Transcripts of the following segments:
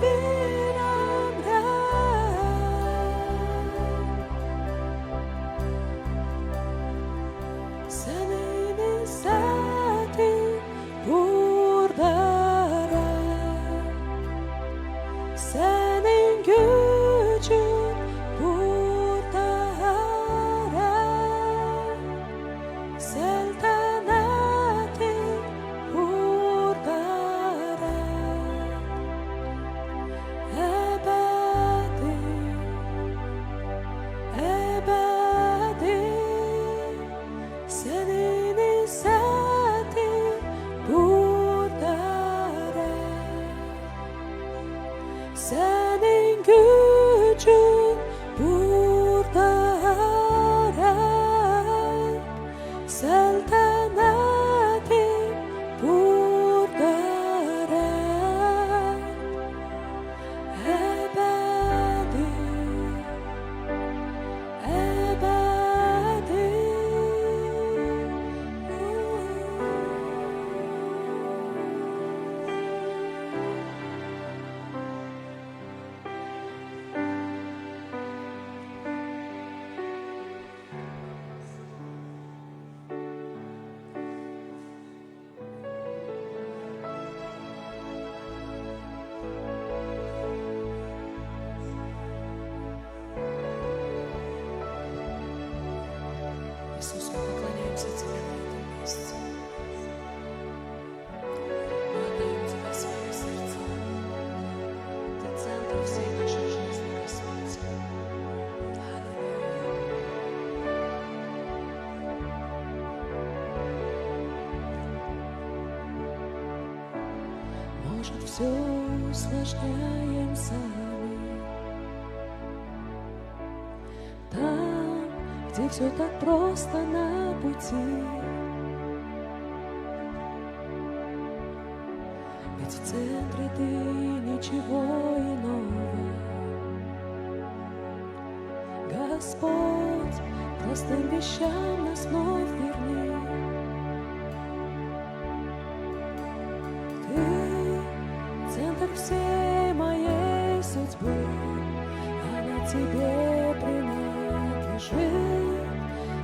дверям rad. Senin sati burada rad. Senin gücün burada rad. Saltanetin burada rad. Ebedi, ebedi. Senin izzetin burada rad. Senin gücün burada rad. Saltanetin burada rad. Ebedi, ebedi. Иисус, мы поклоняемся Тебе на этом месте. Мы отдаем Тебе свои сердца. Ты центр всей нашей жизни, Господь. Аллилуйя. Может, все усложняем сами. Там, где все так просто на пути. Ведь в центре Ты ничего иного. Господь, простым вещам нас вновь верни. Ты центр всей моей судьбы, она Тебе принадлежит.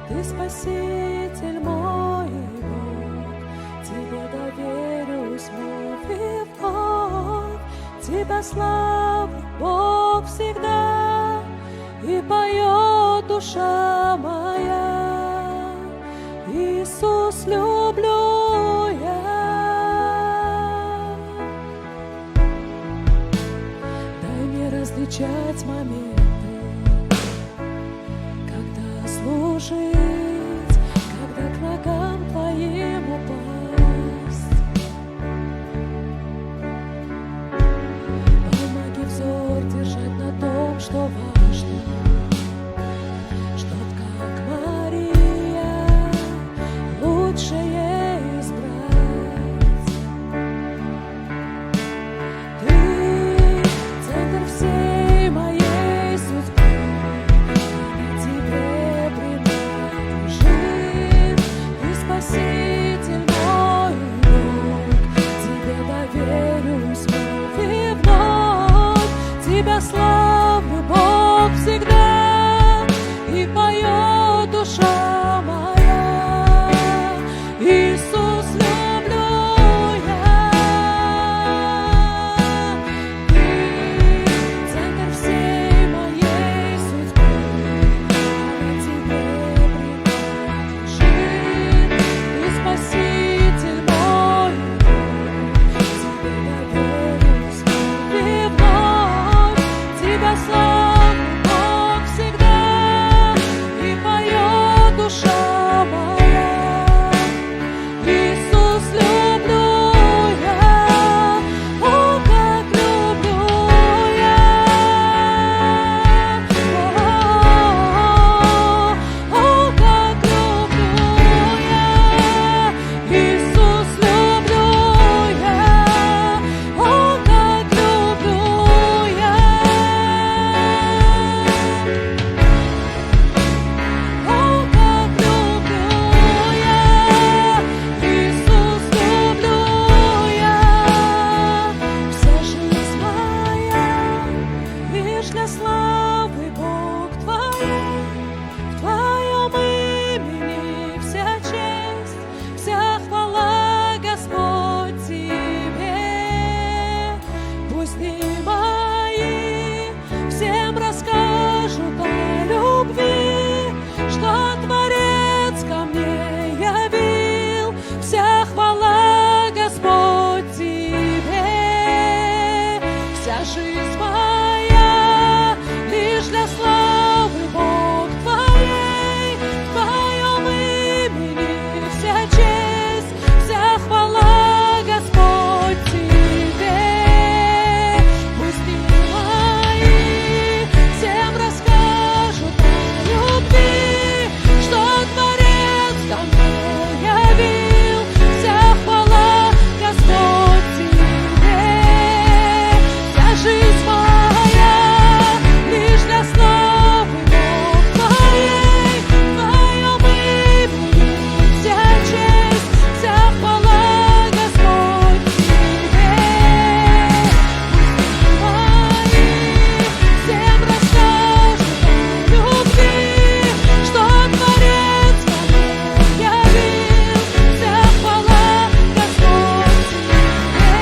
Ты Спаситель мой и Бог, Тебе доверюсь вновь и вновь. Тебя славлю, Бог, всегда, и поет душа моя. Иисус, люблю я. Дай мне различать моменты, когда служить, когда к ногам Твоим упасть. Помоги взор держать на том, что важно, чтоб как Мария лучшее избрать. Ты центр всей моей судьбы, она Тебе принадлежит. Ты Спаситель мой Бог, Тебе доверюсь вновь и вновь. Тебя славлю, Бог, всегда, и поет душа моя. Иисус, люблю я. Ты центр всей моей судьбы, она Тебе принадлежит. Ты Спаситель мой Бог, Тебе доверюсь вновь и вновь. Тебя славлю, Бог, всегда, и поет душа лишь для славы Бог Твоей, в Твоем имени вся честь, вся хвала, Господь, Тебе. Пусть мои всем расскажут о любви, что Творец ко мне явил, вся хвала, Господь, Тебе. Вся жизнь моя лишь для славы Бог Твоей, в Твоем имени вся честь, вся хвала, Господь, Тебе. Пусть мои всем расскажут о любви, что Творец ко мне явил, вся хвала, Господь, Тебе.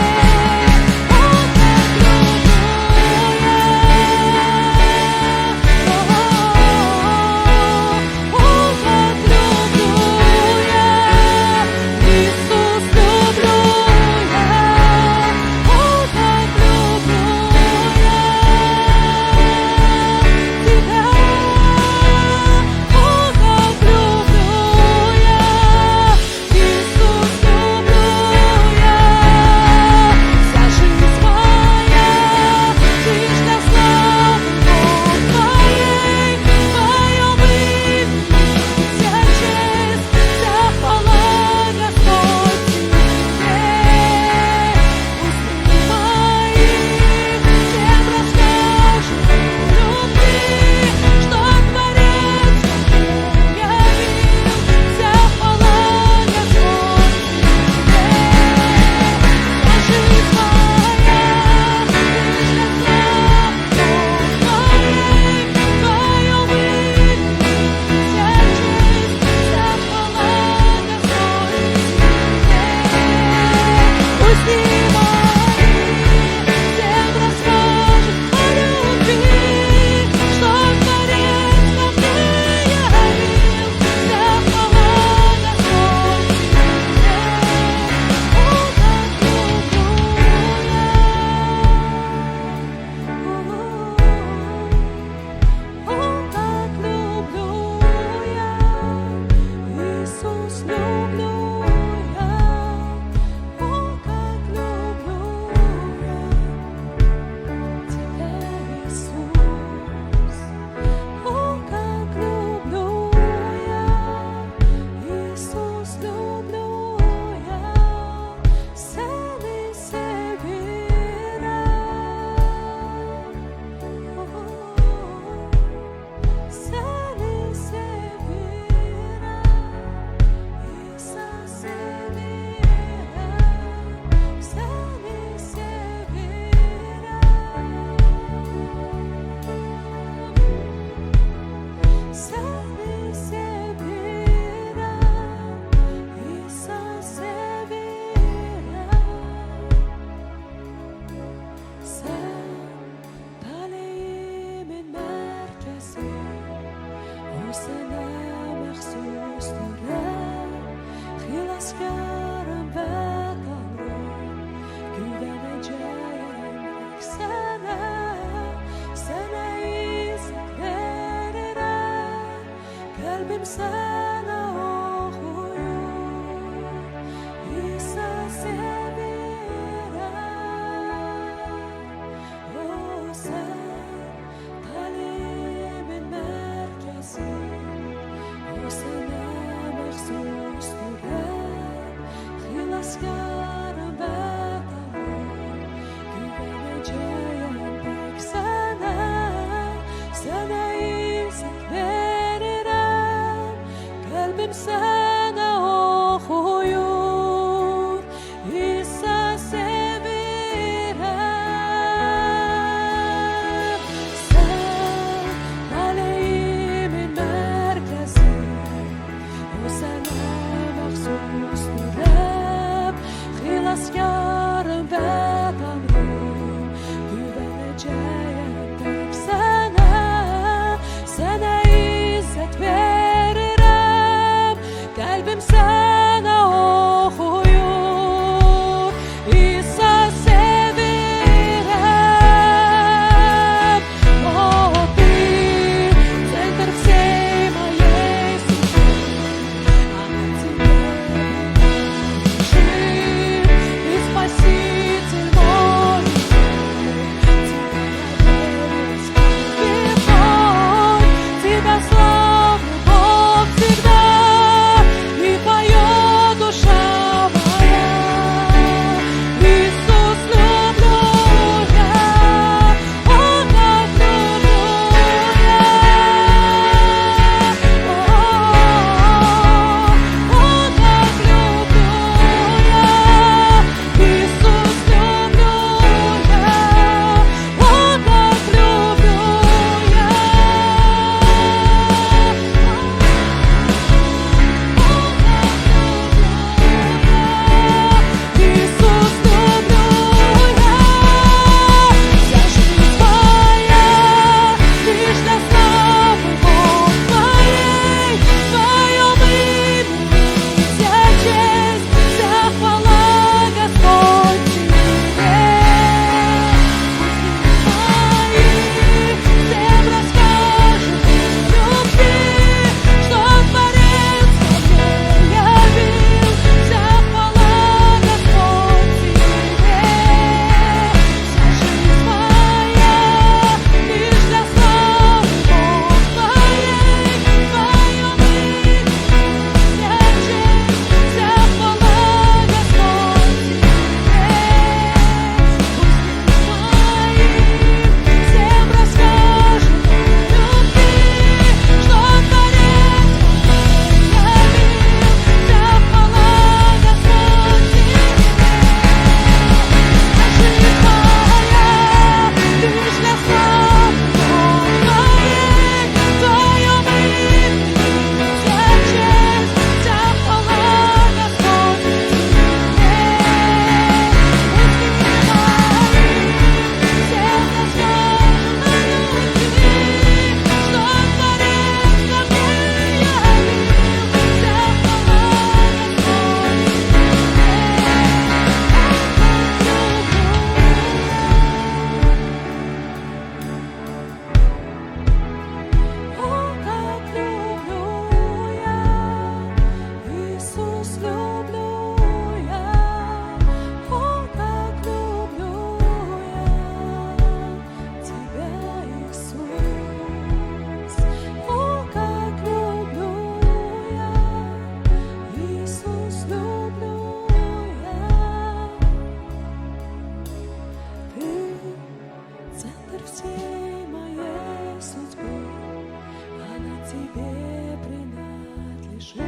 Тебе принадлежит,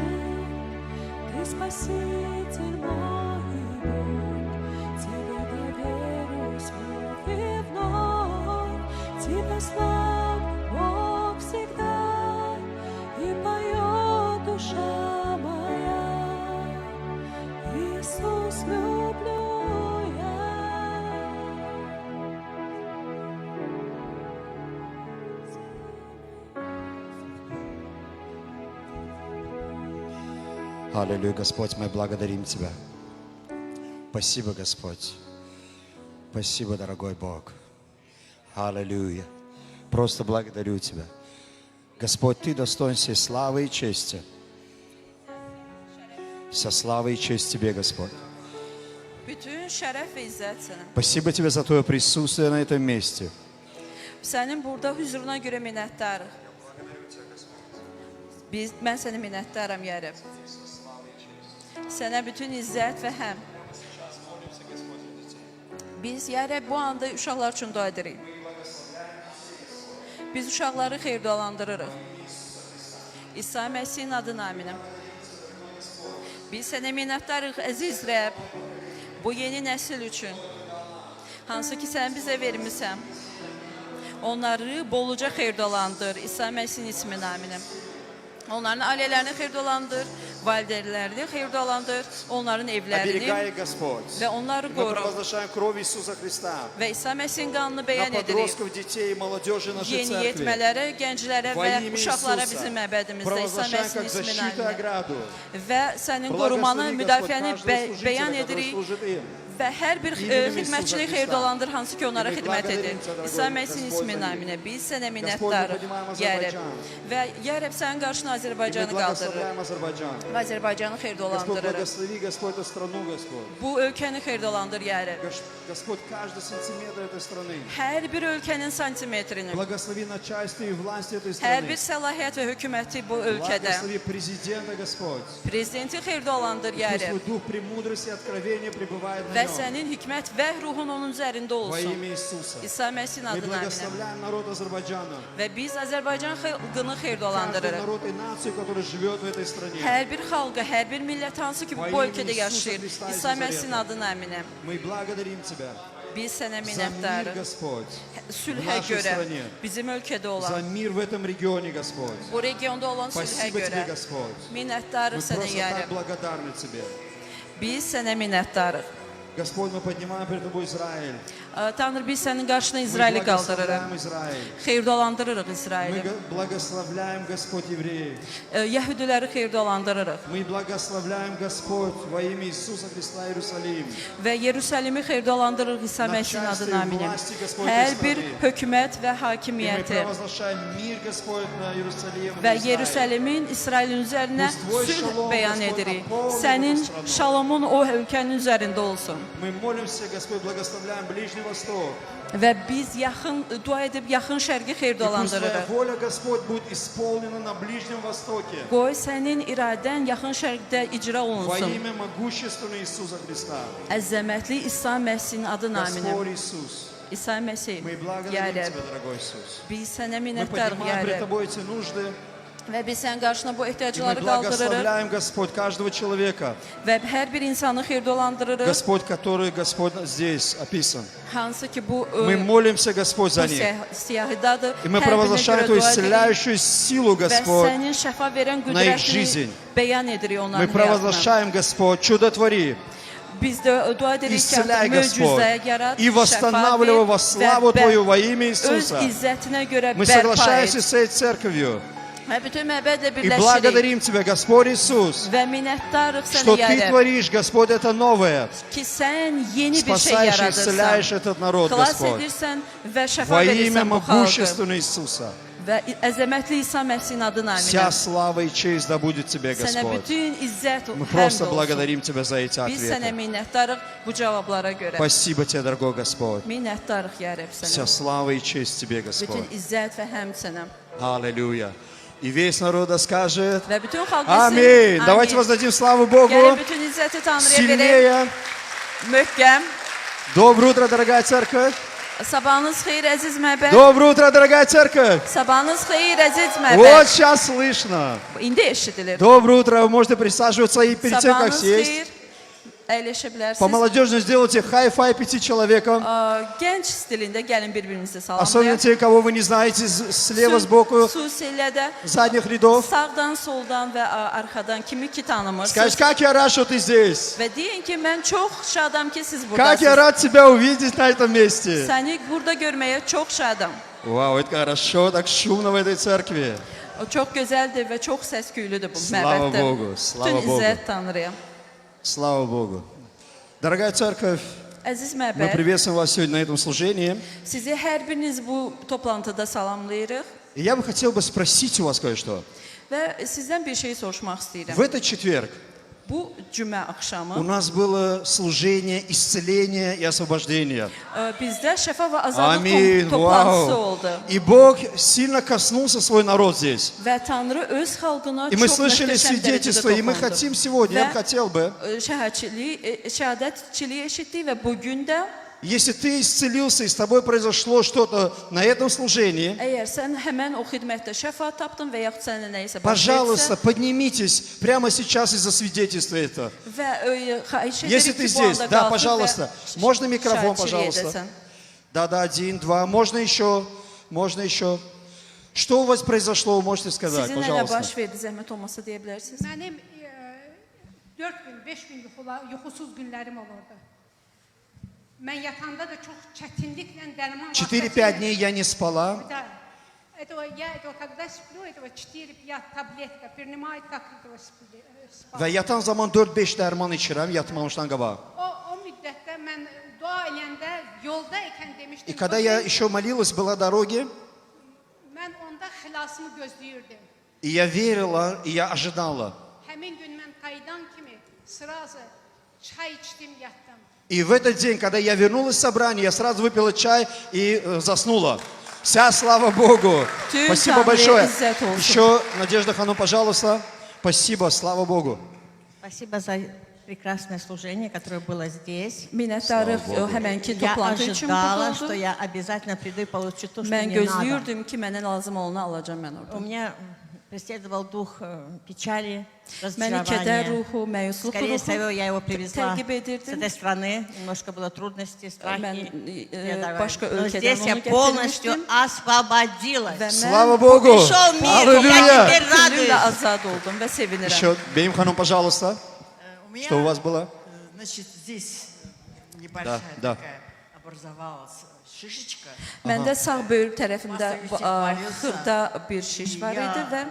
Ты Спаситель мой и Бог, Тебе доверюсь вновь и вновь, Тебя славлю, Бог, всегда, и поет душа моя, Иисус, люблю я. Аллилуйя, Господь, мы благодарим Тебя. Спасибо, Господь. Спасибо, дорогой Бог. Аллилуйя. Просто благодарю Тебя. Господь, Ты достоин всей славы и чести. Вся слава и честь Тебе, Господь. Bütün şərəf və izzət sənə. Спасибо Тебе за Твое присутствие на этом месте. Sənin burada huzuruna görə minnətdarıq. Mən sənə minnətdaram, ya Rəbb. Sənə bütün izzət və həm. Biz, ya Rəbb, bu anda uşaqlar üçün dua edirik. Biz uşaqları xeyirdualandırırıq. İsa Məsihin adına aminəm. Biz sənə minnətdarıq, əziz Rəbb, bu yeni nəsil üçün. Hansı ki, sən bizə vermirsən. Onları boluca xeyirdualandır. İsa Məsihin isminə aminəm. Onların ailələrini xeyirdualandır, valideynlərini xeyirdualandır, onların evlərini Оберегай, Господь. və onları Мы qoru. провозглашаем кровь Иисуса Христа Və İsa Məsihin qanını на bəyan edirik. подростков, детей и молодежи нашей Yeni церкви. yetmələrə, gənclərə Во və имя uşaqlara Иисуса bizim məbədimizdə İsa провозглашаем Məsihin как isminə защиту и aminəm. ограду. Və sənin qorumanı, Благослови, Господь, müdafiəni каждого служителя, bəyan который edirik. служит им. Və hər bir İminin xidmətçini Iisus xeyirdualandır, hansı ki onlara İminin xidmət edir. благодарим тебя, İsa дорогой Məsihin Господь, isminə за них. aminə. Biz sənə Господь, мы minnətdarıq, поднимаем ya Rəbb. Азербайджан. Və ya Rəbb, sənin qarşına И мы Azərbaycanı qaldırırıq. благословляем Азербайджан. Və Azərbaycanı Господь, xeyirdualandırırıq. благослови, Господь, эту страну, Господь. Bu ölkəni xeyirdualandır, ya Rəbb. Господь, каждый сантиметр этой страны. Hər bir ölkənin santimetrini, Благослови начальство и власть этой hər страны. bir səlahiyyət və hökuməti bu ölkədə. Благослови президента, Господь. Prezidenti xeyirdualandır, ya Пусть Rəbb. твой дух премудрости и откровения пребывает на Və нем. sənin hikmət və ruhun onun üzərində Во olsun. имя Иисуса. İsa Məsihin Мы adına aminəm. благословляем народ Azerbaycana. Və biz Azərbaycan xalqını Каждый xeyirdualandırırıq. народ и нацию, который живет в этой стране. Hər bir xalqa, hər bir millət hansı ki bu Во имя ölkədə Иисуса yaşayır. Христа из İsa Məsihin Назарета. adına əminəm. Мы благодарим Тебя Biz sənə за мир, minnətdarıq. Господь. Sülhə нашей görə, стране. bizim ölkədə За olan, мир в этом регионе, Господь. bu regionda olan sülhə Спасибо görə Тебе, Господь. minnətdarıq Мы sənə, просто ya так Rəbb. благодарны Тебе. Biz sənə minnətdarıq. Господь, мы поднимаем перед Тобой Израиль. Tanrı, biz sənin qarşına Мы İsraili qaldırırıq. благословляем Израиль. Xeyirdualandırırıq Мы İsraili. благословляем, Господь, евреев. Yəhudiləri xeyirdualandırırıq. Мы благословляем, Господь, во имя Иисуса Христа Иерусалим. Və Yerusəlimi xeyirdualandırırıq İsa Məsihin Начальство adına и əminəm. власти, Господь, Hər этой bir страны. hökumət və И мы hakimiyyəti провозглашаем мир, Господь, на Иерусалим. və Yerusəlimin İsrailin üzərinə Pust tvoj sülh şalom, bəyan Господь, edirik. naполни Sənin эту страну. şalomun o ölkənin üzərində olsun. Мы молимся, Господь, благословляем Ближний Восток. Və biz dua edib yaxın şərqi И пусть Твоя xeyirdualandırırıq. воля, Господь, будет исполнена на Ближнем Востоке. Qoy sənin iradən yaxın şərqdə icra Во olunsun. имя могущественного Иисуса Христа. Əzəmətli İsa Məsihin adına əminəm. Господь Иисус, İsa Məsih, мы ya благодарим Rəbb, Тебя, дорогой Иисус. biz sənə Мы minnətdarıq, ya поднимаем пред Rəbb. Тобой эти нужды. Və biz sənin qarşına bu И мы ehtiyacları qaldırırıq благословляем, Господь, каждого человека. və hər bir insanı xeyirdualandırırıq. Господь, который, Господь, здесь описан. Hansı ki bu Мы молимся, Господь, за bu них. siyahıdadır. И мы Hər birinə провозглашаем görə Твою dua edirik исцеляющую силу, və Господь. sənin şəfa verən на их qüdrətini жизнь. bəyan edirik Мы onların həyatına. провозглашаем, Господь, чудотвори. Biz də dua edirik ki, Исцеляй, Господь. möcüzə yarat, И восстанавливай во славу Твою во имя öz Иисуса. izzətinə görə Мы bərpa соглашаемся et. с этой церковью. Və bütün məbədlə И birləşirik благодарим Тебя, Господь Иисус, və minnətdarıq что sənə, ya Ты Rəbb, творишь, Господь, это новое. ki sən yeni bir şey Спасаешь и исцеляешь yaradırsan, этот народ, xilas Господь. edirsən və şəfa Во имя verirsən bu xalqı. могущественного Иисуса. Və əzəmətli İsa Məsihin adına Вся əminəm. слава и честь да будет Тебе, Sənə Господь. bütün izzət Мы həmd просто olsun. благодарим Тебя за эти Biz sənə ответы. minnətdarıq bu cavablara görə. Спасибо Тебе, дорогой Господь. Minnətdarıq, ya Rəbb, Вся sənə. слава и честь Тебе, Bütün Господь. izzət və həmd sənə. Аллилуйя. И весь народ скажет Və bütün xalq Аминь. desin, Давайте amin. воздадим славу Богу. Gəlin bütün izzəti Tanrıya verək. Сильнее. Möhkəm. Доброе утро, дорогая церковь. Sabahınız xeyir əziz məbəd. Доброе утро, дорогая церковь. Sabahınız xeyir əziz Вот məbəd. сейчас слышно. İndi eşidilir. Доброе утро, вы можете присаживаться и перед тем, как Sabahınız сесть. xeyir. Əyləşə bilərsiniz. По-молодежному сделайте хай-фай 5 человекам. Gənc stilində gəlin bir-birimizi Особенно salamlayaq. те, кого вы не знаете, слева, сбоку, Xüsusilə də задних рядов. sağdan, soldan və arxadan kimi ki tanımırsınız. Скажешь, как я рад, что ты здесь. Və deyin ki, mən çox şadam ki, siz Как я buradasınız. рад тебя увидеть на этом месте. Səni burada görməyə çox şadam. Вау, это хорошо, так шумно в этой церкви. O çox gözəldir və çox səs-küylüdür bu Slava məbəddə. Bogu, slava Bütün Bogu. izzət Tanrıya. Слава Богу. Дорогая церковь, Əziz мы məbəd, приветствуем вас сегодня на этом служении. sizi hər biriniz bu toplantıda salamlayırıq И я бы хотел бы спросить у вас кое-что. və sizdən bir şey soruşmaq istəyirəm. В этот четверг Bu cümə у axşamı нас было служение исцеления и освобождения. bizdə şəfa və azadlıq Аминь. toplantısı Вау. oldu. И Бог сильно коснулся свой народ здесь. Və Tanrı öz xalqına И мы çox слышали möhtəşəm dərəcədə свидетельства, и мы toxundu. хотим сегодня, я бы хотел бы, Şəhadətçiliyi eşitdik və bugün də если ты исцелился, и с тобой произошло что-то на этом служении, əgər sən həmən o xidmətdə şəfa tapdın və yaxud sənə nəyisə baş пожалуйста, versə поднимитесь прямо сейчас и засвидетельствуй это. və xahiş Если edirik ты ki, bu здесь, anda да, qalxıb пожалуйста. və Можно микрофон, şahidçilik пожалуйста? edəsən. Да, 1, 2, можно еще, можно еще. Что у вас произошло, вы можете сказать, Sizin nələ пожалуйста. baş verdi, zəhmət olmasa deyə bilərsiniz. Mənim 4 gün, 5 gün yuxusuz günlərim olurdu. Mən yatanda da çox çətinliklə dərman 4-5 dней я не спала. Да. Когда сплю, этого 4-5 таблетка, принимаю так, этого спал. Və yatan zaman 4-5 dərman içirəm yatmamışdan qabaq. O müddətdə mən dua eləyəndə yolda ikən demişdim. И когда я еще молилась, была дороги, Mən onda xilasımı gözləyirdim. и я верила, и я ожидала. Həmin gün mən qayıdan kimi sırası çay içdim, yatdım. И в этот день, когда я вернулась с собрания, я сразу выпила чай и заснула. Вся слава Богу. Tüm Спасибо Tanrı'ya большое. izzət olsun. Еще Надежда Хану, пожалуйста. Спасибо, слава Богу. Спасибо за прекрасное служение, которое было здесь. Minnətdarıq həmənki Я toplantı üçün ожидала, что bu я обязательно приду и получу то, что Mən мне надо. gözləyirdim ki, mənə lazım olanı alacağam mən У orada. меня преследовал дух печали, Məni kədər разочарования. ruhu, məyusluq Скорее ruhu всего, я его привезла təqib с edirdim. этой страны. Немножко было трудностей, страхи. Mən преодолевать. başqa Но ölkədən здесь я onu полностью gətirmişdim освободилась. və Слава mən Богу. Пришел мир, я Аллилуйя. теперь bütünlüklə радуюсь. azad oldum və sevinirəm. Еще Бейм Хану, пожалуйста. У меня, Что у вас было? Значит, здесь небольшая Да, да. такая образовалась шишечка. Məndə sağ böyür tərəfində Pastor Yusif молился. xırda bir şiş var idi və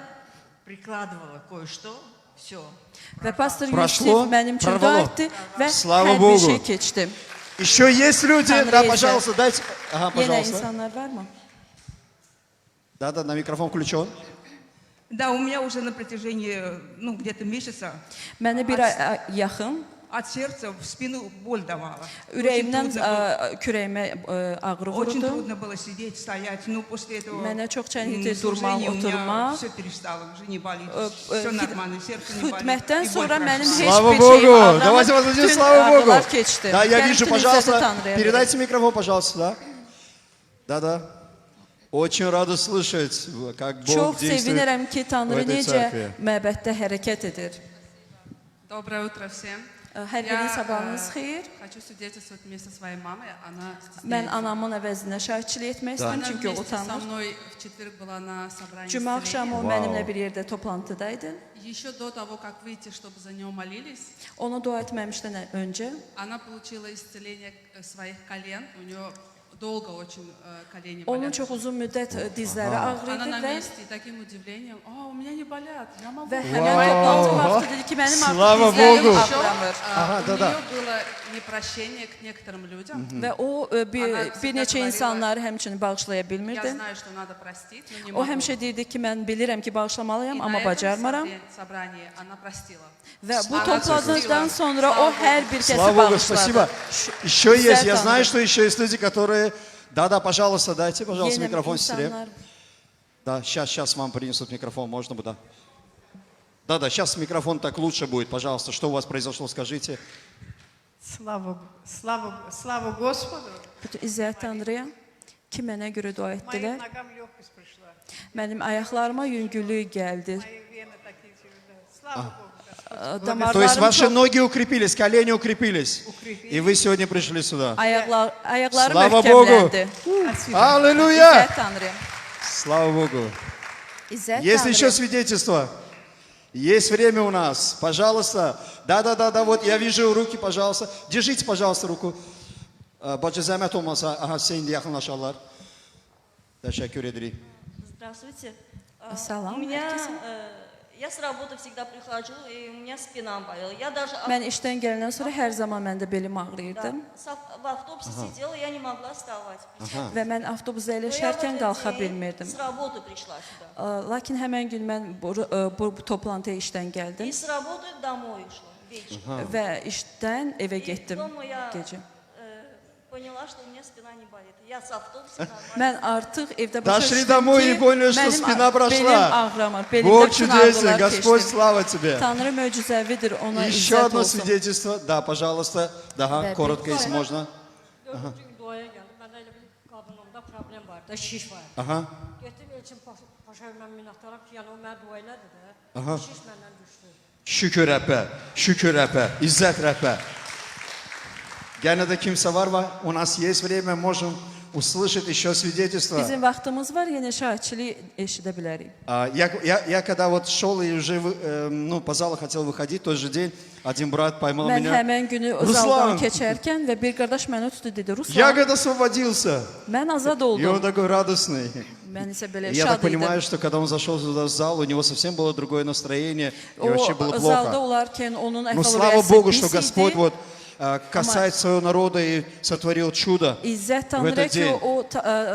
Прикладывала кое-что, все. pastor Прошло, Yusif mənim üçün прорвало. dua etdi və Slava hər bir Bogu. şey keçdim. Еще есть люди? Танры Да, есть, пожалуйста, дайте. Ага, Yenə пожалуйста. insanlar varmı? Да, да, на микрофон включен. Да, у меня уже на протяжении, где-то месяца Mənə bir ay yaxın от сердца в спину боль давала. ürəyimdən Очень трудно kürəyimə ağrı было- Очень vurdu. трудно было сидеть, стоять. Ну, после этого Mənə çox çətinlikdir служения durmaq, у меня oturmaq. все перестало, уже не болит. Все нормально, сердце не болит. Xidmətdən и боль sonra mənim прошла. heç Слава bir şeyim Богу! ağrımır. Давайте воздадим Bütün славу Богу! ağrılar keçdi. Да, я Gəlin вижу, bütün izzəti пожалуйста, Tanrıya verin. передайте микрофон, пожалуйста, да? Да, да. Очень рада слышать, как Бог Çox действует sevinirəm ki, в Tanrı этой necə церкви. məbəddə hərəkət edir. Доброе утро всем. Hər birinin sabahınız xeyir. Хочу свидетельствовать вместе со своей мамой. Она Mən стесняется. anamın əvəzinə şahidçilik etmək istəyirəm, Она çünki o вместе со utanır. мной в четверг была на собрании Cümə axşamı o исцеления. mənimlə bir yerdə toplantıdaydı. Еще до того, как выйти, чтобы за нее молились, Ona dua etməmişdən öncə она получила исцеление своих колен. У нее долго очень колени onun болят. çox uzun müddət dizləri ağrı Она idi на və месте и таким удивлением: у меня не болят, я могу. və həmən toplantı vaxtı dedi ki, mənim Slava artıq dizlərim Bogu. ağrımır. Ага, У да-да. нее было непрощение к некоторым людям. Və o bir Ana bir neçə sizə insanları həmçinin bağışlaya Я bilmirdi. знаю, что надо простить, но не O могу. həmişə deyirdi ki, mən bilirəm ki, bağışlamalıyam, И amma на этом bacarmıram. собрании она простила. Və bu Ana toplantıdan простила. sonra o Slava hər bir kəsi Слава Богу, спасибо. bağışladı. Еще есть, я Tanrı. знаю, что еще есть люди, которые... Да, да, пожалуйста, дайте, пожалуйста, Yenə микрофон сестре. insanlar Да, сейчас вам принесут микрофон, можно бы, да? Да, да, сейчас микрофон так лучше будет, пожалуйста. Что у вас произошло, скажите. Слава Господу. Bütün izzət Tanrıya ki, mənə görə dua Моим etdilər. ногам легкость пришла. Mənim ayaqlarıma yüngüllük gəldi. Мои вены такие тяжелые. Слава Богу, Господь. То есть Damarlarım ваши çox ноги укрепились, колени укрепились. И вы сегодня пришли сюда. ayaqlarım Slava Bogu. möhkəmləndi. Аллилуйя! İzzət Tanrıya. Слава Богу. İzzət Есть ли еще Tanrıya. свидетельства? Есть время у нас. Пожалуйста. Да, вот я вижу руки, пожалуйста. Держите, пожалуйста, руку. Бача зәмət olmasa, aha, sen de yaxınlaşarlar. Teşekkür ederim. Здравствуйте. Salam, У меня, herkese. я с работы всегда прихожу, и у меня спина болела. Я даже Mən işdən gələndən sonra hər zaman məndə belim ağrıyırdı в автобусе сидела, я не могла вставать. və mən avtobusda Но я в əyləşərkən этот qalxa день bilmirdim. с работы пришла сюда. Lakin həmən gün mən bu toplantıya işdən gəldim И с работы домой ушла вечером. və işdən evə И getdim дома я gecə. поняла, что у меня спина не болит. Я с автобуса нормально. Mən artıq evdə başa Дошли düşdüm домой и ki, поняли, что mənim спина belim прошла. ağrımır, belimdə Бог bütün чудесен, ağrılar Господь, keçdi. слава тебе. Tanrı möcüzəvidir, ona Еще izzət одно olsun. свидетельство. Да, пожалуйста. Да, Да, коротко, если можно. 4-cü gün duaya gəldim. Məndə elə bir qadınımda problem var da, şiş var. Ага. Getdim Elçin Paşaya mən minnətdaram ki, yəni o mənə dua elədi də. Aha. Şiş məndən düşdü. Şükür Rəbbə, şükür Rəbbə, İzzət Rəbbə. Gene de kimse var mı? У нас есть время, можем услышать еще свидетельство. Bizim vaxtımız var, yenə şahidçilik eşidə bilərik. Я когда вот шел и уже по залу хотел выходить, тот же день один брат поймал Mən меня. həmən günü o Ruslan! zaldan keçərkən və bir qardaş məni tutdu dedi, Я, Ruslan, говорит, освободился. mən azad И он oldum. такой радостный. Mən isə belə Я так şad понимаю, idim. что когда он зашел сюда в зал, у него совсем было другое настроение, и O вообще было zalda плохо. olarkən onun Но слава əhval-ruhiyyəsi Богу, pis что Господь idi. вот касает своего народа и сотворил чудо İzzət в этот Tanrıya ki, день. o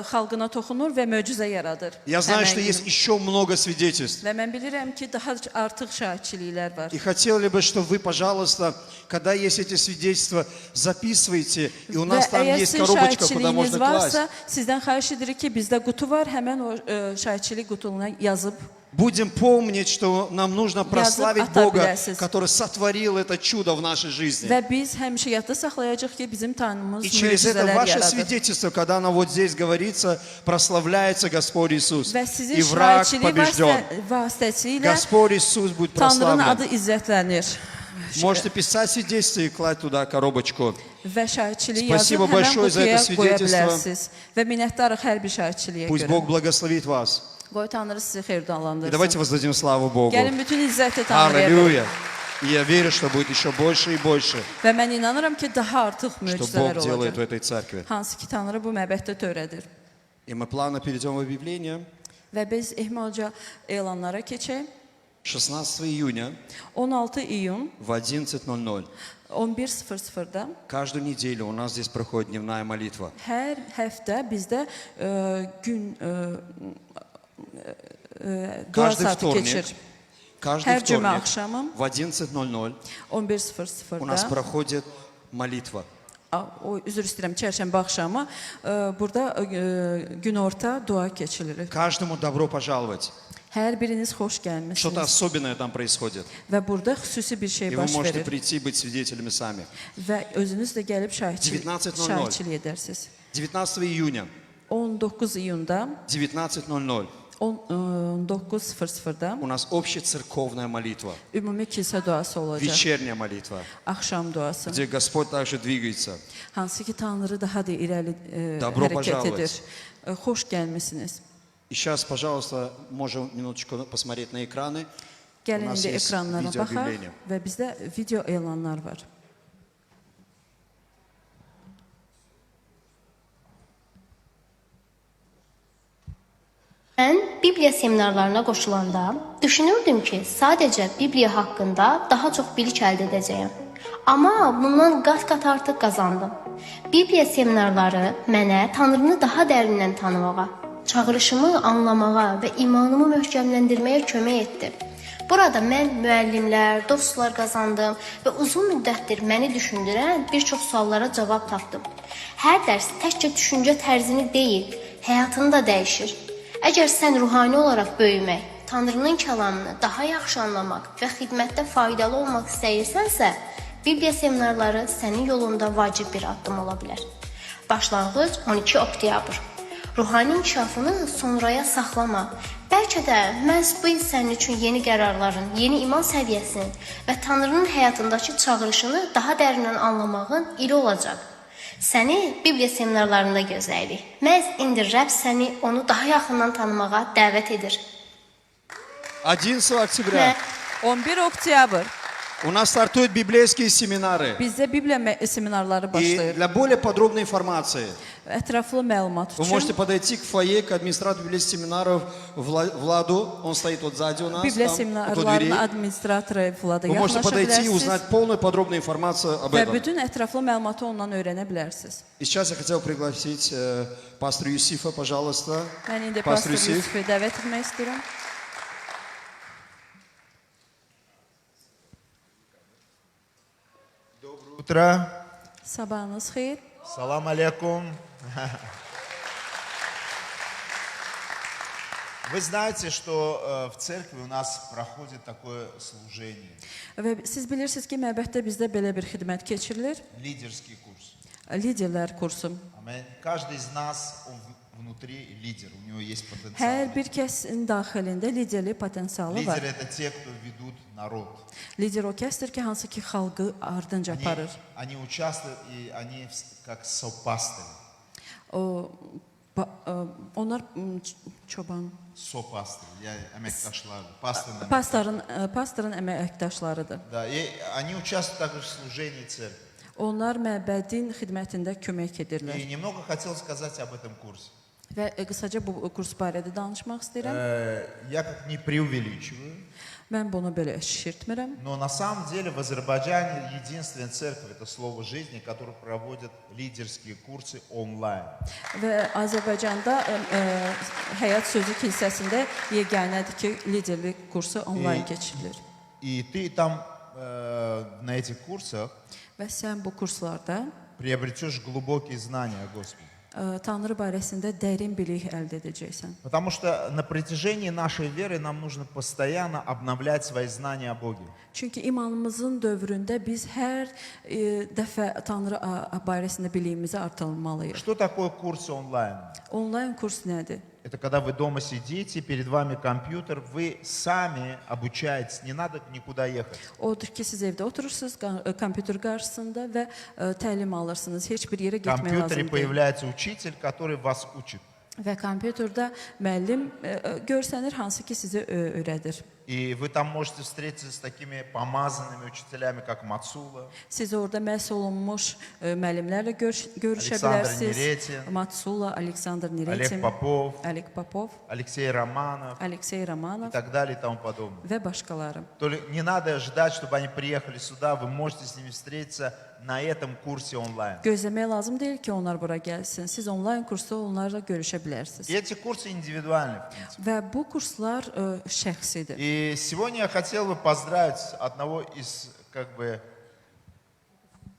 xalqına toxunur və möcüzə yaradır. Я знаю, həmən что gün. есть еще много свидетельств. Və mən bilirəm ki, daha artıq şahidçiliklər var. И хотели бы, чтобы вы, пожалуйста, когда есть эти свидетельства, записывайте. И у нас Və там əgər есть sizin коробочка, куда şahidçiliyiniz можно класть. varsa, sizdən xahiş edirik ki, bizdə qutu var, həmən o şahidçilik qutuna yazıb Будем помнить, что нам нужно прославить ata Бога, biləsiniz. который сотворил это чудо в нашей жизни. və biz həmişə yadda saxlayacağıq ki, bizim Tanrımız И через это möcüzələr ваше yaradır. свидетельство, когда оно вот здесь говорится, прославляется Господь Иисус. Və sizin И враг şahidçilik побежден. vasitəsilə Господь Иисус будет Tanrının adı прославлен. izzətlənir. Можете писать свидетельство и класть туда коробочку. Və şahidçiliyi Спасибо yazıb həmən большое за qutuya это qoya свидетельство. bilərsiniz. Və minnətdarıq hər bir şahidçiliyə Пусть görə. Бог благословит вас. Qoy Tanrı sizi И xeyirdanlandırsın. давайте воздадим славу Богу. Gəlin bütün izzəti Tanrıya verin. Аллилуйя. И я верю, что будет еще больше и больше, Və mən inanıram ki, daha artıq что möcüzələr Бог делает в olacaq. этой церкви. Hansı ki, Tanrı bu məbəddə törədir. И мы плавно перейдем в объявление. Və biz ehmalca elanlara keçək. 16 июня 16 iyun в 11:00. 11:00-da Каждую неделю у нас здесь проходит дневная молитва. hər həftə bizdə gün dua Каждый saatı вторник, keçir. каждый Hər cümə вторник axşamı в 11:00 у нас 11:00-da проходит молитва. üzr istəyirəm, çərşənbə axşamı burada günorta dua keçirilir. Каждому добро пожаловать. Hər biriniz xoş Что-то gəlmisiniz. особенное там происходит. Və burada xüsusi bir şey И вы baş можете verir. прийти и быть свидетелями сами. Və özünüz də gəlib 19:00. şahidçilik edərsiniz. 19 июня 19 iyunda 19:00 19:00-da у нас общецерковная молитва. ümumi kilsə duası olacaq. Вечерняя молитва, Axşam duası. где Господь также двигается. Hansı ki Tanrı daha da irəli Добро hərəkət пожаловать. edir. Xoş gəlmisiniz. И сейчас, пожалуйста, можем минуточку посмотреть на экраны. У Gəlin нас indi есть ekranlara baxaq видеообъявление. və bizdə video elanlar var. Mən Bibliya seminarlarına qoşulanda düşünürdüm ki, sadəcə Bibliya haqqında daha çox bilik əldə edəcəyəm. Amma bundan qat-qat artıq qazandım. Bibliya seminarları mənə Tanrını daha dərindən tanımağa, çağırışımı anlamağa və imanımı möhkəmləndirməyə kömək etdi. Burada mən müəllimlər, dostlar qazandım və uzun müddətdir məni düşündürən bir çox suallara cavab tapdım. Hər dərs təkcə düşüncə tərzini deyil, həyatını da dəyişir. Əgər sən ruhani olaraq böyümək, Tanrının kəlamını daha yaxşı anlamaq və xidmətdə faydalı olmaq istəyirsənsə, Bibliya seminarları sənin yolunda vacib bir addım ola bilər. Başlanğıc 12 oktyabr. Ruhani inkişafını sonraya saxlama. Bəlkə də məhz bu il sənin üçün yeni qərarların, yeni iman səviyyəsinin və Tanrının həyatındakı çağırışını daha dərindən anlamağın ili olacaq. Səni Bibliya seminarlarında gözləyirik. Məhz indi Rəbb səni onu daha yaxından tanımağa dəvət edir. 11 октября 11 oktyabr у нас стартуют библейские семинары. bizdə Bibliya seminarları И başlayır. для более подробной информации Ətraflı məlumat вы можете üçün подойти к фойе, к администратору библейских семинаров Владу. Он стоит вот сзади у нас, Bibliya там, около seminarlarının дверей. administratoru Vlada Вы можете yaxınlaşa подойти и bilərsiniz узнать полную подробную информацию об və этом. bütün ətraflı məlumatı ondan öyrənə bilərsiniz. И сейчас я хотел пригласить пастора Юсифа, пожалуйста. Mən indi Pastor pastor Yusif. Yusifi dəvət etmək istəyirəm. Доброе утро. Sabahınız xeyir. Салам алейкум. Вы знаете, что в церкви у нас проходит такое служение. Və siz bilirsiniz ki, məbəddə bizdə belə bir xidmət keçirilir. Лидерский курс. Liderlər kursu. Amen. Каждый из нас, он внутри лидер, у него есть потенциал. Hər bir kəsin daxilində liderlik potensialı var. Лидеры это те, кто ведут народ. Lider o kəsdir ki, hansı ki xalqı ardınca aparır. Они участвуют, и они как сопастыри. Onlar çoban, Сопастыри, я эмекташлар, пастырь. pastorun əməkdaşlarıdır. Да, и они участвуют также в служении церкви. Onlar məbədin xidmətində kömək И edirlər. немного хотел сказать об этом курсе. Və qısaca bu kurs barədə danışmaq istəyirəm. Я как не преувеличиваю. Mən bunu belə şişirtmirəm. Но на самом деле в Азербайджане единственная церковь, это Слово жизни, которая проводит лидерские курсы онлайн. Və Azərbaycanda Həyat Sözü kilsəsində yeganədir ki, liderlik kursu onlayn keçirilir. И ты там на этих курсах Və sən bu kurslarda приобретешь глубокие знания о Господе. Tanrı barəsində dərin bilik əldə edəcəksən. Потому что на протяжении нашей веры нам нужно постоянно обновлять свои знания о Боге. Çünki imanımızın dövründə biz hər dəfə Tanrı barəsində biliyimizi artırmalıyıq. Что такое курсы онлайн? Onlayn kurs nədir? Это когда вы дома сидите, перед вами компьютер, вы сами обучаетесь, не надо никуда ехать. Odur ki, siz evdə oturursunuz, kompüter qarşısında və təlim alırsınız. Heç bir yerə В getmək компьютере lazım deyil. появляется учитель, который вас учит. Və kompüterdə müəllim görsənir, hansı ki, sizi öyrədir. И вы там можете встретиться с такими помазанными учителями, как Мацула. Siz orada məhz olunmuş müəllimlərlə görüşə Aleksandr bilərsiniz. Niretin, Matsula, Aleksandr Niretin, Олег Попов, Alek Popov, Алексей Романов Aleksey и Romanov так далее и тому подобное. və başqaları. То ли не надо ждать, чтобы они приехали сюда, вы можете с ними встретиться на этом курсе онлайн. Gözləmək lazım deyil ki, onlar bura gəlsin. Siz onlayn kursda onlarla görüşə bilərsiniz. И эти курсы индивидуальны, в принципе. Və bu kurslar şəxsidir. И сегодня я хотел бы поздравить одного из,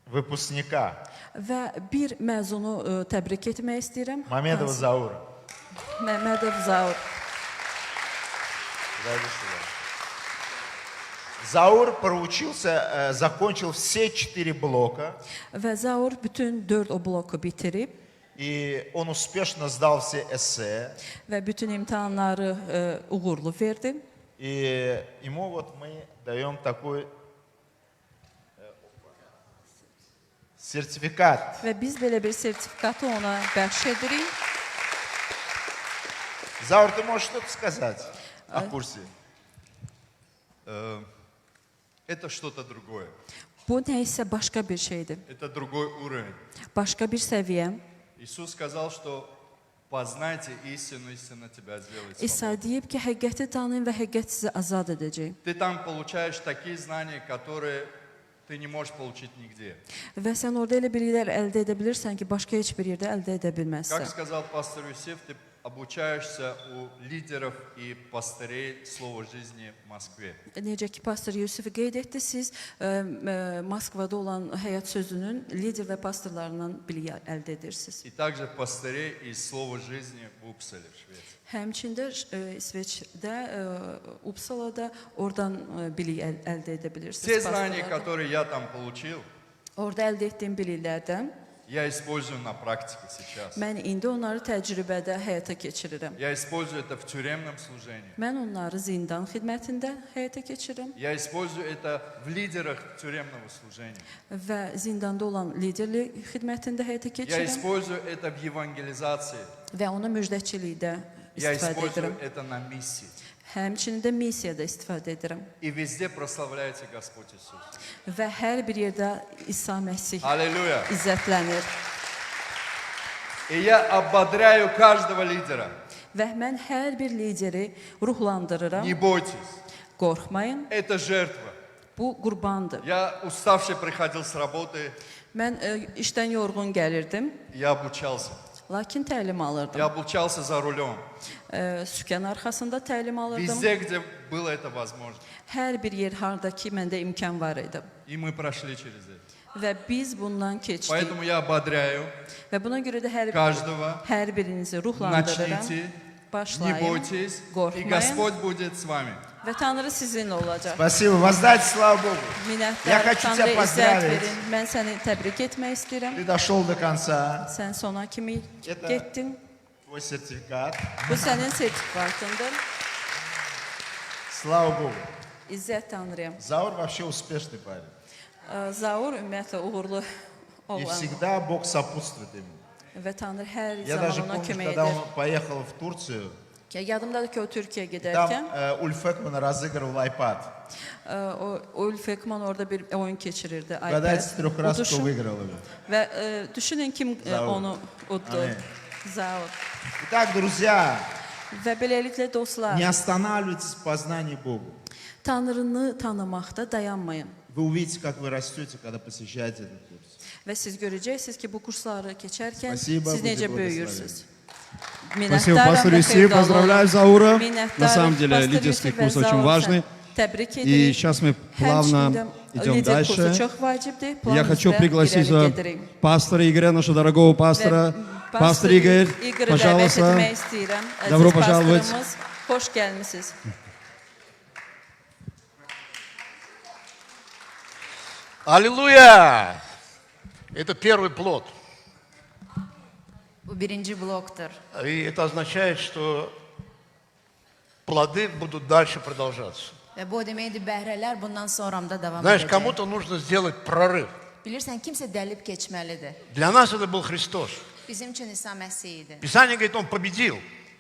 выпускника, Və bir məzunu təbrik etmək istəyirəm. Мамедова Заура. Məmmədov Zaur. Заур проучился, закончил все 4 блока. Və Zaur bütün 4 o bloku bitirib И он успешно сдал все эссе. və bütün imtahanları uğurlu verdi. И ему вот мы даем такой сертификат. Və biz belə bir sertifikatı ona bəxş edirik. Заур, ты можешь что-то сказать о курсе? Это что-то другое. Bu nə isə başqa bir şeydir. Это другой уровень. Başqa bir səviyyə. Иисус сказал, что познайте истину, истина тебя сделает İsa свободным. deyib ki, həqiqəti tanıyın və həqiqət sizi azad edəcək. Ты там получаешь такие знания, которые ты не можешь получить нигде. Və sən orada elə biliklər əldə edə bilirsən ki, başqa heç bir yerdə əldə edə bilməzsən. Как сказал пастор Юсиф, ты обучаешься у лидеров и пастырей Слова жизни в Москве. Necə ki, pastor Yusuf qeyd etdi, siz Moskvada olan həyat sözünün lider və pastorlarından bilik əldə edirsiniz. И также пастырей из Слова жизни в Упсале, в Швеции. Həmçində İsveçdə, Uppsalada oradan bilik əldə edə Те bilirsiniz. знания, pastorlardan. которые я там получил, Orada əldə etdiyim biliklərdən я использую на практике сейчас. mən indi onları təcrübədə həyata keçirirəm. Я использую это в тюремном служении. Mən onları zindan xidmətində həyata keçirirəm Я использую это в лидерах тюремного служения. və zindanda olan liderlik xidmətində həyata Я keçirirəm использую это в евангелизации. və onu müjdəçilikdə Я istifadə использую edirəm. это на миссии. Həmçinin də missiyada istifadə edirəm И везде прославляется Господь Иисус. və hər bir yerdə İsa Məsih Аллилуйя. izzətlənir. И я ободряю каждого лидера. Və mən hər bir lideri ruhlandırıram. Не бойтесь. Qorxmayın, Это жертва. bu qurbandır. Я уставший приходил с работы, Mən işdən yorğun gəlirdim, я обучался. lakin təlim alırdım. Я обучался за рулем. Sükan arxasında təlim alırdım. Везде, где было это возможно. Hər bir yer harda ki məndə imkan var idi. И мы прошли через это. Və biz bundan keçdik. Поэтому я ободряю Və buna görə də каждого. hər birinizi ruhlandırıram. Начните, не Başlayın, бойтесь, и qorxmayın Господь будет с вами. və Tanrı sizinlə olacaq. Спасибо. Воздайте слава Богу. Я Minnətlər, хочу Tanrı тебя izzət поздравить. verin. Mən səni təbrik etmək istəyirəm. Ты dошел до конца. Sən sona kimi Это- getdin. Твой сертификат. Bu sənin sertifikatındır. Слава Богу. İzzət Tanrıya. Заур вообще успешный парень. Zaur ümumiyyətlə uğurlu И olan всегда Бог сопутствует ему. və Tanrı hər Я zaman даже ona помню, kömək когда edir. он поехал в Турцию, Yadımdadır ki, o Türkiyə там gedərkən Ульф Экман разыгрывал iPad. o Ulf Ekman orada bir oyun keçirirdi. Гадайте, iPad. трехразку Uduşun. выиграл его. Və düşünün kim Zaur. onu uddu. Amin. Zaur. Итак, друзья, Və beləliklə dostlar, не останавливайтесь в познании Бога. Tanrını tanımaqda dayanmayın. Вы увидите, как вы растете, когда посещаете этот курс. Və siz görəcəksiniz ki, bu kursları keçərkən Спасибо, siz necə Будьте böyüyürsünüz. Спасибо, Minnətdaram пастор və Юсиф, xeyirli olun. поздравляю Заура. На Minnətdaram, самом деле, pastor лидерский Yusif və курс очень Zaur, важный. sən Təbrik И edirik. сейчас мы плавно Həmçinin идем lider kursu дальше. çox vacibdir. Я хочу Planımızda пригласить irəli gedirik. пастора Игоря, нашего дорогого пастора. Пастор Игорь, İqırı dəvət пожалуйста, etmək istəyirəm. добро Əziz пожаловать. pastorumuz, xoş gəlmisiniz. Аллилуйя! Это первый плод. Bu birinci bloktur. И это означает, что плоды будут дальше продолжаться. Ve bu o deməkdir, bəhrələr bundan sonramda davam Знаешь, edəcək. кому-то нужно сделать прорыв. Bilirsən, kimsə dəlib keçməlidir. Для нас это был Христос. Bizim üçün İsa Məsih idi. Писание говорит, Он победил.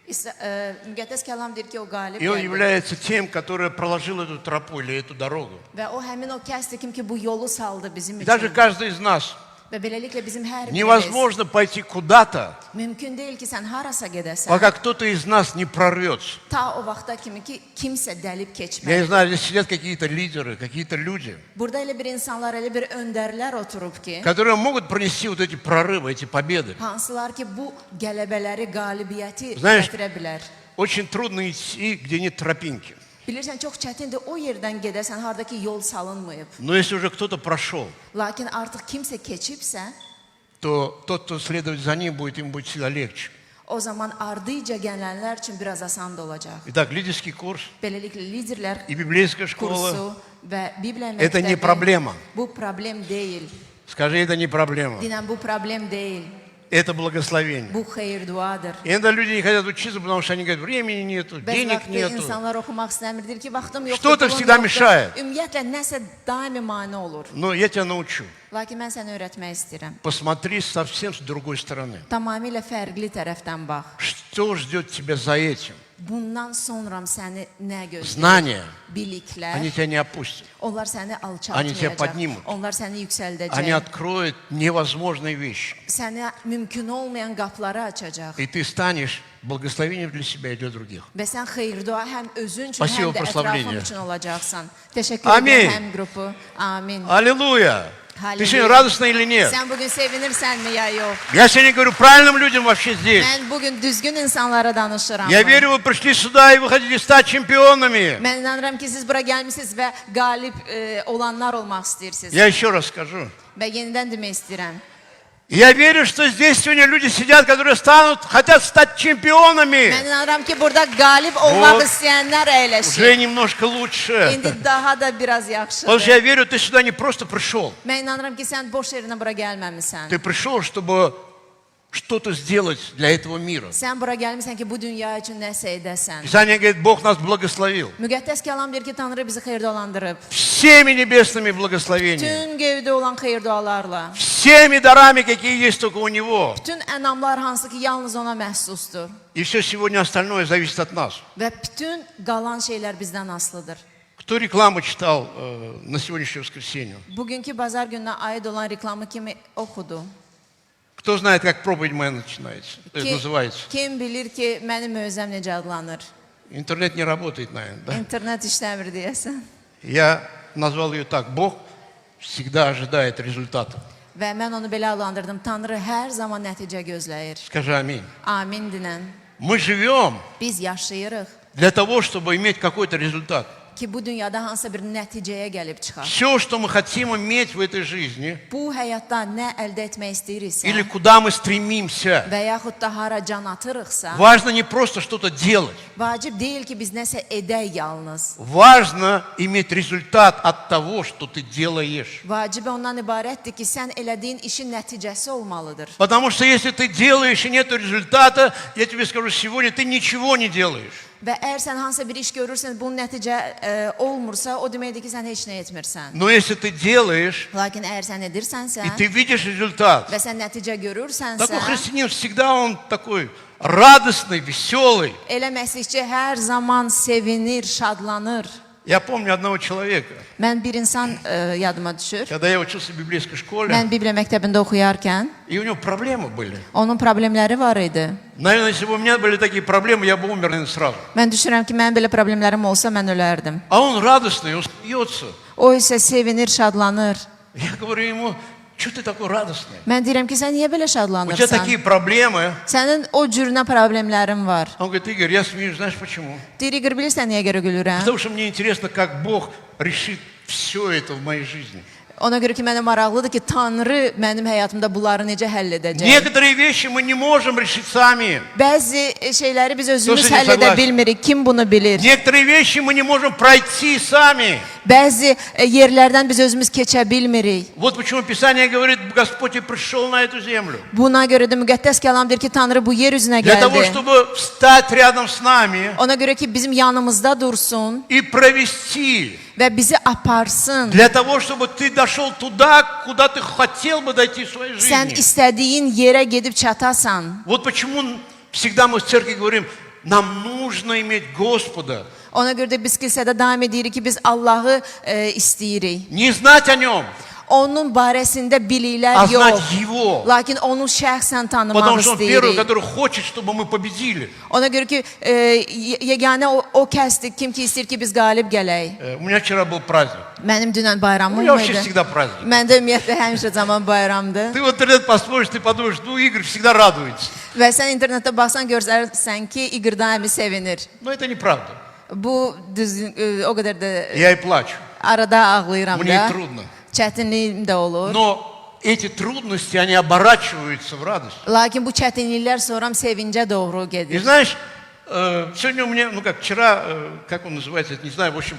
Müqəddəs kəlam deyir ki, o qalib И Он gəldi. является тем, который проложил эту тропу или эту дорогу. Və o həmin o kəsdir kim ki, bu yolu saldı bizim И даже üçün. каждый из нас. Və beləliklə bizim hər birimiz Невозможно пойти куда-то, mümkün deyil ki, sən harasa gedəsən. пока кто-то из нас не прорвется. Ta o vaxta kimi ki, kimsə dəlib Я не keçməlidir. знаю, здесь сидят какие-то лидеры, какие-то люди, Burada elə bir insanlar, elə bir öndərlər oturub ki, которые могут пронести вот эти прорывы, эти победы. hansılar ki, bu qələbələri, qalibiyyəti Знаешь, gətirə bilər. очень трудно идти, где нет тропинки. Bilirsən, çox çətindir o yerdən gedəsən, hardakı yol salınmayıb. Но если уже кто-то прошел, Lakin artıq kimsə keçibsə, то тот, кто следует за ним, им будет всегда легче. o zaman ardıyca gələnlər üçün biraz asan da olacaq. Итак, лидерский курс Beləliklə, liderlər и библейская kursu школа, və Bibliya это не məktəbi, проблема. bu problem deyil. Скажи, это не проблема. Dinən bu problem deyil. Это благословение. Bu xeyir duadır. Иногда люди не хотят учиться, потому что они говорят, времени нету, Bəzi денег vaxtı нету. insanlar oxumaq istəmir, deyir ki, vaxtım yoxdur, Что-то pulum всегда yoxdur. мешает. Ümumiyyətlə, nəsə daimi mane olur. Но я тебя научу. Lakin mən səni öyrətmək istəyirəm. Посмотри совсем с другой стороны. Tamamilə fərqli tərəfdən bax. Что ждет тебя за этим? Bundan sonra səni nə gözləyir? Знания. Biliklər. Они тебя не опустят. Onlar səni Они тебя alçaltmayacaq. поднимут. Onlar səni yüksəldəcək. Они откроют невозможные вещи. Sənə mümkün olmayan qapıları açacaq. И ты станешь благословением для себя и для других. Və sən xeyir dua həm özün üçün, Спасибо, həm də ətrafın прославление. üçün olacaqsan. Təşəkkür Amin. edirəm həm qrupu. Amin. Аллилуйя! Ты сегодня радостна или нет? Sən bugün sevinirsən mi ya yox? Я сегодня говорю правильным людям вообще здесь. Mən bugün düzgün insanlara danışıram. Я верю, вы пришли сюда и вы хотите стать чемпионами. Mən inanıram ki, siz bura gəlmisiniz və qalib olanlar olmaq istəyirsiniz. Я еще раз скажу. Və yenidən demək istəyirəm. Я верю, что здесь сегодня люди сидят, которые хотят стать чемпионами. Mən inanıram ki, burada qalib olmaq istəyənlər əyləşir. Уже немножко лучше. İndi daha da biraz yaxşıdır. Потому что я верю, ты сюда не просто пришел. Mən inanıram ki, sən boş yerinə bura gəlməmisən. Ты пришел, чтобы что-то сделать для этого мира. Sən bura gəlmisən ki, bu dünya üçün nəsə edəsən. Писание говорит, Бог нас благословил. Müqəddəs kəlam deyir ki, Tanrı bizi xeyirdalandırıb. Всеми небесными благословениями. Bütün göydə olan xeyir dualarla. Всеми дарами, какие есть только у Него. Bütün ənamlar hansı ki, yalnız ona məhsusdur. И все сегодня остальное зависит от нас. Və bütün qalan şeylər bizdən asılıdır. Кто рекламу читал на сегодняшнее воскресенье? Bugünkü bazar gününə aid olan reklamı kimi oxudu. Кто знает, как проповедь моя начинается, называется? Kim bilir ki, mənim mövzəm necə adlanır? Интернет не работает, наверное, да? İnternet işləmir deyəsən. Я назвал ее так. Бог всегда ожидает результата. Və mən onu belə adlandırdım. Tanrı hər zaman nəticə gözləyir. Скажи аминь. Amin dinən. Мы живем Biz yaşayırıq для того, чтобы иметь какой-то результат. ki, bu dünyada hansısa bir nəticəyə gəlib çıxar. Все, что мы хотим иметь в этой жизни, Bu həyatda nə əldə etmək istəyiriksə или куда мы стремимся, və yaxud da hara can atırıqsa, важно не просто что-то делать. vacib deyil ki, biz nəsə edək yalnız. Важно иметь результат от того, что ты делаешь. Vacib ondan ibarətdir ki, sən elədiyin işin nəticəsi olmalıdır. Потому что если ты делаешь и нет результата, я тебе скажу, сегодня ты ничего не делаешь. Və əgər sən hansısa bir iş görürsən, bunun nəticə olmursa, o deməkdir ki, sən heç nə etmirsən. Но если ты делаешь, Lakin əgər sən edirsənsə и ты видишь результат, və sən nəticə görürsənsə, такой христианин всегда он такой радостный, веселый. elə məsihçi hər zaman sevinir, şadlanır. Я помню одного человека, Mən bir insan yadıma düşür. когда я учился в библейской школе, Mən Bibliya məktəbində oxuyarkən, и у него проблемы были. onun problemləri var idi. Наверное, если бы у меня были такие проблемы, я бы умер, наверное, сразу. Mən düşünürəm ki, mənim belə problemlərim olsa, mən ölərdim. А он радостный, он смеется. O isə sevinir, şadlanır. Я говорю ему, что ты такой радостный? Mən deyirəm ki, sən niyə belə У тебя şadlanırsan? такие проблемы. Sənin o cürünə problemlərin var. Он говорит, Игорь, я смеюсь, знаешь почему? Deyir, Igor, bilirsən niyə görə gülürəm? Потому что мне интересно, как Бог решит все это в моей жизни. Ona görə ki, mənə maraqlıdır ki, Tanrı mənim həyatımda bunları necə həll edəcək? Некоторые вещи мы не можем решить сами. Bəzi şeyləri biz özümüz Слушайте, həll edə согласен. bilmirik. Kim bunu bilir? Некоторые вещи мы не можем пройти сами. Bəzi yerlərdən biz özümüz keçə bilmirik. Вот почему Писание говорит, Господь и пришел на эту землю. Buna görə də müqəddəs kəlam deyir ki, Tanrı bu yer üzünə Для того, gəldi. чтобы встать рядом с нами Ona görə ki, bizim yanımızda dursun и провести. və bizi aparsın. Для того, чтобы ты дошел туда, куда ты хотел бы дойти в своей Sən жизни. istədiyin yerə gedib çatasan. Вот почему всегда мы в церкви говорим, нам нужно иметь Господа. Ona görə də biz kilsədə daim edirik ki, biz Allahı istəyirik. Не знать о Нем, Onun barəsində biliklər а yox. знать Его. Lakin onu şəxsən tanımaq Потому что Он первый, istəyirik. который хочет, чтобы мы победили. Ona görə ki, yeganə o kəsdir, kim ki istəyir ki, biz qalib gələk. У меня вчера был праздник. Mənim dünən У bayramım меня вообще idi. всегда праздник. Məndə ümumiyyətlə həmişə zaman bayramdır. Ты в интернет посмотришь, ты подумаешь, ну Игорь всегда радуется. Və sən internetdə baxsan görsən ki, İqır daimi sevinir. Но это неправда. Bu düzgün, o qədər də Я и плачу. arada ağlayıram Мне da. и трудно. Çətinliyim də olur. Но эти трудности, они оборачиваются в радость. Lakin bu çətinliklər sonra sevincə doğru И gedir. знаешь, сегодня у меня, ну как вчера, как он называется, это не знаю, в общем,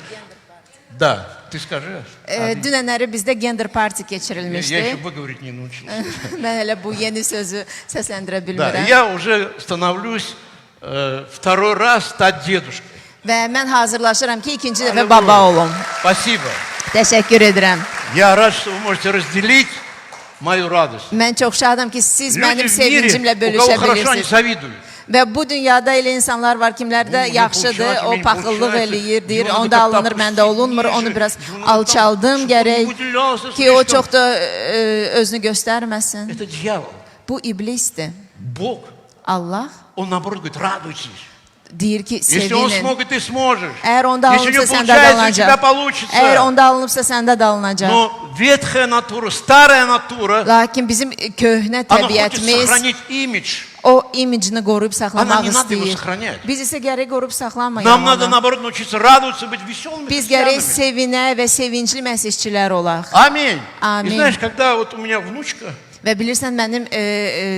да, ты скажи. Dünənləri bizdə gender party Я keçirilmişdi. еще выговорить не научился. Mən elə bu yeni sözü səsləndirə Да, bilmirəm. я уже становлюсь второй раз стать дедушкой. Və mən hazırlaşıram ki, ikinci dəfə baba olum. Спасибо. Təşəkkür edirəm. Я рад, что вы можете разделить мою радость. Mən çox şadam ki, siz Люди mənim в мире, sevincimlə у кого bölüşə хорошо, они bilirsiniz. завидуют. Və bu dünyada elə insanlar var, kimlərdə yaxşıdır, o paxıllıq eləyir, deyir, onda alınır, məndə olunmur, onu biraz alçaldım gərək ki, o çox da özünü göstərməsin. Это дьявол. Bu iblisdir. Бог, Allah он наоборот говорит, радуйтесь. deyir ki, Если он sevinin. смог, и ты сможешь. Əgər onda Если у него alınıbsa, səndə də получается, и у тебя alınacaq. получится. Əgər onda alınıbsa, səndə də alınacaq. Но ветхая натура, старая натура, Lakin bizim köhnə она хочет təbiətimiz сохранить имидж. o imicini qoruyub Она saxlamaq не надо его istəyir. сохранять. Biz isə gərək qoruyub saxlamayaq Нам надо, onu. наоборот, научиться радоваться, быть веселыми Biz gərək христианами. sevinə və sevincli məsihçilər olaq. Аминь. Аминь. И знаешь, когда вот у меня внучка, Və bilirsən, mənim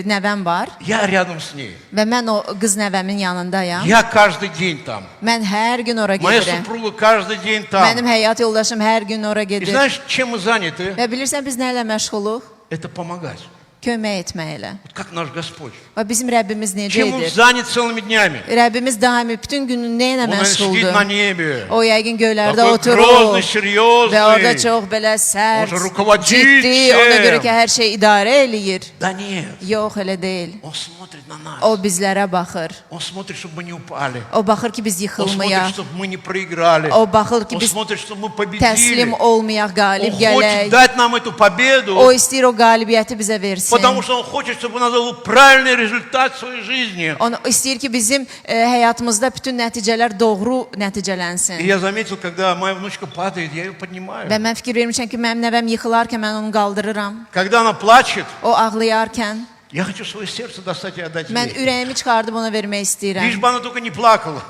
nəvəm var я рядом с ней. və mən o qız nəvəmin yanındayam. Я каждый день там. Mən hər gün ora Моя gedirəm. супруга каждый день там. Mənim həyat yoldaşım hər gün ora И gedir. знаешь, чем мы заняты? Və bilirsən, biz nə ilə məşğuluq? Это помогать. Kömək etməklə. Вот как наш Господь. Və bizim Rəbbimiz necə Чем он edir? занят целыми днями? Rəbbimiz daimi bütün günü nə ilə Он, наверное, сидит məşğuldur? на небе. O yəqin göylərdə Такой oturur грозный, серьезный. və orada çox belə sərt, Он же руководит ciddi, ona görə ki, всем. hər şey idarə eləyir. Да нет. Yox, elə deyil. Он смотрит на нас. O bizlərə baxır. Он смотрит, чтобы мы не упали. O baxır ki, biz Он смотрит, yıxılmayaq. чтобы мы не проиграли. O baxır ki, Он biz смотрит, чтобы мы təslim победили. olmayaq, qalib Он хочет gələk. дать нам эту победу, O istəyir o qalibiyyəti bizə versin. потому что он хочет, чтобы у нас был правильный результат в своей жизни. O istəyir ki, bizim həyatımızda bütün nəticələr doğru И nəticələnsin. я заметил, когда моя внучка падает, я ее поднимаю. Və mən fikir vermişəm ki, mənim nəvəm yıxılarkən mən onu qaldırıram. Когда она плачет, O ağlayarkən я хочу свое сердце достать и отдать mən ей. ürəyimi çıxardıb ona vermək Лишь istəyirəm. бы она только не плакала.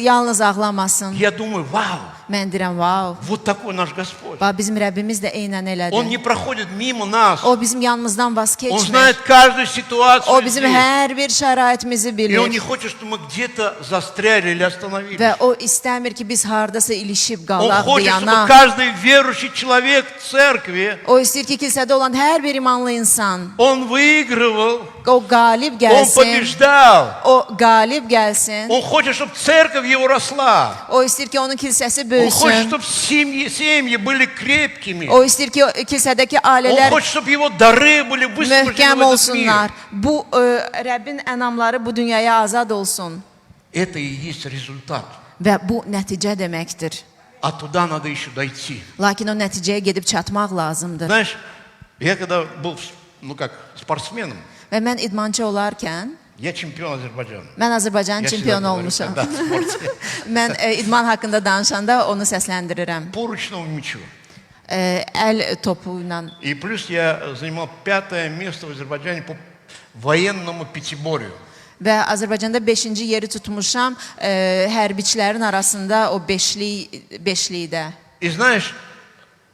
Yalnız ağlamasın. Я думаю, вау, Mən deyirəm, vau. вот такой наш Господь. Bax, bizim Rəbbimiz də eynən Он elədi. не проходит мимо нас. O bizim yanımızdan vaz Он keçmir. знает каждую ситуацию O bizim здесь. hər bir şəraitimizi И он не bilir. хочет, чтобы мы где-то застряли или остановились. Və o istəmir ki, biz hardasa ilişib Он qalaq, хочет, чтобы dayanaq. каждый верующий человек в церкви, O istəyir ki, kilsədə olan hər bir imanlı insan он выигрывал, o qalib он gəlsin. побеждал. O qalib gəlsin. Он хочет, чтобы церковь его росла. O istəyir ki, onun kilsəsi Он хочет, böyüsün. чтобы семьи были крепкими. O istəyir ki, kilsədəki Он ailələr хочет, чтобы его дары были высвобождены möhkəm в этот olsunlar. мир. Bu Rəbbin ənamları bu dünyaya azad olsun. Это и есть результат. Və bu nəticə deməkdir. А туда надо еще дойти. Lakin o nəticəyə gedib çatmaq lazımdır. Знаешь, я когда был, ну как, спортсменом, Və mən idmançı olarkən, я чемпион Азербайджана. mən Azərbaycanın Я çempionu всегда говорю, olmuşam. когда в спорте. Mən idman haqqında danışanda onu səsləndirirəm. По ручному мячу. Əl topu ilə. И плюс я занимал 5-е место в Азербайджане по военному пятиборью. Və Azərbaycanda 5-ci yeri tutmuşam hərbiçilərin arasında o beşlikdə. И знаешь,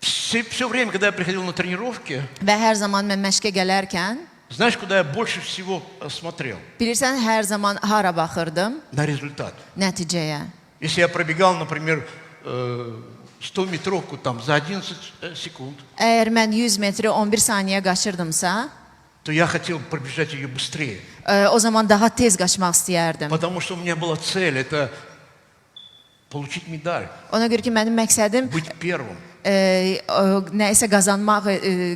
все время, когда я приходил на тренировки, Və hər zaman mən məşqə gələrkən, знаешь, куда я больше всего смотрел? bilirsən, hər zaman hara baxırdım? На результат. Nəticəyə. Если я пробегал, например, 100-метровку там за 11 секунд, Əgər mən 100 metri 11 saniyə qaçırdımsa, то я хотел пробежать ее быстрее. O zaman daha tez qaçmaq istəyərdim. Потому что у меня была цель, это получить медаль, Ona görə ki, mənim məqsədim быть первым. nəyisə qazanmaq,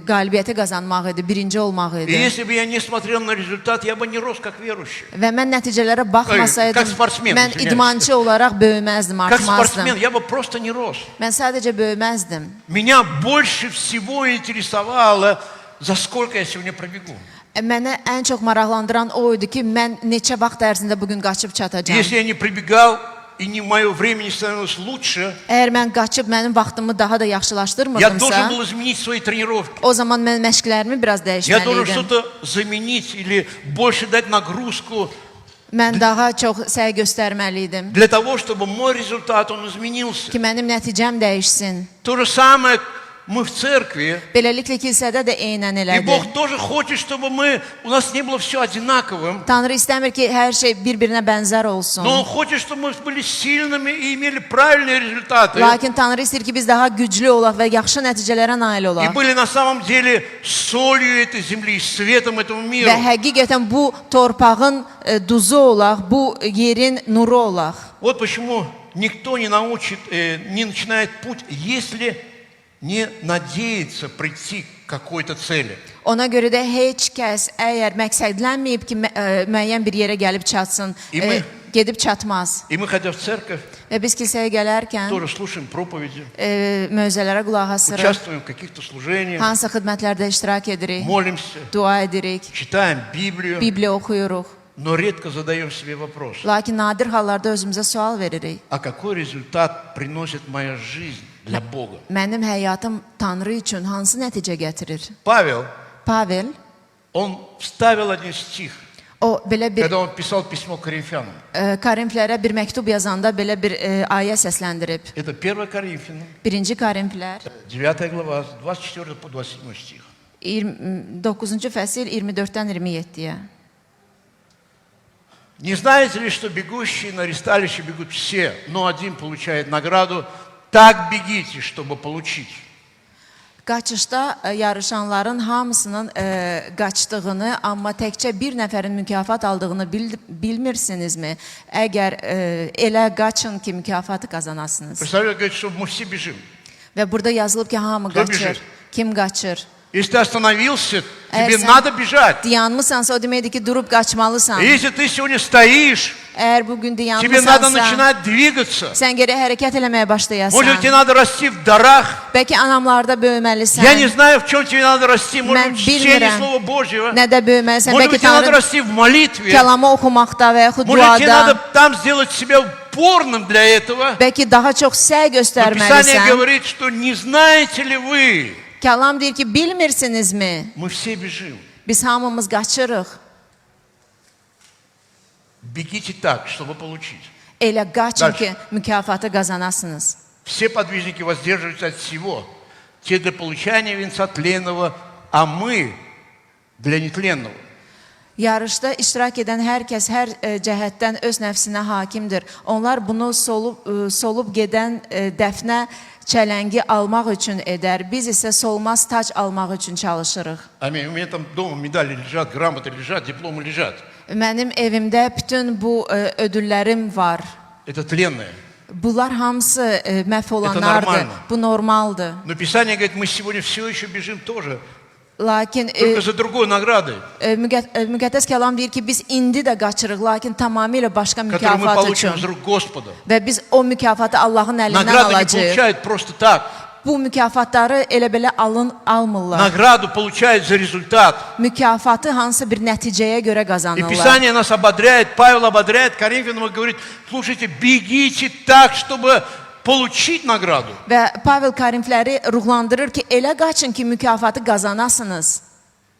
qalibiyyəti qazanmaq idi, birinci olmaq И idi. если бы я не смотрел на результат, я бы не рос как верующий. Və mən nəticələrə baxmasaydım, как спортсмен, mən извиняюсь. idmançı olaraq böyüməzdim, Как спортсмен, artmazdım. я бы просто не рос. Mən sadəcə böyüməzdim. Меня больше всего интересовало, за сколько я сегодня пробегу. Mənə ən çox maraqlandıran o idi ki, mən neçə vaxt ərzində bugün qaçıb çatacağam. Если я не прибегал, и не мое время не становилось лучше, Əgər mən qaçıb mənim vaxtımı daha da я должен yaxşılaşdırmırdımsa, был изменить свои тренировки. o zaman mən məşqlərimi biraz Я должен dəyişməliydim. что-то заменить или больше дать нагрузку Mən daha çox səy göstərməliydim для того, чтобы мой результат, он изменился. ki, mənim nəticəm dəyişsin. То же самое мы в церкви. Beləliklə kilsədə də eynən И elədir. Бог тоже хочет, чтобы у нас не было все одинаковым. Tanrı istəmir ki, hər şey bir-birinə bənzər olsun. Но Он хочет, чтобы мы были сильными и имели правильные результаты. Lakin Tanrı istəyir ki, biz daha güclü olaq və yaxşı nəticələrə nail И olaq. были на самом деле солью этой земли, светом этому миру. Və həqiqətən bu torpağın duzu olaq, bu yerin nuru olaq. Вот почему никто не научит, не начинает путь, если не надеется прийти к какой-то цели. Ona görə də heç kəs əgər məqsədlənməyib ki, müəyyən bir yerə gəlib çatsın, gedib çatmaz. И мы, ходя в церковь, Və biz kilsəyə gələrkən тоже слушаем проповеди, möcüzələrə qulaq asırıq, участвуем в каких-то служениях, hansı xidmətlərdə iştirak edirik, молимся, dua edirik, читаем Библию. Bibliya oxuyuruq. но редко задаем себе вопрос, Lakin nadir hallarda özümüzə sual veririk. а какой результат приносит моя жизнь для Бога? Mənim həyatım Tanrı üçün hansı nəticə gətirir? Павел, Pavel, он вставил один стих, o belə bir когда он писал письмо к Коринфянам. Korinflərə bir məktub yazanda belə bir ayə səsləndirib. Это 1 Коринфянам, 1-ci Korinflər 9 глава, с 24 по 27 стих. 9-cu fəsil 24-dən 27-yə. Не знаете ли, что бегущие на ресталище бегут все, но один получает награду? Так бегите, чтобы получить. Qaçışda yarışanların hamısının qaçdığını, amma təkcə bir nəfərin mükafat aldığını bilmirsinizmi? Əgər elə qaçın ki, mükafatı qazanasınız. Представляете, говорит, что мы все бежим. Və burada yazılıb ki, hamı Кто qaçır. бежит? Kim qaçır? Если ты остановился, Əgər тебе sən надо бежать. dayanmısansa, o deməkdir ki, durub qaçmalısan. Если ты сегодня стоишь, Əgər bugün тебе надо dayanmısansa, начинать двигаться. sən geri hərəkət eləməyə başlayasan. Может, тебе надо расти в дарах. Bəlkə anamlarda böyüməlisən. Я не знаю, в чем тебе надо расти. Может Mən быть, в чтении bilmirəm Слова Божьего. nə də böyüməlisən. Может Bəlkə быть, тебе надо Tanrı расти в молитве. kəlamı oxumaqda və yaxud Может, тебе надо duada. там сделать себя упорным для этого. Bəlkə daha çox səy Но Писание göstərməlisən. говорит, что не знаете ли вы? Kəlam deyir ki, bilmirsinizmi? Мы все бежим. Biz hamımız qaçırıq. Бегите так, чтобы получить. Elə qaçın Dальше. ki, mükafatı qazanasınız. Все подвижники воздерживаются от всего. Те для получения венца тленного, а мы для нетленного. Yarışda iştirak edən hər kəs hər cəhətdən öz nəfsinə hakimdir. Onlar bunu solub gedən dəfnə çələngi almaq üçün edər. Biz isə solmaz tac almaq üçün çalışırıq. Аминь. У меня там дома медали лежат, грамоты лежат, дипломы лежат. Mənim evimdə bütün bu ödüllərim var. Это тленное. Bunlar hamısı məhv olanlardır. normal. Bu normaldır. Но Писание говорит, мы сегодня все еще бежим тоже. Lakin Только за другой nagradой, müqəddəs kəlam deyir ki, biz indi də qaçırıq, lakin tamamilə başqa которую мы mükafat получим üçün. из рук Господа. Və biz o mükafatı Allahın əlindən Награду не alacağıq. получают просто так. Bu mükafatları elə belə almırlar. Награду получают за результат. Mükafatı hansı bir nəticəyə görə И qazanırlar. Писание нас ободряет, Павел ободряет Коринфянам и говорит, слушайте, бегите так, чтобы получить награду. Və Pavel Korinfləri ruhlandırır ki, elə qaçın ki, mükafatı qazanasınız.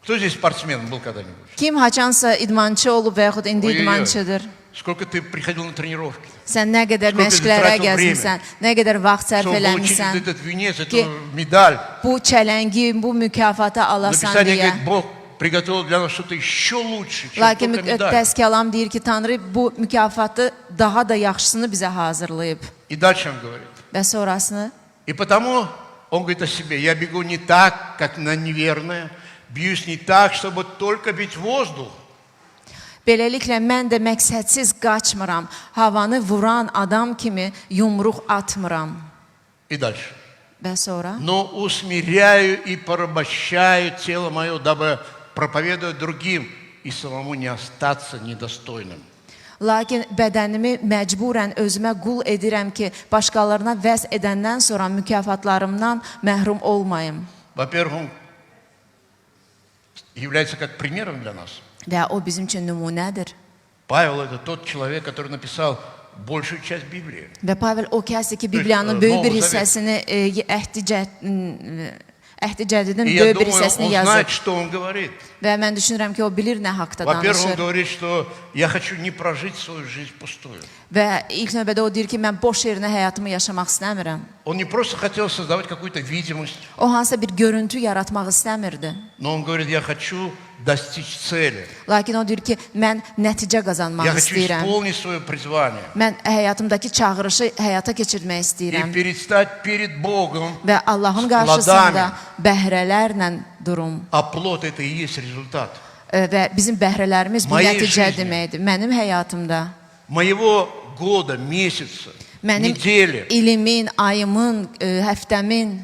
Кто здесь спортсмен был когда-нибудь? Kim haçansa idmançı olub və yaxud indi Ой-ой-ой. idmançıdır. Сколько ты приходил на тренировки? Sən nə qədər Сколько ты məşqlərə тратил gəzmisən, nə qədər vaxt sərf Чтобы получить eləmisən этот венец, ki, эту медаль. bu çələngi, bu mükafatı alasan Написание deyə. говорит, Бог приготовил для нас что-то еще лучше, чем Lakin только медаль. müqəddəs kəlam deyir ki, Tanrı bu mükafatı daha da yaxşısını bizə hazırlayıb. И дальше он говорит. Və sonrasını И потому он говорит о себе, я бегу не так, как на неверное, бьюсь не так, чтобы только бить воздух. beləliklə mən də məqsədsiz qaçmıram. Havanı vuran adam kimi yumruq atmıram. И дальше. Və sonra Но усмиряю и порабощаю тело мое, дабы проповедуя другим и самому не остаться недостойным. lakin bədənimi məcburən özümə qul edirəm ki, başqalarına vəz edəndən sonra mükafatlarımdan məhrum olmayım. Во-первых, он является как примером для нас. Və o bizim üçün nümunədir. Павел – это тот человек, который написал большую часть Библии. Və Pavel o kəsdir ki, Bibliyanın Novu böyük bir Zavet. hissəsini, Əhdi Cədidin И я böyük bir думаю, hissəsini он yazıb. знает, что он говорит. Və mən düşünürəm ki, o bilir nə haqda Во-первых, он danışır. говорит, что я хочу не прожить свою жизнь пустую. Və ilk növbədə o deyir ki, mən boş yerinə həyatımı yaşamaq istəmirəm. Он не просто хотел создавать какую-то видимость, O hansısa bir görüntü yaratmaq istəmirdi. но он говорит, я хочу достичь цели. Lakin o deyir ki, mən nəticə qazanmaq Я хочу istəyirəm. исполнить свое призвание. Mən həyatımdakı çağırışı həyata keçirmək И istəyirəm. предстать перед Богом, Və Allahın с qarşısında плодами. bəhrələrlə durum. А плод это и есть результат. Və bizim bəhrələrimiz bu Моей nəticə жизни. deməkdir. Mənim həyatımda, Моего года, месяца, mənim недели. ilimin, ayımın, həftəmin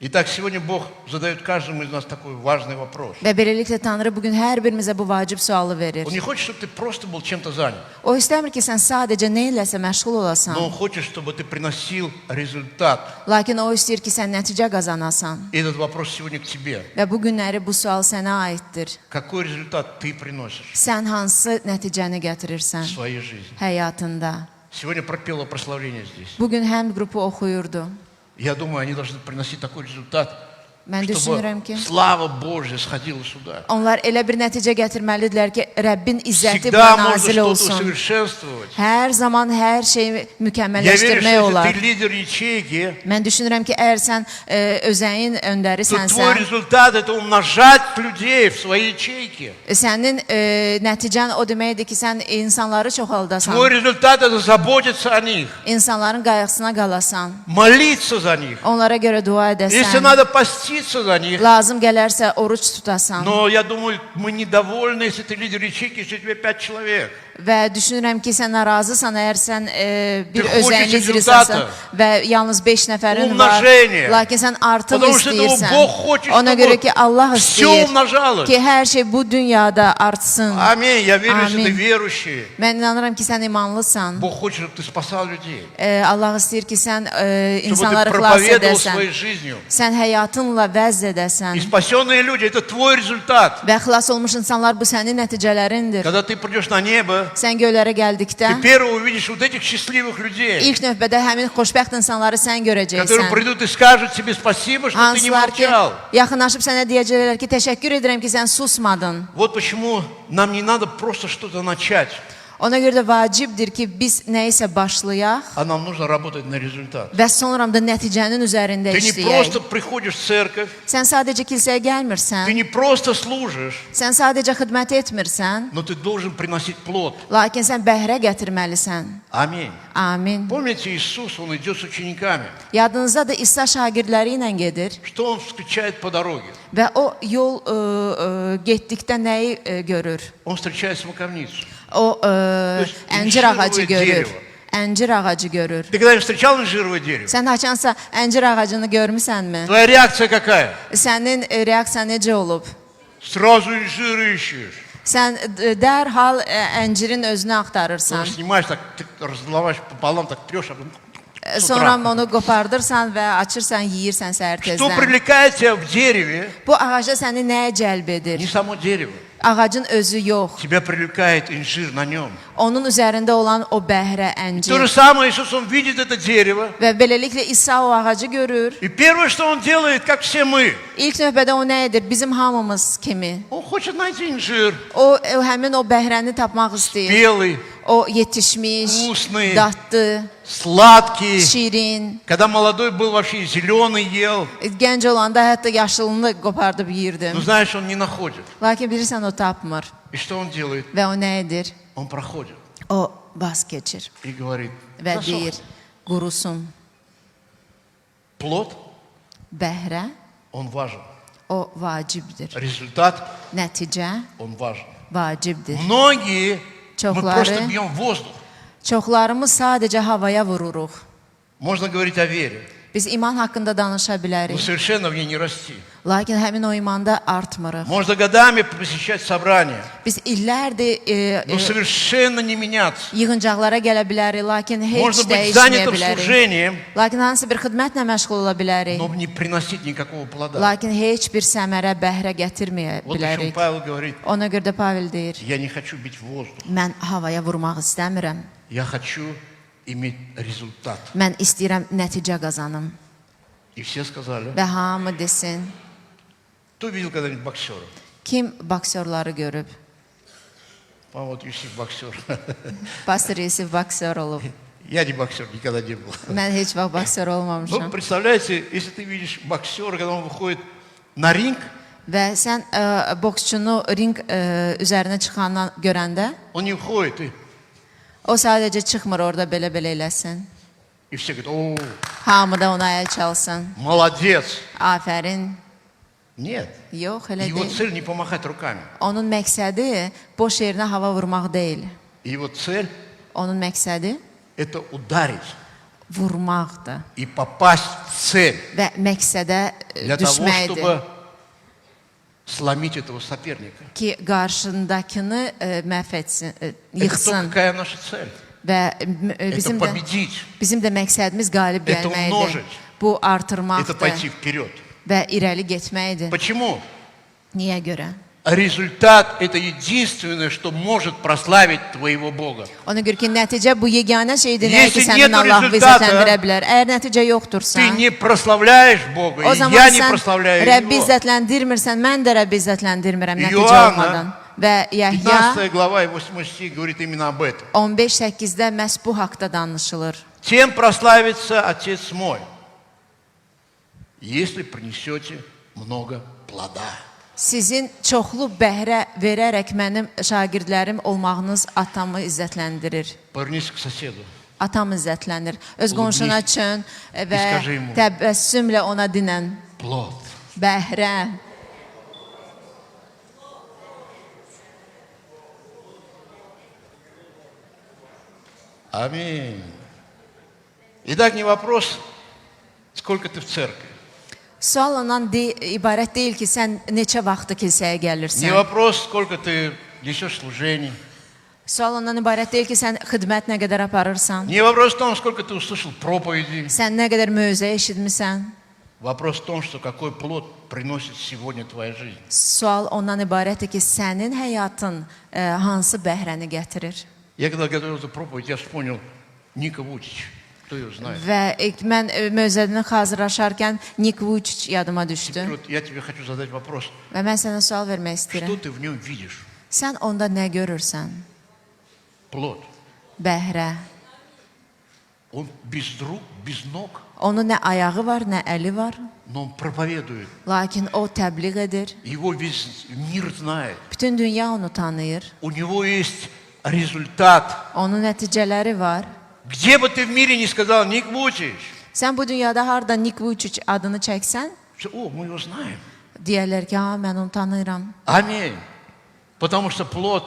Итак, сегодня Бог задает каждому из нас такой важный вопрос. Və beləliklə Tanrı bugün hər birimizə bu vacib sualı verir. Он не хочет, чтобы ты просто был чем-то занят, O istəmir ki, sən sadəcə nə iləsə məşğul olasan. но Он хочет, чтобы ты приносил результат. Lakin o istəyir ki, sən nəticə qazanasan. И этот вопрос сегодня к тебе. Və bu günləri bu sual sənə aiddir. Какой результат ты приносишь Sən hansı nəticəni в gətirirsən своей жизни? həyatında? Сегодня пропело прославление здесь. Bugün həm qrupu oxuyurdu. Я думаю, они должны приносить такой результат, Mən düşünürəm ki, чтобы слава Божья сходила сюда. onlar elə bir nəticə gətirməlidirlər ki, Rəbbin izzəti Всегда buna можно nazil что-то olsun. усовершенствовать. Hər zaman hər şeyi Я верю, что mükəmməlləşdirmək если olar. ты лидер ячейки, Mən düşünürəm ki, əgər sən özəyin то твой öndərisənsə, результат это умножать людей в своей ячейке. sənin nəticən o deməkdir ki, sən insanları çoxaldasan. Твой результат это заботиться о них, İnsanların qayğısına qalasan. молиться за них. Onlara görə dua Если edəsən. надо поститься за них. Lazım gələrsə oruç tutasan. Но я думаю, мы недовольны, если ты лидер ячейки, если тебе 5 человек. Və düşünürəm ki, sən narazısan əgər sən bir Ты özəyin хочешь liderisən результата. və yalnız 5 nəfərin var. Умножение. Lakin sən artıq Потому что этого istəyirsən. Бог хочет, Ona чтобы görə ki, Allah все istəyir умножалось. ki, hər şey bu dünyada artsın. Аминь. Я верю, что ты Amin. верующий. Mən inanıram ki, sən imanlısan. Бог хочет, чтобы ты спасал людей. Allah istəyir ki, sən Чтобы insanları ты xilas проповедовал edəsən. своей жизнью. Sən həyatınla vəzz edəsən. И спасенные люди, это твой результат. Və xilas olmuş insanlar bu sənin nəticələrindir. Когда ты придешь на небо, Sən göylərə gəldikdə ты первый увидишь вот этих счастливых людей, ilk növbədə həmin xoşbəxt insanları sən которые görəcəksən. придут и скажут тебе спасибо, что ты не Hansılar ki, молчал. yaxınlaşıb sənə deyəcəklər ki, təşəkkür edirəm ki, sən susmadın. Вот почему нам не надо просто что-то начать, Ona görə də vacibdir ki, biz nəyisə başlayaq а нам нужно работать на результат. və sonra da nəticənin üzərində Ты не işləyək. просто приходишь в церковь, Sən sadəcə kilsəyə ты gəlmirsən, не просто служишь, sən sadəcə xidmət etmirsən, но ты должен приносить плод. lakin sən bəhrə gətirməlisən. Аминь. Amin. Помните, Иисус, Он идет с учениками. Yadınızdadır, İsa şagirdləri ilə gedir Что Он встречает по дороге? və o yol getdikdə nəyi görür? Он встречает смоковницу. O есть əncir инжировое ağacı görür. дерево. Əncir ağacı görür. Ты когда-нибудь встречал инжировое дерево? Sən haçansa əncir ağacını görmüsənmi? Твоя реакция какая? Sənin reaksiyan necə olub? Сразу инжир ищешь. Sən dərhal əncirin özünü Потом axtarırsan. снимаешь, так ты разломаешь пополам, так трешь, а потом с Sonra утра. onu qopardırsan və açırsan, yeyirsən səhər Что tezdən. привлекает тебя в дереве? Bu ağaca səni nəyə cəlb edir? Не само дерево. Ağacın özü yox. Тебя привлекает инжир на нем. Onun üzərində olan o bəhrə, То же əncir. самое Иисус, Он видит это дерево. Və beləliklə İsa o ağacı görür. И первое, что Он делает, как все мы, İlk növbədə o nə edir? Bizim hamımız kimi. Он хочет найти инжир. O həmin o bəhrəni tapmaq istəyir. Белый, O yetişmiş, Вкусный. dadlı, сладкий. şirin. Когда молодой был, вообще зеленый ел. Gənc olanda hətta yaşlılığını qopardıb yeyirdim. Но знаешь, он не находит. Lakin bilirsən o tapmır. И что он делает? Və o nə edir? Он проходит O vaz keçir и говорит, və «Засох». deyir, qurusun. Плод, Bəhrə, он важен. o vacibdir. Результат, Nəticə он важен. vacibdir. Многие, мы Çoxları, просто бьем в воздух. çoxlarımız sadəcə havaya vururuq. Можно говорить о вере, Biz iman haqqında danışa но bilərik. совершенно в ней не расти. Lakin həmin o imanda artmırıq. Можно годами посещать собрания, Biz illərdir но soвершенно не меняться. yığıncaqlara gələ bilərik, lakin heç Можно быть dəyişməyə занятым bilərik. служением, Lakin hansı bir xidmətlə məşğul ola bilərik. но не приносить никакого плода. Lakin heç bir səmərə, bəhrə gətirməyə Вот почему bilərik. Павел говорит, Ona görə də Pavel deyir, я не хочу бить в воздух, mən havaya vurmaq istəmirəm. я хочу иметь результат. Mən istəyirəm nəticə qazanım. И все сказали, Və hamı desin, кто видел когда-нибудь боксера? kim boksyorları görüb? Вот Юсиф боксер. Pastor Yusif boksyor olub. Я не боксер, никогда не был. Mən heç vaxt boksyor Ну, olmamışam. представляете, если ты видишь боксера, когда он выходит на ринг, Və sən boksçunu ring üzərinə çıxandan görəndə, он не уходит, o sadəcə çıxmır orada belə-belə eləsin. и все говорят, о, Hamı da ona əl çalsın. молодец. Afərin. Нет. Yox, elə Его deyil. цель не помахать руками. Onun məqsədi boş yerinə hava vurmaq deyil. Его цель Onun məqsədi – это ударить vurmaqdır. и попасть в цель və məqsədə для того, düşməkdir. чтобы сломить этого соперника. Ki qarşındakını məhv etsin, Это то, yıxsın. какая наша цель. Və Это победить, bizim də məqsədimiz qalib это gəlməkdir. умножить, Bu это artırmaqdır пойти вперед. və irəli getməkdir. Почему? Niyə görə? Результат – это единственное, что может прославить твоего Бога. Ona görə ki, nəticə bu yeganə şeydir, nəyə ki, Если sənin нету Allahı результата, izzətləndirə bilər. Əgər nəticə yoxdursa, Ты не прославляешь Бога, o и zaman я не sən прославляю Rəbbi Его. izzətləndirmirsən, mən də Rəbbi izzətləndirmirəm nəticə Ioanna, olmadan. Və Yəhya 15 глава и 8 стих говорит именно об этом. 15-8-də məhz bu haqda danışılır. Тем прославится Отец мой, если принесете много плода. Sizin çoxlu bəhrə verərək mənim şagirdlərim olmağınız atamı izzətləndirir. Повернись к соседу. Atam izzətlənir. Öz qonşuna çön və скажи ему. təbəssümlə ona dinən. Плод. Bəhrə. Аминь. Итак, не вопрос, сколько ты в церкви. Sual ondan ibarət deyil ki, sən neçə vaxtı kilsəyə Не gəlirsən. вопрос, сколько ты несешь служений. Sual ondan ibarət deyil ki, sən xidmət nə qədər aparırsan. Не вопрос в том, сколько ты услышал проповеди. Sən nə qədər mövzə eşitmisən. Вопрос в том, что какой плод приносит сегодня твоя жизнь. Sual ondan ibarətdir ki, sənin həyatın hansı bəhrəni gətirir. Я когда готовил эту проповедь, я вспомнил Ника Вучич. Кто ее знает? Və mən mövzədən hazırlaşarkən Nik Vujicic yadıma düşdü. Вот я тебе хочу задать вопрос. Və mən sənə sual vermək Что istəyirəm. ты в нем видишь? Sən onda nə görürsən? Плод. Bəhrə. Он без рук, без ног, Onun nə ayağı var, nə əli var. но он проповедует. Lakin o təbliğ edir. Его весь мир знает. Bütün dünya onu tanıyır. У него есть результат. Onun nəticələri var. Где бы ты в мире не сказал, Ник Вучич, Sən bu dünyada harda Nik Vujicic adını çəksən, о, мы его знаем. deyərlər ki, ha, mən onu tanıyıram. Аминь. Потому что плод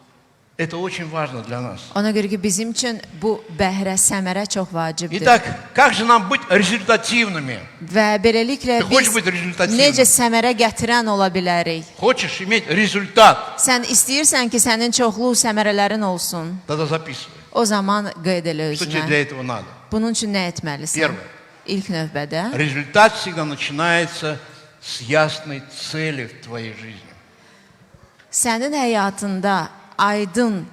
– это очень важно для нас. Ona görə ki, bizim üçün bu bəhrə, səmərə çox vacibdir. Итак, как же нам быть результативными? Və beləliklə Ты хочешь biz быть результативным? necə səmərə gətirən ola bilərik? Хочешь иметь результат? Sən istəyirsən ki, sənin çoxlu səmərələrin olsun. Тогда записывай. O zaman qeyd elə Что тебе özünə. для этого надо? Bunun üçün nə etməlisən? Первое. İlk növbədə Результат всегда начинается с ясной цели в твоей жизни. sənin həyatında aydın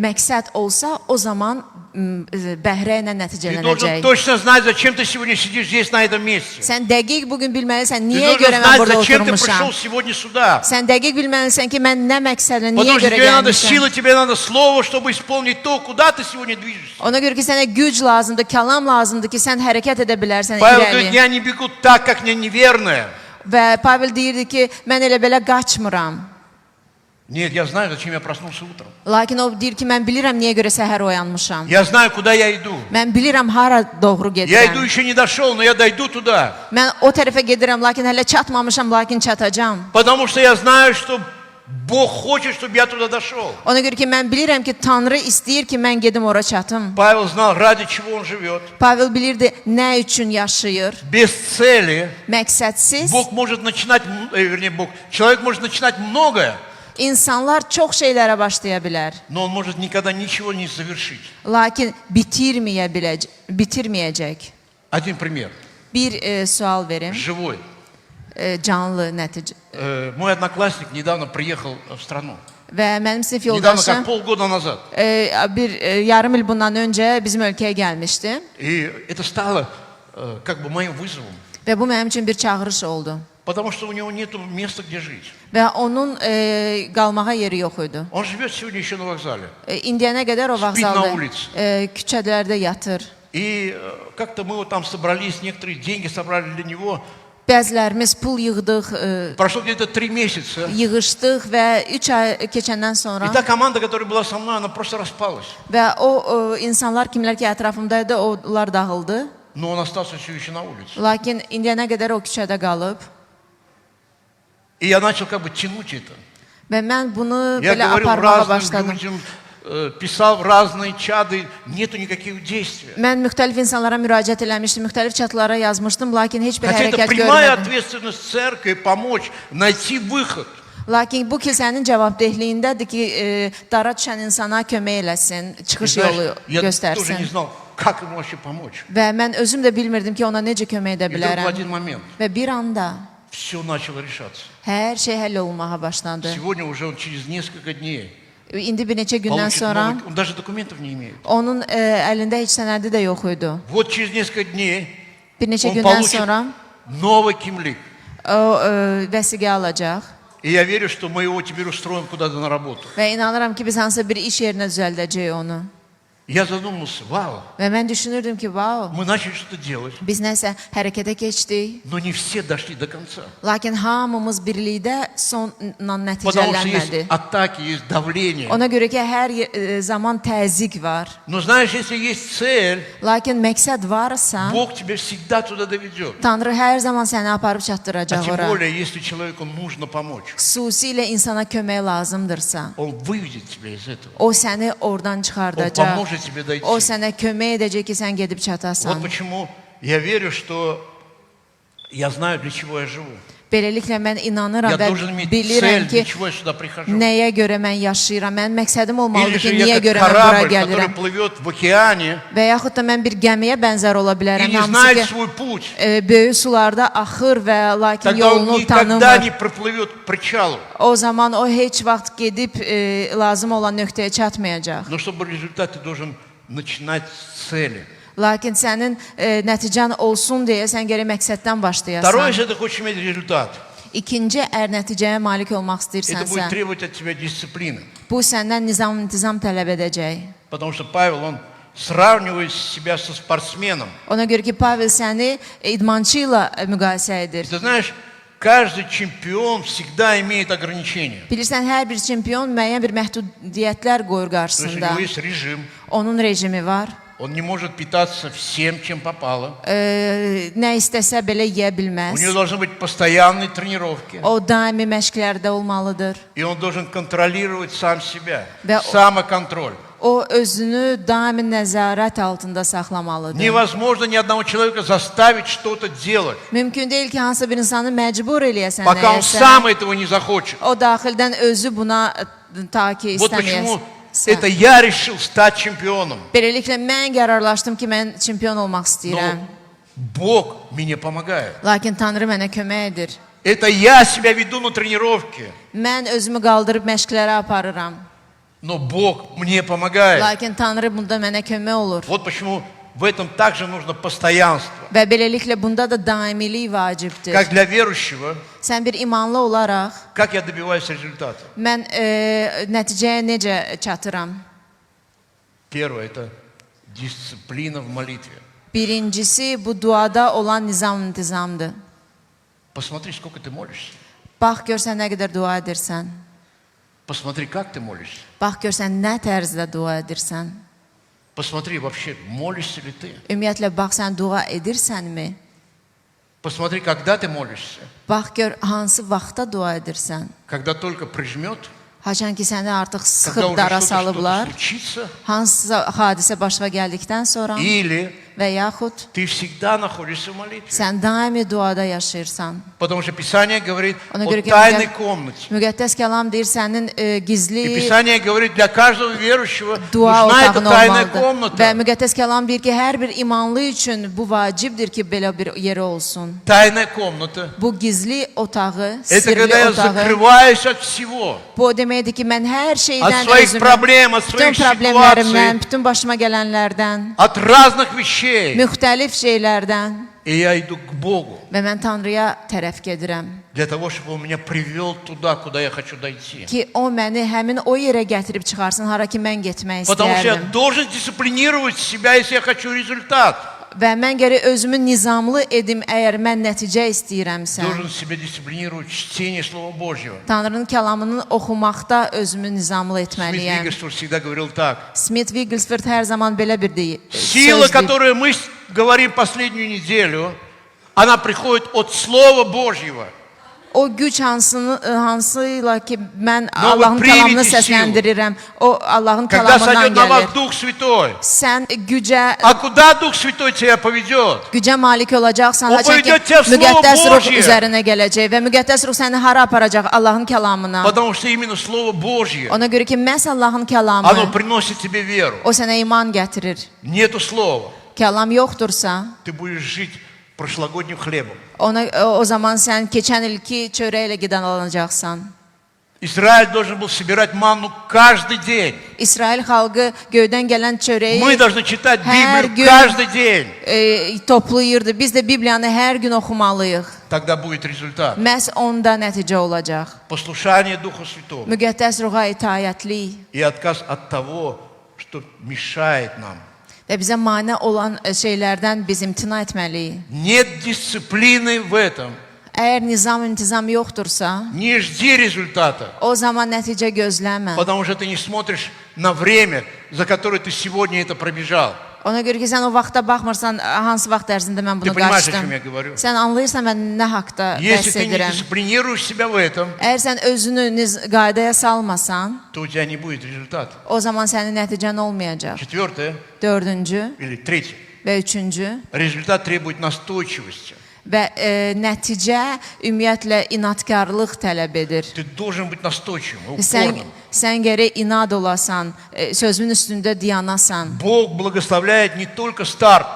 məqsəd olsa, o zaman bəhrə ilə Ты должен nəticələnəcək. точно знать, зачем ты сегодня сидишь здесь, на этом месте. Sən dəqiq bugün bilməlisən, Ты niyə должен görə mən знать, burada зачем ты oturmuşam. пришел сегодня сюда. Sən dəqiq bilməlisən ki, mən nə məqsədlə, niyə Потому что görə тебе надо gəlmişəm. сила, тебе надо слово, чтобы исполнить то, куда ты сегодня движешься. Ona görə ki, sənə güc lazımdır, kəlam lazımdır ki, sən hərəkət edə bilərsən Павел говорит, irəli. я не бегу так, как мне неверное. Və Pavel deyirdi ki, mən elə belə qaçmıram. Нет, я знаю, зачем я проснулся утром. Lakin o deyir ki, mən bilirəm niyə görə səhər oyanmışam. Я знаю, куда я иду. Mən bilirəm hara doğru Я иду gedirəm. еще не дошел, но я дойду туда. Mən o tərəfə gedirəm, lakin hələ çatmamışam, lakin çatacağam. Потому что я знаю, что Бог хочет, чтобы я туда дошел. Ona görə ki, mən bilirəm ki, Tanrı istəyir ki, mən gedim ora çatım. Павел знал, ради чего он живет. Pavel bilirdi nə üçün yaşayır. Без цели Məqsədsiz Бог может начинать, вернее, человек может начинать многое, insanlar çox şeylərə başlaya bilər. но он может никогда ничего не завершить. Lakin bitirməyəcək. Один пример. Bir sual verim. Живой. Canlı nəticə. Мой одноклассник недавно приехал в страну. Və mənim sinif Недавно, как yoldaşım полгода назад. bir yarım il bundan öncə bizim ölkəyə gəlmişdi. И это стало как бы моим вызовом. Və bu mənim üçün bir çağırış oldu. Потому что у него нет места, где жить. Və onun qalmağa yeri yox idi. Он живет сегодня еще на вокзале. İndiyənə qədər o Spit na vağzalda, ulici. küçələrdə yatır. И как-то мы вот там собрались, некоторые деньги собрали для него. Bəzilərimiz pul yığdıq, Прошло где-то 3 месяца. yığışdıq və 3 ay keçəndən sonra И та команда, которая была со мной, она просто распалась. və o insanlar kimlər ki ətrafımdaydı, onlar dağıldı. Но он остался все еще на улице. Lakin indiyənə qədər o küçədə qalıb И я начал как бы тянуть это. və mən bunu Я belə говорил aparmağa разным başladım. людям, писал в разные чаты, нету никаких действий. Mən müxtəlif insanlara müraciət eləmişdim, müxtəlif çatlara yazmışdım, lakin heç bir Хотя это hərəkət прямая görmədim. ответственность церкви помочь найти выход. Lakin bu kilsənin cavabdehliyindədir ki, dara düşən insana kömək eləsin, И çıxış знаешь, yolu я тоже göstərsin. не знал, как ему вообще помочь. Və mən özüm də bilmirdim ki, ona necə kömək edə И вдруг в bilərəm. один момент Və bir anda все начало решаться. hər şey həll olmağa başladı. Сегодня уже он через несколько дней İndi bir neçə gündən получит sonra новый, он даже документов не имеет. onun əlində heç sənədi də yox idi. Вот через несколько дней Bir neçə он gündən получит sonra новый кимлик. o vəsiqə alacaq. И я верю, что мы его теперь устроим куда-то на работу. Və inanıram ki, biz hansısa bir iş yerinə düzəldəcəyik onu. Я задумался, вау, Və mən düşünürdüm ki, vau, мы начали что-то делать, biz nəsə hərəkətə keçdik. но не все дошли до конца. Lakin hamımız birlikdə sonla Потому что есть nəticələnmədi. атаки, есть давление. Ona görə ki, hər zaman təzyiq var. Но знаешь, если есть цель, Lakin məqsəd varsa, Бог тебя всегда туда доведет. Tanrı hər zaman səni aparıb А çatdıracaq тем ora. более, если человеку нужно помочь, Xüsusilə insana kömək lazımdırsa, Он выведет тебя из этого. o səni oradan Он çıxardacaq. поможет тебе дойти. O sənə kömək edəcək ki, sən gedib Вот çatasan. почему я верю, что я знаю, для чего я живу. Beləliklə mən inanıram Я və должен иметь bilirəm цель, для ki, чего я сюда прихожу. nəyə görə mən yaşayıram. Mənim məqsədim Или olmalıdır же ki, я niyə как görə mən bura корабль, который gəlirəm. плывет в океане Və yaxud da mən bir gəmiyə bənzər ola и bilərəm. не Hamısı знает ki, свой путь. böyük sularda axır və lakin Тогда он yolunu никогда не tanımır. проплывет к причалу. O zaman o heç vaxt gedib lazım olan nöqtəyə çatmayacaq. Но чтобы результат, ты должен начинать с цели. Lakin sənin nəticən olsun deyə sən gərək məqsəddən Второе, başlayasan. если ты хочешь иметь результат, İkinci, əgər nəticəyə malik olmaq это будет istəyirsənsə, требовать от тебя дисциплины. bu səndən nizam-intizam tələb edəcək. Потому что Павел, он сравнивает себя со спортсменом. Ona görə ki, Pavel səni idmançı ilə müqayisə edir. Ты знаешь, каждый чемпион всегда имеет ограничения. Bilirsən, hər bir çempion müəyyən bir məhdudiyyətlər qoyur То есть у qarşısında. него есть rejim, Onun rejimi var. он не может питаться всем, чем попало. Nə istəsə belə yeyə У bilməz. него должны быть постоянные тренировки. O daimi məşqlərdə olmalıdır. И он должен контролировать сам себя. Да. Самоконтроль. O özünü daimi nəzarət altında saxlamalıdır. Невозможно ни одного человека заставить что-то делать, Mümkün deyil ki, hansısa bir insanı məcbur eləyəsən. пока он nəyəsə. сам этого не захочет. O daxildən özü buna ta ki Вот почему istəməyəsən. это я решил стать чемпионом. Beləliklə mən qərarlaşdım ki, mən çempion olmaq Но istəyirəm. Бог мне помогает. Lakin Tanrı mənə kömək edir. Это я себя веду на тренировке, Mən özümü qaldırıb məşqlərə aparıram. но Бог мне помогает. Lakin Tanrı bunda mənə kömək olur. Вот почему в этом также нужно постоянство. Və beləliklə bunda da daimilik vacibdir. Как для верующего, Sən bir imanlı olaraq, как я добиваюсь результата? mən nəticəyə necə çatıram? Первое – это дисциплина в молитве. Birincisi, bu duada olan nizam-intizamdır. Посмотри, сколько ты молишься. Bax gör sən nə qədər dua edirsən. Посмотри, как ты молишься. Bax gör sən nə tərzdə dua edirsən. Посмотри, вообще, молишься ли ты. Ümumiyyətlə, bax sən dua edirsənmi? Посмотри, когда ты молишься. Bax gör hansı vaxtda dua edirsən. Когда только прижмет, Haçan ki səni artıq когда sıxıb уже dara что-то salıblar, случится, hansısa hadisə başına gəldikdən sonra или və yaxud ты всегда находишься в молитве. sən daimi duada yaşayırsan. Потому что Писание говорит Ona о görə ki, тайной комнате. müqəddəs kəlam deyir sənin И gizli Писание говорит, для каждого верующего dua нужна эта otağın тайная olmalıdır. Və комната. müqəddəs kəlam deyir ki, hər bir imanlı üçün bu vacibdir ki, belə bir yeri olsun. Tайная комната. Bu gizli otağı, Это когда sirli я otağı. закрываюсь от всего. Bu o deməkdir ki, mən hər От şeydən своих özümü, проблем, от bütün своих problemlərimdən, ситуаций, bütün başıma gələnlərdən, от разных вещей. müxtəlif şeylərdən И я иду к Богу və mən Tanrıya tərəf gedirəm. для того, чтобы Он меня привел туда, куда я хочу dойти. Ki o məni həmin o yerə gətirib çıxarsın, hara ki mən getmək Потому что я istəyərdim. должен дисциплинировать себя, если я хочу результат. Və mən gərək özümü nizamlı edim əgər mən nəticə istəyirəmsə. Должен себя дисциплинировать в чтении Слова Божьего. Tanrının kəlamını oxumaqda özümü nizamlı Смит etməliyəm. Вигельсворт всегда говорил так. Smith Wigglesworth hər zaman belə bir Сила, söz deyir. которую мы говорим последнюю неделю, она приходит от Слова Божьего. o güc hansıyla ki mən Но вы Allahın примете kəlamını силу. səsləndirirəm, o Allahın Когда kəlamından сойдет на вас gəlir. Дух Святой. Sən gücə А куда Дух Святой тебя поведет? gücə malik olacaqsan, O haçan ki поведет тебя в Слово müqəddəs ruh Божье. üzərinə gələcək və müqəddəs ruh səni hara aparacaq? Allahın kəlamına. Потому что именно Слово Божье, Ona görə ki, məhz Allahın оно kəlamı приносит тебе веру. o sənə iman gətirir. Нету слова, Kəlam yoxdursa, ты будешь жить прошлогодним хлебом. o zaman sən keçən ilki çörəklə qidalanacaqsan. Израиль должен был собирать манну каждый день. İsrail xalqı göydən gələn çörəyi Мы должны читать hər Библию gün каждый день. toplayırdı. Biz də Bibliyanı hər gün oxumalıyıq. Тогда будет результат. Məhz onda nəticə olacaq. Послушание Духа Святого Müqəddəs ruha itayətlik и отказ от того, что mешает нам. və bizə mane olan şeylərdən biz imtina etməliyik. Нет дисциплины в этом. Əgər nizam, intizam yoxdursa, Не жди результата, o zaman nəticə gözləmə. потому что ты не смотришь на время, за которое ты сегодня это пробежал. Ona görə ki, sən o vaxta baxmırsan, hansı vaxt ərzində mən bunu Ты понимаешь, о qaçdım. чем я говорю? Sən anlayırsan mən nə haqda Если bəhs ты не edirəm. дисциплинируешь себя в этом, Əgər sən özünü qaydaya salmasan, то у тебя не будет результата. o zaman sənin nəticən olmayacaq. Четвертое Dördüncü или tретье. və üçüncü Результат требует настойчивости. və nəticə ümumiyyətlə inadkarlıq tələb edir. Ты должен быть настойчивым, Sən, упорным. sən gərək inad olasan, sözün üstündə dayanasan. Бог благословляет не только старт,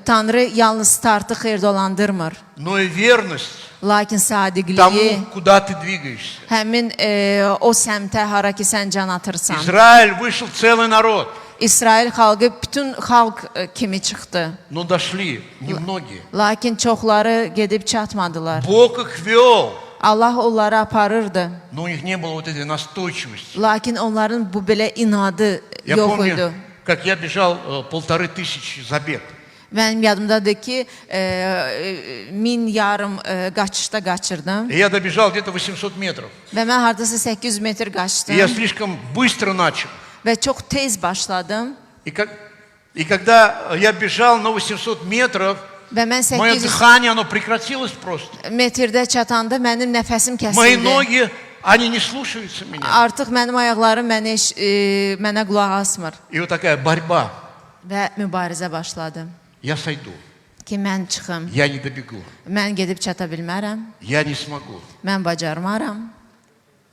Tanrı yalnız startı xeyir dolandırmır, но и верность lakin sadiqliyi тому, куда ты двигаешься. həmin o səmtə hara ki sən can atırsan. Израиль вышел целый народ, İsrail xalqı bütün xalq kimi çıxdı. но dошли немногие. Lakin çoxları gedib çatmadılar. Бог их вел, Allah onları aparırdı. но у них не было вот этой настойчивости. Lakin onların bu belə inadı Я yox помню, idi. как я бежал 1500 забег. Mənim yadımdadır ki, 1000 yarım qaçışda qaçırdım И я добежал где-то 800 метров. və mən hardasa 800 metr И qaçdım я слишком быстро начал. və çox tez başladım И когда я бежал на 800 метров, və mən мое 800 дыхание, оно прекратилось просто. metrdə çatanda mənim nəfəsim Мои kəsildi. ноги, они не слушаются меня. Artıq mənim ayaqlarım mənə qulaq asmır И вот такая борьба. və mübarizə başladı Я сойду, ki mən çıxım, я не добегу, mən gedib çata bilmərəm, я не смогу. mən bacarmaram.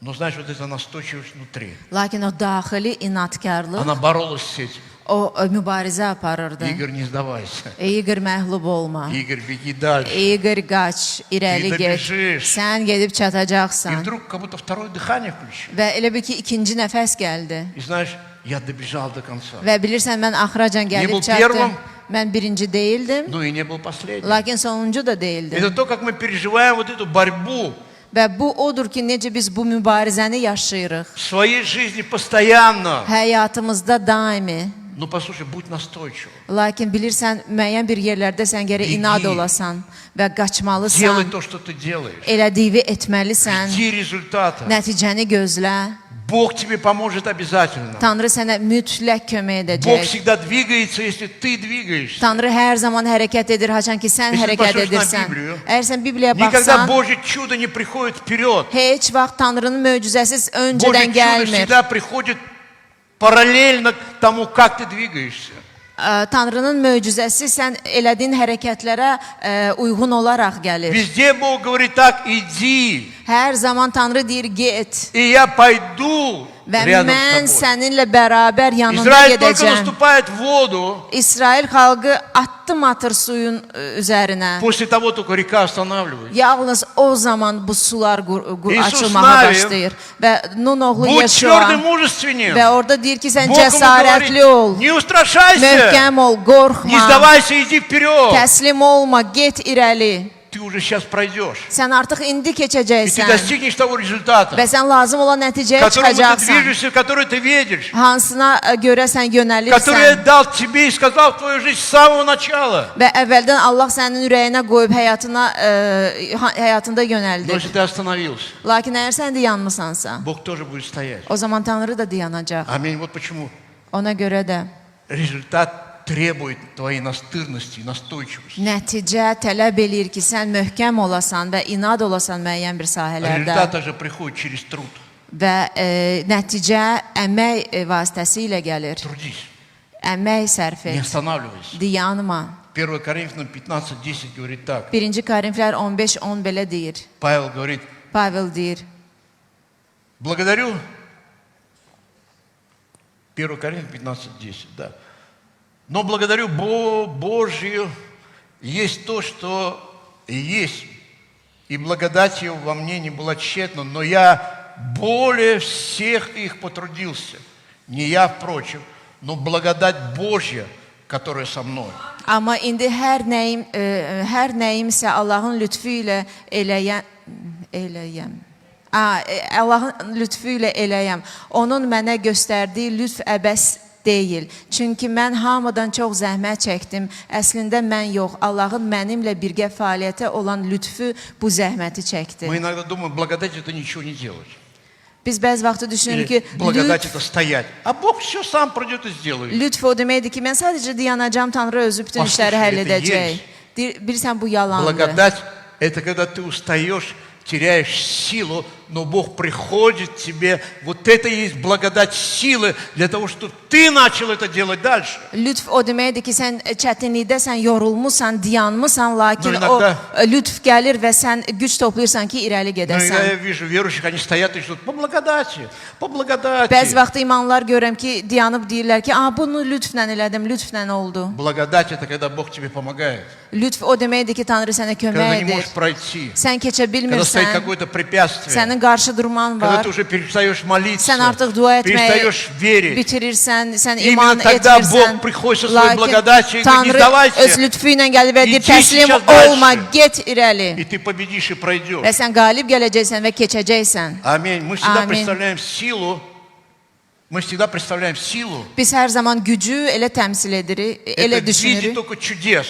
Но знаешь, вот эта настойчивость внутри, Lakin o daxili inadkarlıq она боролась с этим. o mübarizə aparırdı. Игорь, не сдавайся. İqor məğlub olma. Игорь, беги дальше. İqor qaç, irəli Ты get. добежишь. Sən gedib И çatacaqsan. вдруг как будто второе дыхание включилось. Və elə bil ki, ikinci nəfəs gəldi. И знаешь, я добежал до конца. Və bilirsən, mən axıracan был gəlib çatdım. первым. Mən birinci deyildim, Ну и не был последним. lakin sonuncu da deyildim. Это то, как мы переживаем вот эту борьбу Və bu odur ki, necə biz bu mübarizəni yaşayırıq. в своей жизни постоянно. Həyatımızda daimi. Ну послушай, будь настойчив. Lakin bilirsən, müəyyən bir yerlərdə sən gərək Bilgi. inad olasan və Делай qaçmalısan, то, что ты делаешь. elədiyi etməlisən, Жди результата. nəticəni gözlə. Бог тебе поможет обязательно. Tanrı sənə mütləq kömək Бог edəcək. всегда двигается, если ты двигаешься. Tanrı hər zaman hərəkət edir, haçan ki sən Если hərəkət посмотришь на edirsən. Библию, Əgər sən Bibliyaya Никогда baxsan, Божье чудо не приходит вперед. heç vaxt Tanrının möcüzəsiz Божье öncədən чудо gəlmir. всегда приходит параллельно к тому, как ты двигаешься. Tanrının möcüzəsi sən elədiyin hərəkətlərə uyğun olaraq gəlir. Везде Бог говорит так, иди, Hər zaman Tanrı deyir, get. и я pойду Və рядом mən с тобой. səninlə bərabər yanında Израиль только gedəcəm. наступает в воду, İsrail xalqı addım atır suyun üzərinə. после того только река останавливается. Yalnız o zaman bu sular İsus açılmağa Навин, başlayır. Və Nun oğlu Будь Yaşua твердым, мужественным. və orada deyir ki, sən Бог ему cəsarətli говорит, ol, не устрашайся, möhkəm ol, не qorxma, сдавайся, иди вперед. təslim olma, get irəli. Ты уже сейчас пройдешь. Sən artıq indi И ты keçəcəksən достигнешь того результата, və sən lazım olan nəticəyə к которому ты çıxacaqsan. движешься, который ты видишь, Hansına görə sən который я yönəlirsən дал тебе и сказал в твою жизнь с самого начала. və əvvəldən Allah sənin ürəyinə qoyub həyatında Но yönəldir. если ты остановился, Lakin əgər sən də yanmısansa, Бог тоже будет стоять. o zaman Tanrı da dayanacaq. Аминь. Вот почему Ona görə də результат требует твоей настырности и настойчивости. Nəticə tələb eləyir ki, sən möhkəm olasan və inad olasan müəyyən bir sahələrdə. Результат также приходит через труд. Və nəticə əmək vasitəsilə gəlir. Трудись. Əmək sərf Не et. останавливайся. Dayanma. 1 Коринфянам 15:10 говорит так. 1 Korinflər 15:10 belə deyir. Павел говорит, Pavel deyir. благодарю. 1 Коринфянам 15:10, да. Но благодарю Божию есть то, что есть. И благодать его во мне не была тщетна, но я более всех их потрудился. Не я, впрочем, но благодать Божья, которая со мной. Amma indi hər nəyimsə Allahın lütfu ilə eləyəm. Allahın lütfu ilə eləyəm. Onun mənə göstərdiyi lütf əbəs deyil. Çünki mən hamıdan çox zəhmət çəkdim. Əslində mən yox, Allahın mənimlə birgə fəaliyyətə olan lütfu bu zəhməti çəkdi. Мы иногда думаем, благодать это ничего не делать. Biz bəzi vaxtı düşünürük ki, Благодать это стоять. А Бог все сам придет и сделает. lütf o deməkdir ki, mən sadəcə dayanacam, Tanrı özü bütün işləri həll edəcək. Bilirsən bu yalandır. Благодать это когда ты устаешь, теряешь силу, но Бог приходит к тебе. Вот это и есть благодать силы для того, чтобы ты начал это делать дальше. Lütf o deməkdir ki, sən çətinlikdəsən, yorulmusan, dayanmısan, lakin o lütf gəlir və sən güc toplayırsan ki, irəli Но иногда я gedəsən. вижу верующих, они стоят и ждут по благодати, по благодати. Bəzi vaxt imanlar görürəm ki, dayanıb deyirlər ki, bunu lütflə elədim, lütflə oldu. Благодать это когда Бог тебе помогает. Lütf o deməkdir ki, Tanrı sənə Когда kömək ты не edir. можешь пройти. Sən keçə Когда стоит bilmirsən, какое-то препятствие. sənin qarşı durman Когда var. ты уже перестаешь молиться. Sən artıq dua etməyi Перестаешь верить. bitirirsən, sən Именно iman тогда etmirsən. Бог приходит со своей благодатью и говорит, не Tanrı сдавайся. öz lütfu ilə gəlib və deyir, İdi təslim сейчас olma, дальше. get irəli. И ты победишь и пройдешь. Və sən qalib gələcəksən və keçəcəksən. Аминь. Мы всегда Аминь. представляем силу. Мы всегда представляем силу. Biz hər zaman gücü elə təmsil edirik, Это elə в виде düşünürük. только чудес.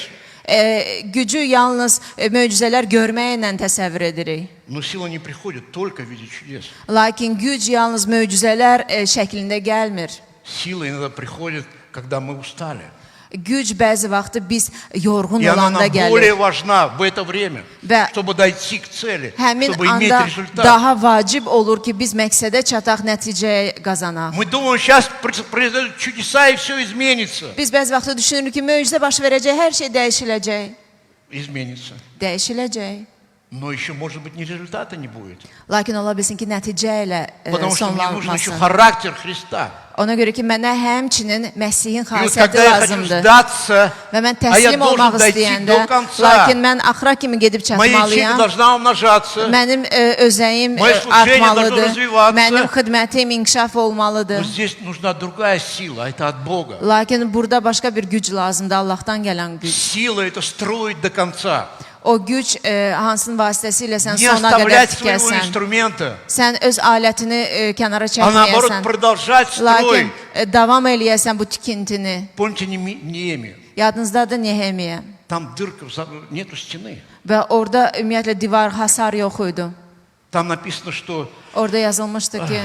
Gücü yalnız möcüzələr görməklə təsəvvür edirik. Но сила не приходит только в виде чудес. Lakin güc yalnız möcüzələr şəklində gəlmir. Сила иногда приходит, когда мы устали. Güc bəzi vaxtı biz yorğun И она olanda нам более gəlir. важна в это время, Və чтобы дойти к цели, həmin чтобы иметь anda результат. daha vacib olur ki, biz məqsədə çataq, nəticəyə qazanaq. Мы думаем, сейчас произойдут чудеса и все изменится. Biz bəzi vaxtı düşünürük ki, möcüzə baş verəcək, hər şey dəyişiləcək. Изменится. Dəyişiləcək. Но еще, может быть, ни результата не будет. Lakin ola bilsin ki, nəticə ilə Потому что мне нужен еще sonlanmasın. характер Христа. Ona görə ki, mənə həmçinin Məsihin И вот xasiyyəti когда я хочу lazımdır. сдаться, Və mən а я təslim должен olmaq дойти istəyəndə, до конца, lakin mən axıra kimi gedib моя ячейка çatmalıyam. должна умножаться, Mənim özəyim Moje служение должно artmalıdır. развиваться. Mənim xidmətim inkişaf но olmalıdır. здесь нужна другая сила, это от Бога. Lakin burada başqa bir güc lazımdır, Allahdan gələn güc. Сила это строить до конца. O güc hansının vasitəsilə sən Не sona qədər оставлять своего tikəsən. инструмента, Sən öz alətini kənara а наоборот çəkməyəsən. продолжать Lakin строить. davam eləyəsən bu tikintini. Помните Неемию? Yadınızdadır Nehemiya. Там дырка, нету стены. Və orada ümumiyyətlə divar, hasar yox idi. Там написано, что Orada yazılmışdı ki,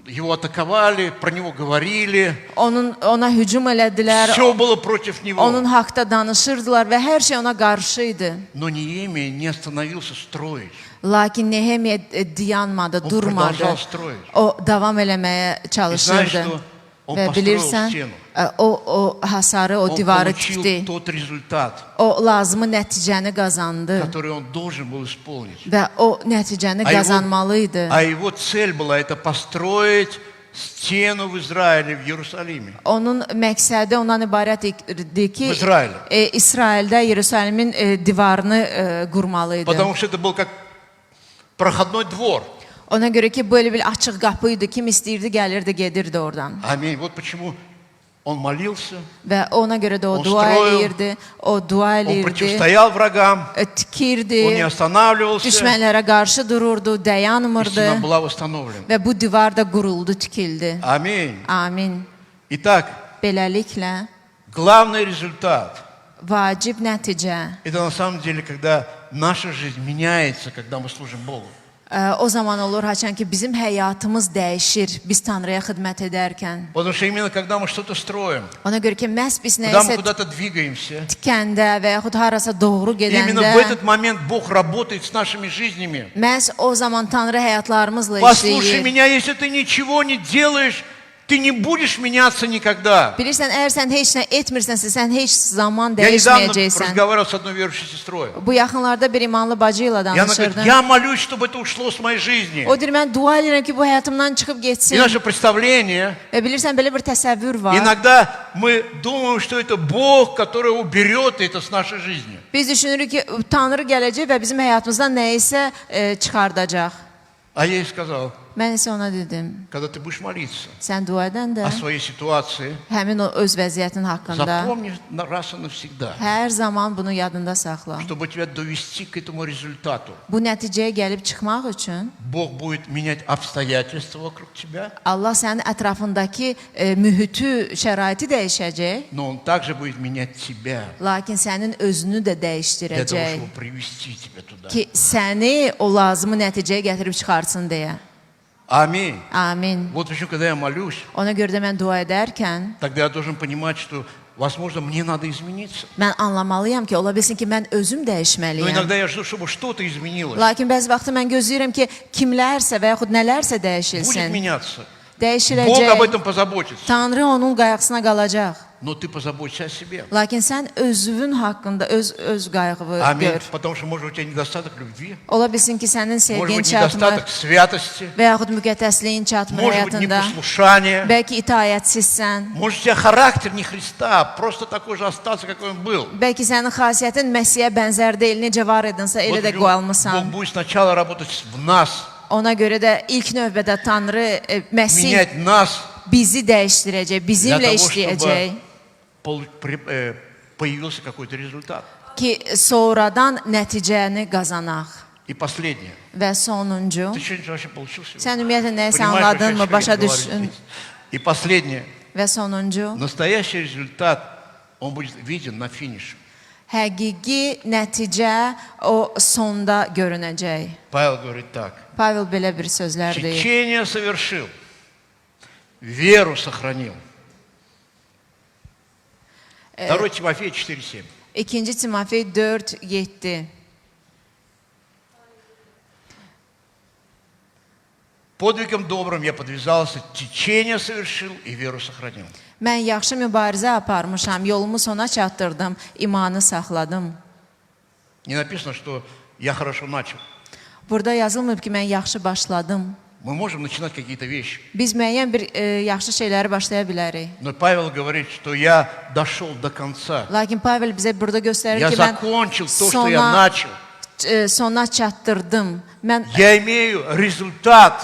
его атаковали, про него говорили. ona hücum elədilər. Все было против него. Onun haqqda danışırdılar və hər şey ona qarşı idi. Но Неемия не остановился строить. Lakin Nehemiya dayanmadı, Он durmadı. продолжал строить. O davam eləməyə И знаешь, çalışırdı. что он Və построил bilirsən, стену. o hasarı, o Он divarı получил tikdi. тот результат, O lazımı nəticəni qazandı который он должен был исполнить. və o nəticəni qazanmalı idi. А его цель была это построить стену в Израиле, в Иерусалиме. Onun məqsədi ondan ibarət idi ki, В Израиле. İsraildə Yerusalimin divarını qurmalı idi. Потому что это был как проходной двор. Ona görə ki, böyle bir açıq qapı idi. Kim istəyirdi, gəlirdi, gedirdi oradan. Аминь. Вот почему он молился, Və ona görə də o On dua stроил, eləyirdi, o dua он eləyirdi, противостоял врагам, tikirdi, он не останавливался, düşmənlərə qarşı dururdu, и dayanmırdı стена была восстановлена. və bu divar da quruldu, tikildi. Аминь. Amin. Итак, Beləliklə, главный результат vacib nəticə, это на самом деле, когда наша жизнь меняется, когда мы служим Богу. O zaman olur haçan ki bizim həyatımız dəyişir biz Tanrıya xidmət edərkən. Потому что именно когда мы что-то строим, Ona görə ki, məhz biz когда мы nəyisə куда-то двигаемся, tikəndə və yaxud harasa doğru именно в gedəndə, этот момент Бог работает с нашими жизнями. məhz o zaman Tanrı həyatlarımızla Послушай işləyir. меня, если ты nичего не делаешь, ты не будешь меняться никогда. Bilirsən, əgər sən heç nə etmirsənsə, sən heç zaman Я недавно dəyişməyəcəksən. разговаривал с одной верующей сестрой. Bu yaxınlarda bir imanlı bacı ilə И она говорит, danışırdım. я молюсь, чтобы это ушло с моей жизни. O deyir, mən dua edirəm ki, bu həyatımdan çıxıb getsin. И наше представление, Və bilirsən, belə bir təsəvvür var. иногда мы думаем, что это Бог, который уберет это с нашей жизни. Biz düşünürük ki, Tanrı gələcək və bizim həyatımızdan nəyisə çıxardacaq. А я ей сказал, Mən isə ona dedim, когда ты будешь молиться sən dua edəndə о своей ситуации, həmin o öz vəziyyətin haqqında запомни раз и навсегда, hər zaman bunu yadında saxla. чтобы тебя довести к этому результату. Bu nəticəyə gəlib çıxmaq üçün Бог будет менять обстоятельства вокруг тебя, Allah sənin ətrafındakı mühiti, şəraiti dəyişəcək, но Он также будет менять тебя lakin sənin özünü də для того, dəyişdirəcək чтобы привести тебя туда. ki, səni o lazımı nəticəyə gətirib çıxartsın deyə. Аминь. Amin. Вот почему, когда я молюсь, Ona görə də mən dua edərkən тогда я должен понимать, что, возможно, мне надо измениться. mən anlamalıyam ki, ola bilsin ki, mən özüm Но dəyişməliyəm. иногда я жду, чтобы что-то изменилось. Lakin bəzi vaxtı mən gözləyirəm ki, kimlərsə və yaxud nələrsə Будет dəyişilsin. меняться. Bog об Dəyişiləcək. этом позаботится. Tanrı onun qayğısına qalacaq. Но ты позаботься о себе. Lakin sən özünün haqqında öz qayğını Аминь. gör. Потому что, может, у тебя недостаток любви, Ola bilsin ki, sənin может sevgin быть, çatmır недостаток святости, və yaxud müqəddəsliyin çatmır может быть, həyatında. непослушание. Bəlkə itayətsizsən. Может, у тебя характер не Христа, просто такой же остался, какой он был. Bəlkə sənin xasiyyətin Məsiyə bənzər deyil, necə var idinsə, elə Вот də почему qoyulmusan. Бог будет сначала работать в нас, Ona görə də ilk növbədə Tanrı, Məsih менять нас, bizi dəyişdirəcək, для bizimlə того, işləyəcək чтобы появился какой-то результат. ki, sonradan nəticəni qazanaq. И последнее. Və sonuncu, Ты что-нибудь вообще получил сегодня? sən ümumiyyətlə nəyisə Понимаешь, anladın mı, вообще, başa о чем я düşdün? говорю здесь? И последнее. Və sonuncu, Настоящий результат, он будет виден на финише. həqiqi nəticə o sonda görünəcək. Павел говорит так. Pavel belə bir sözlər deyir. Течение совершил, веру сохранил. 2 Тимофея 4:7. 2 Timofey 4:7. Подвигом добрым я подвязался, течение совершил и веру сохранил. Mən yaxşı mübarizə aparmışam, yolumu sona çatdırdım, imanı saxladım. Не написано, что я хорошо начал. Burada yazılmır ki, mən yaxşı başladım. Мы можем начинать какие-то вещи. Biz müəyyən bir yaxşı şeyləri başlaya bilərik. Но Павел говорит, что я дошел до конца. Lakin Pavel bizə burada göstərir Я ki, mən закончил то, что я начал. sona çatdırdım. Mən Я имею результат.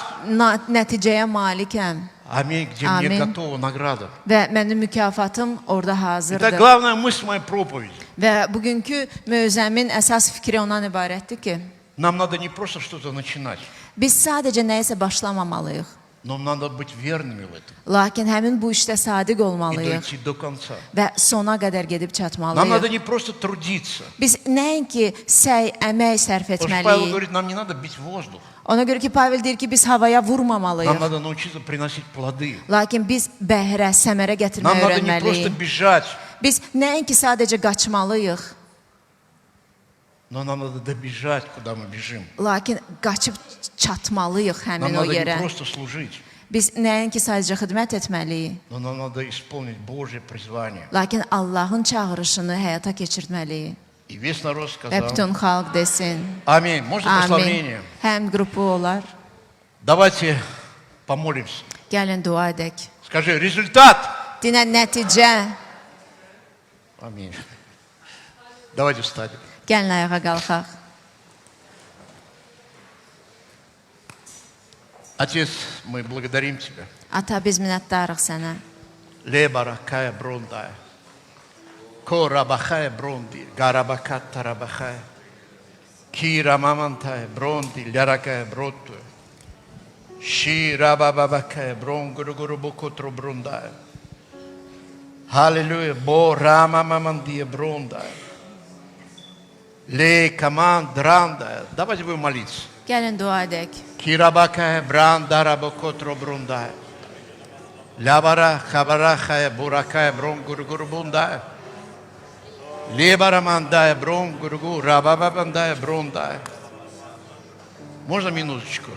Nəticəyə malikəm. Аминь, где мне Аминь. готова награда. Və mənim mükafatım orada Это hazırdır. главная мысль моей проповеди. Və bugünkü mövzəmin əsas fikri ondan ibarətdir ki, Нам надо не просто что-то начинать, biz sadəcə nəyisə başlamamalıyıq. но надо быть верными в этом Lakin həmin bu işdə sadiq и olmalıyıq дойти до конца. və sona qədər gedib Нам надо çatmalıyıq. не просто трудиться. Biz nəinki səy, əmək sərf Потому что Павел etməliyik. говорит, нам не надо бить воздух. Ona görə ki, Pavel deyir ki, biz havaya Нам vurmamalıyıq. надо научиться приносить плоды. Lakin biz bəhrə, səmərə Нам gətirməyi надо не просто öyrənməliyik. бежать, Biz nəinki sadəcə qaçmalıyıq, но нам надо добежать, куда мы бежим. lakin qaçıb çatmalıyıq Нам həmin o надо не yerə. просто служить, Biz nəinki sadəcə xidmət etməliyik, но нам надо исполнить Божье призвание. lakin Allahın çağırışını həyata keçirtməliyik. И весь народ Və сказал, bütün xalq desin. аминь. Можно Amin. прославление? Həm qrupu olar. Давайте помолимся. Gəlin dua edək. Скажи, результат. Dinə nəticə. Аминь. Давайте встанем. Gəlin ayağa qalxaq. Отец, мы благодарим Тебя. Ata, biz minnətdarıq sənə. Лебаракая брондая. Корабахая бронди. Гарабаката рабахая. Кира мамантая бронди. Ляракая броту. Ширабабабакая бронгуру брондая. Аллилуйя. Бо рама мамандия брондая. Ле команд драндая. Давайте будем молиться. Gəlin dua edək. Kirabaka brandara bokotro brunda. Labara khabara buraka bron gurgur bunda. Лебара мандая брон гургу, рабаба мандая бронда. Можно минуточку?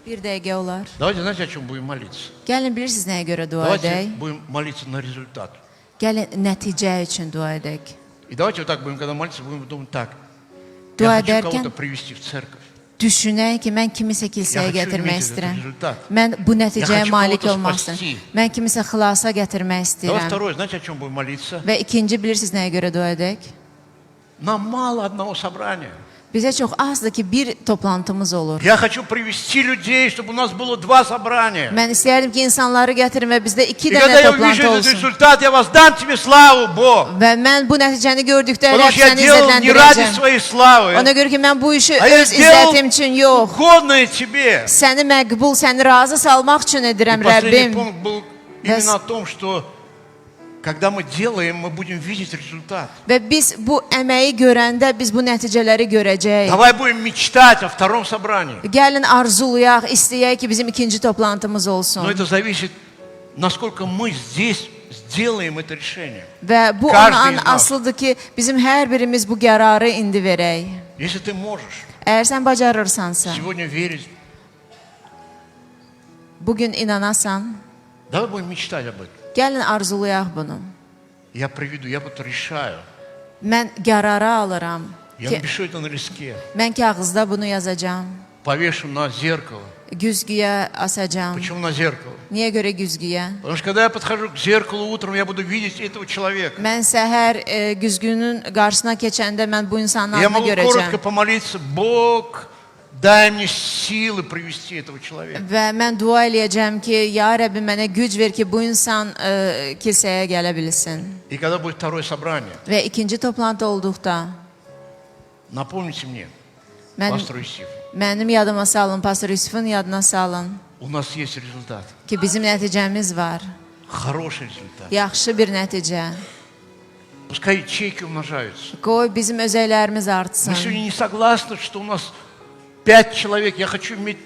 Bir dəqiqə olar. Давайте, знаете, о чем будем молиться? Gəlin bilirsiniz nəyə görə dua Давайте edək? будем молиться на результат. Gəlin nəticə üçün dua edək. И давайте вот так будем, когда молиться, будем думать так. Dua Я хочу edərkən кого-то привести в церковь. düşünək ki, mən kimisə Я kilsəyə хочу gətirmək иметь этот istəyirəm. результат. Mən bu Я nəticəyə хочу malik кого-то olmaq спасти. istəyirəm. Mən kimisə xilasa gətirmək Давай istəyirəm. второе, знаете, о чем будем молиться? Və ikinci bilirsiniz nəyə görə dua edək? Нам мало одного собрания. Bizə çox azdır ki, bir toplantımız olur. Я хочу привести людей, чтобы у нас было 2 собрания. Mən istəyərdim ki, insanları gətirin və bizdə 2 И когда dənə я увижу toplantı этот olsun. результат, я воздам тебе славу, Бог. Və mən bu nəticəni gördükdə Потому elə что я səni делал не ради izzətləndirəcəm. своей славы, Ona görə ki, mən bu işi а я öz сделал izzətim üçün yox, угодное тебе. səni məqbul, səni razı salmaq üçün edirəm, И последний Rəbbim. пункт был именно о том, что когда мы делаем, мы будем видеть результат. Və biz bu əməyi görəndə biz bu nəticələri görəcəyik. Давай будем мечтать о втором собрании. Gəlin arzulayaq, istəyək ki, bizim ikinci toplantımız olsun. Но это зависит, насколько мы здесь сделаем это решение. Və bu Каждый ondan из нас. asılıdır ki, bizim hər birimiz bu qərarı indi verək. Если ты можешь Əgər sən bacarırsansa, сегодня верить, bugün inanasan, давай будем мечтать об этом. gəlin arzulayaq bunu. Я приведу, я вот решаю. Mən qərara alıram Я ki, напишу это на листке, mən kağızda bunu yazacağam. повешу на зеркало. Güzgüyə asacağam. Почему на зеркало? Niyə görə güzgüyə? Потому что когда я подхожу к зеркалу утром, я буду видеть этого человека. Mən səhər güzgünün qarşısına keçəndə mən bu insanın Я adını могу коротко görəcəm. помолиться, Бог, дай мне силы привести этого человека. Və mən dua eləyəcəm ki, ya Rəbbi mənə güc ver ki, bu insan kilsəyə gələ bilsin. И когда будет второе собрание, Və ikinci toplantı olduqda напомните мне, mən, пастор Исиф, mənim yadıma salın, Pastor Yusufun yadına salın у нас есть результат, ki, bizim nəticəmiz var. хороший результат. Yaxşı bir nəticə. Пускай ячейки умножаются. Qoy bizim özəklərimiz Мы artsın. сегодня не согласны, что у нас 5 человек. Я хочу иметь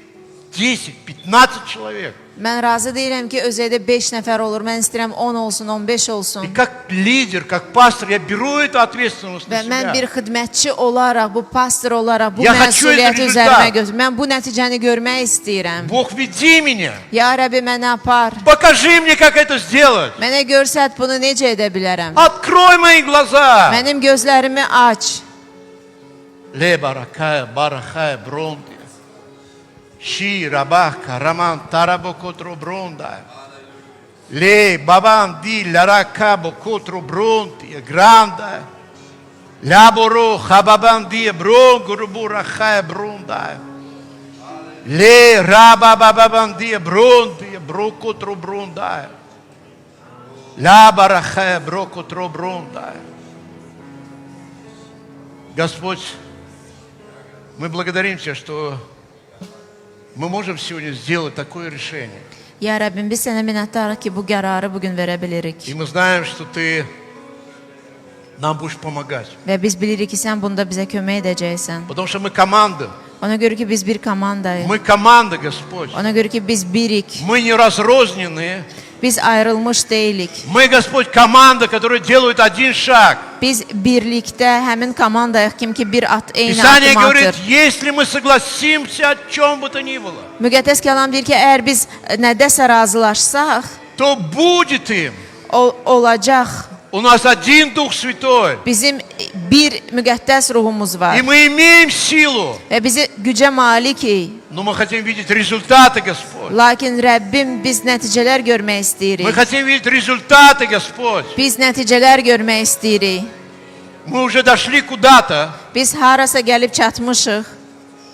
10-15 человек. Mən razı deyirəm ki, özəkdə 5 nəfər olur. Mən istəyirəm 10 olsun, 15 olsun. И как лидер, как пастор, я беру эту ответственность на Və mən себя. bir xidmətçi olaraq, bu pastor olaraq bu Я хочу məsuliyyəti этот üzərimə результат. götürürəm. Mən bu nəticəni görmək istəyirəm. Бог, веди меня. Ya Rəbbi mənə apar. Покажи мне, как это сделать. Mənə görsət bunu necə edə bilərəm. Открой мои глаза. Mənim gözlərimi aç. Леба, ракая, барахая, бронды. Ши, рабака, раман, тарабокотро, бронда. Ле, бабан, ди, лярака, бокотро, бронды, гранда. Ляборо, хабабан, ди, брон, грубу, рахая, бронда. Ле, раба, бабан, ди, бронды, брокотро, бронда. Ляба, рахая, брокотро, бронда. Господь, мы благодарим Тебя, что мы можем сегодня сделать такое решение. Ya Rəbbim, biz sənə minnətdarıq ki, bu qərarı bugün verə bilirik. И мы знаем, что Ты нам будешь помогать. Və biz bilirik ki, sən bunda bizə kömək edəcəksən. Потому что мы команда. Ona görə ki, biz bir komandayıq. Мы команда, Господь. Ona görə ki, biz birik. Мы не разрозненные. Biz ayrılmış deyilik. Мы, Господь, команда, которая делает один шаг. Biz birlikdə həmin komandayıq, kim ki bir at eyni Писание addım говорит, atır. если мы согласимся о чем бы то ни было, Müqəddəs kəlam deyir ki, əgər biz nədəsə razılaşsaq, то будет им. Olacaq. У нас один Дух Святой. Bizim bir müqəddəs ruhumuz var. И мы имеем силу. Və bizi gücə malikik. Но мы хотим видеть результаты, Господь. Lakin Rəbbim, biz nəticələr görmək istəyirik. Мы хотим видеть результаты, Господь. Biz nəticələr görmək istəyirik. Мы уже дошли куда-то, Biz harasa gəlib çatmışıq.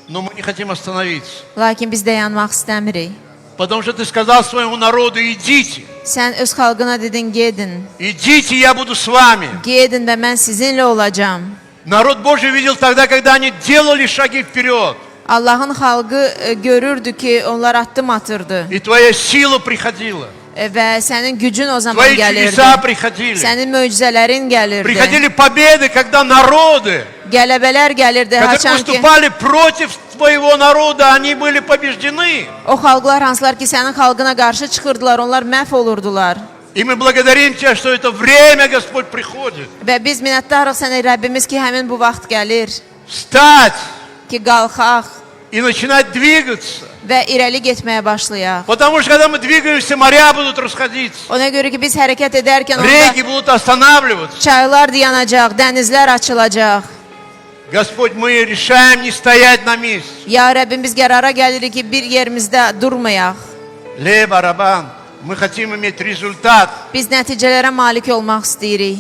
но мы не хотим остановиться. Lakin biz dayanmaq istəmirik. Потому что Ты сказал своему народу, идите. Sən öz xalqına dedin, gedin. Идите, я буду с вами. Gedin və mən sizinlə olacağam. Народ Божий видел тогда, когда они делали шаги вперед. Allahın xalqı görürdü ki, onlar addım atırdı. И Твоя сила приходила. Və sənin gücün o zaman Твои gəlirdi. чудеса приходили. Sənin möcüzələrin gəlirdi. Приходили победы, когда народы, Qələbələr gəlirdi. которые Haçan ki, выступали против твоего народа, они были побеждены. O xalqlar hansılar ki sənin xalqına qarşı çıxırdılar, onlar məhv olurdular. И мы благодарим Тебя, что это время, Господь, приходит. Və biz minnətdarıq sənə Rəbbimiz ki, həmin bu vaxt gəlir. Встать Ki qalxaq и начинать двигаться. və irəli getməyə başlayaq. Потому что когда мы двигаемся, моря будут расходиться. Ona görə ki biz hərəkət edərkən Реки orada будут останавливаться. çaylar dayanacaq, dənizlər açılacaq. Господь, мы решаем не стоять на месте. Ya Rəbbim, biz qərara gəlirik ki, bir yerimizdə durmayaq. Ле барабан, мы хотим иметь результат. Biz nəticələrə malik olmaq istəyirik.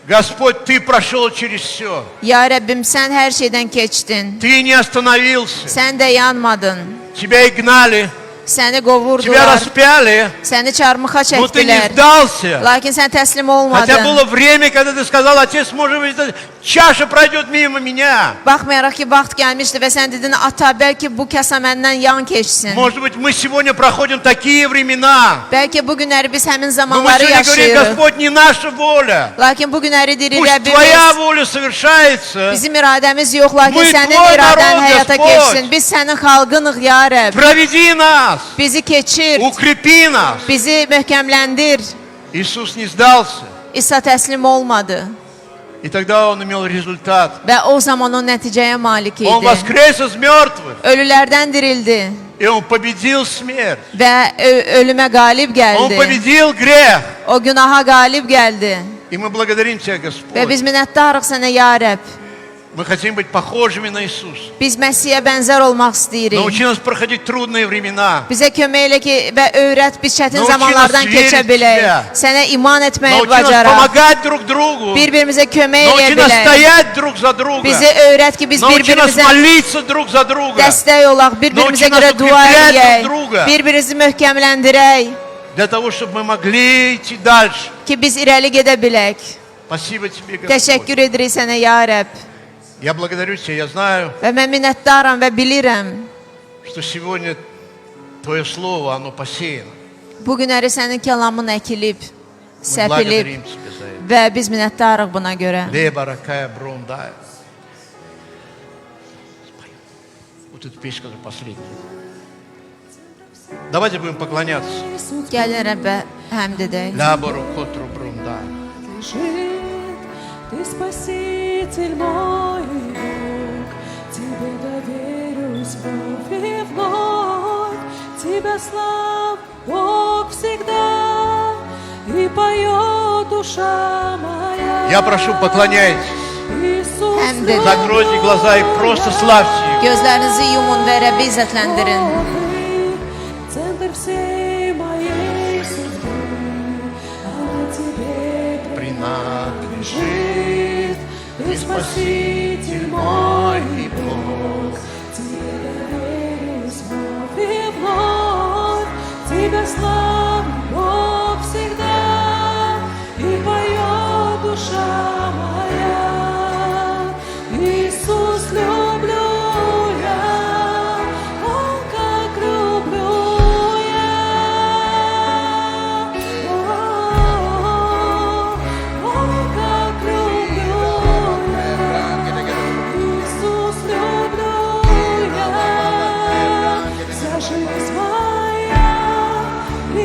Господь, Ты прошел через все. Ya Rəbbim, sən hər şeydən keçdin. Ты не остановился. Sən də yanmadın. Тебя и гнали, Səni тебя qovurdular. распяли, Səni çarmıxa но ты не çəkdilər. сдался. Lakin sən təslim Хотя olmadın. было время, когда ты сказал, Отец, может быть, эта чаша пройдет мимо меня. Baxmayaraq ki, vaxt gəlmişdi və sən dedin, ata, bəlkə bu kasa məndən yan keçsin. Может быть, мы сегодня проходим такие времена. Bəlkə bu günləri biz həmin Но мы zamanları сегодня говорим, yaşayırıq. Господь, не наша воля. Lakin bu günləri deyirik, Пусть Твоя Rəbbimiz, воля совершается. bizim iradəmiz yox, lakin Мы sənin твой iradən народ, həyata Господь. keçsin. Biz sənin xalqınıq, ya Rəbb. Проведи нас, Bizi keçir, укрепи нас. bizi möhkəmləndir. Иисус не сдался. İsa təslim olmadı И тогда Он имел результат. və o zaman o nəticəyə malik Он idi. воскрес из мертвых. Ölülərdən dirildi И Он победил смерть. və ölümə qalib Он gəldi. победил грех. O günaha qalib gəldi. И мы благодарим Тебя, Və Господь. biz minnətdarıq sənə, ya Rəbb. Мы хотим быть похожими на Иисуса. Biz Məsiyə bənzər olmaq istəyirik. Научи нас проходить трудные времена. Bizə kömək elə ki və öyrət biz çətin Nauči zamanlardan nas keçə verib bilək. Тебя. Sənə iman etməyi Научи нас bacaraq. помогать друг другу. Bir-birimizə kömək Научи eləyə нас bilək. стоять друг за друга. Bizi öyrət ki biz Научи нас bir-birimizə молиться друг за друга. dəstək olaq, bir-birimizə Nauči nas görə dua укреплять edək, друг друга. bir-birimizi möhkəmləndirək Для того, чтобы мы могли идти дальше. ki biz irəli gedə bilək. Спасибо Тебе, Господь. Təşəkkür edirik sənə, ya Rəbb. Я благодарю Тебя. Я знаю, Və mən minnətdaram və bilirəm, что сегодня Твое Слово, оно посеяно. bu günləri sənin kəlamın əkilib, Мы səpilib благодарим Тебя за это. və biz minnətdarıq buna görə. Леба, ракая, брундая. Вот эта песня, которая последняя. Давайте будем поклоняться. Gəlin Rəbbə həmd edək. Лябору, котру, брундая. Ты спаситель мой Бог, тебе доверюсь вновь и вновь, тебя слав Бог всегда, и поет душа моя. Я прошу, поклоняйтесь. Иисус, Həmd edin. Закройте глаза и просто славьте Его. Gözlərinizi yumun və Rəbbi izzətləndirin. центр всей моей судьбы, она тебе Принадлежит Ты спаситель мой Бог, тебе доверюсь вновь и вновь, тебя славлю Бог всегда, и поет душа моя. Иисус, люблю я, О, как люблю я, О, как люблю я, Иисус, люблю я, вся жизнь моя, и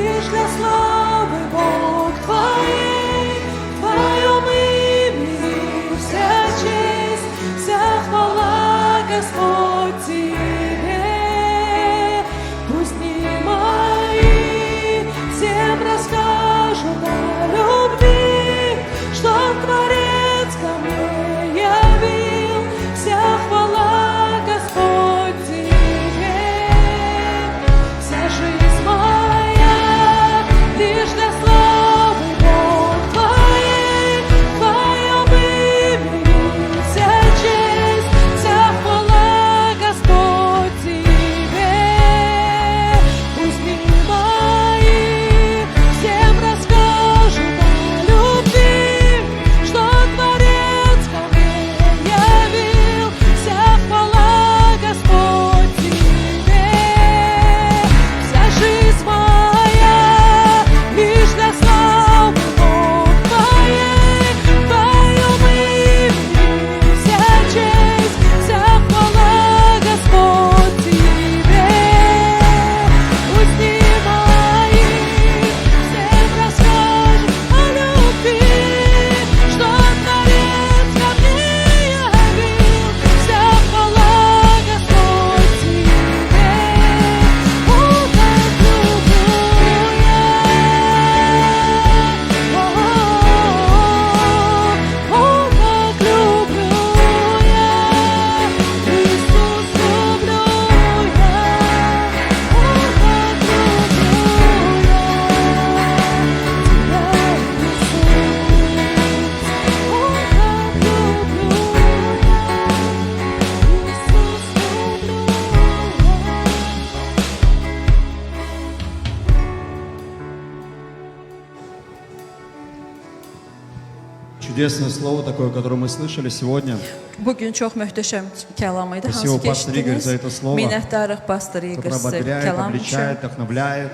чудесное слово такое, которое мы слышали сегодня. Bugün çox möhtəşəm kəlam idi. Спасибо, Hansı ki пастор Игорь, за это eşitdiniz. слово. Minnətdarıq pastor Igor Которое sizə ободряет, kəlam üçün. обличает, вдохновляет.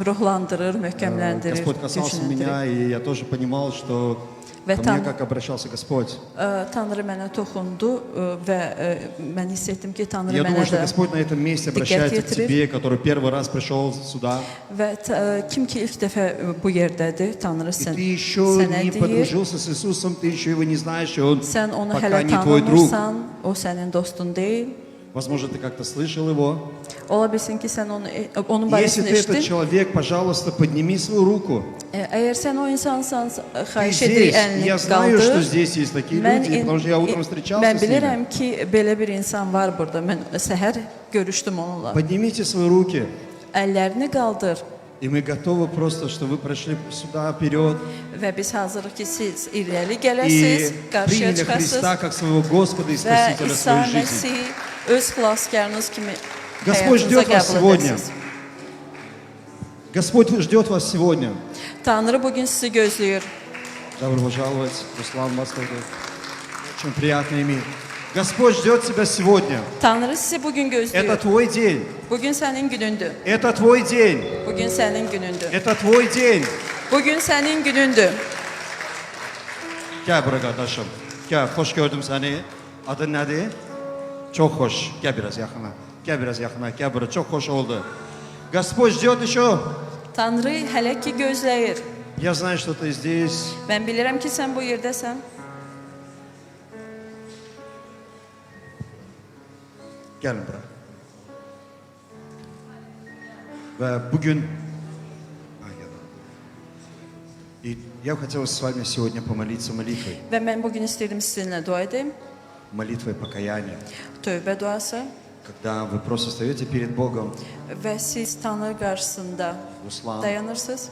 Ruhlandırır, möhkəmləndirir, Господь касался gücləndirir. меня, и я тоже понимал, что Və ко мне как обращался Господь. Tanrı mənə toxundu və mən hiss etdim ki, Tanrı Я думаю, mənə что də Господь на этом месте diqqət обращается к yetirir. тебе, который первый раз пришел сюда. Və kim ki ilk dəfə bu yerdədir, Tanrı И ты еще не sənə deyir. подружился с Иисусом, ты еще его не знаешь, и Он Sən onu пока hələ не твой друг. tanımırsan, o sənin dostun deyil. Возможно, ты как-то слышал его. Ola bilsin ki, sən onun Если barəsində ты этот eşitdin. человек, пожалуйста, подними свою руку. Əgər sən o insansan, Ты xahiş здесь. edirik И əlini я знаю, что qaldır. здесь есть такие люди, потому что я утром встречался Mən с ними. bilirəm ki, belə bir insan var burada. Mən səhər görüşdüm onunla. Поднимите свои руки. Əllərini qaldır И мы готовы просто, что вы прошли сюда вперед və biz hazırıq ki, siz irəli и gələsiniz, qarşıya приняли Христа çıxasınız как своего Господа и və Спасителя в İsa свою жизнь. Məsih öz xilaskarınız kimi Господь həyatınıza ждет вас qəbul сегодня. edəsiniz. Господь ждет вас сегодня. Tanrı bugün sizi gözləyir. Добро пожаловать, Руслан Москвы. Очень приятно иметь. Господь ждет тебя сегодня. Tanrı sizi bugün Это gözləyir. твой день. Bugün sənin günündür. Это твой день. Bugün sənin günündür. Это твой день. Bugün sənin günündür. Gel buraya kardeşim. Gel, hoş gördüm seni. Adın nedir? Çok hoş. Gel biraz yakına. Gel biraz yakına. Gel buraya. Çok hoş oldu. Господь ждет еще. Tanrı hələ ki gözləyir. Я знаю, что ты здесь. Mən bilirəm ki, sən bu yerdəsən. Gelin buraya. Ve bugün и я хотел с вами сегодня помолиться молитвой. Və mən bugün istəyirəm sizinlə dua edeyim. Молитвой покаяния. Tövbə duası. Когда вы просто стоите перед Богом. Və siz Tanrı qarşısında Ruslan. dayanırsınız.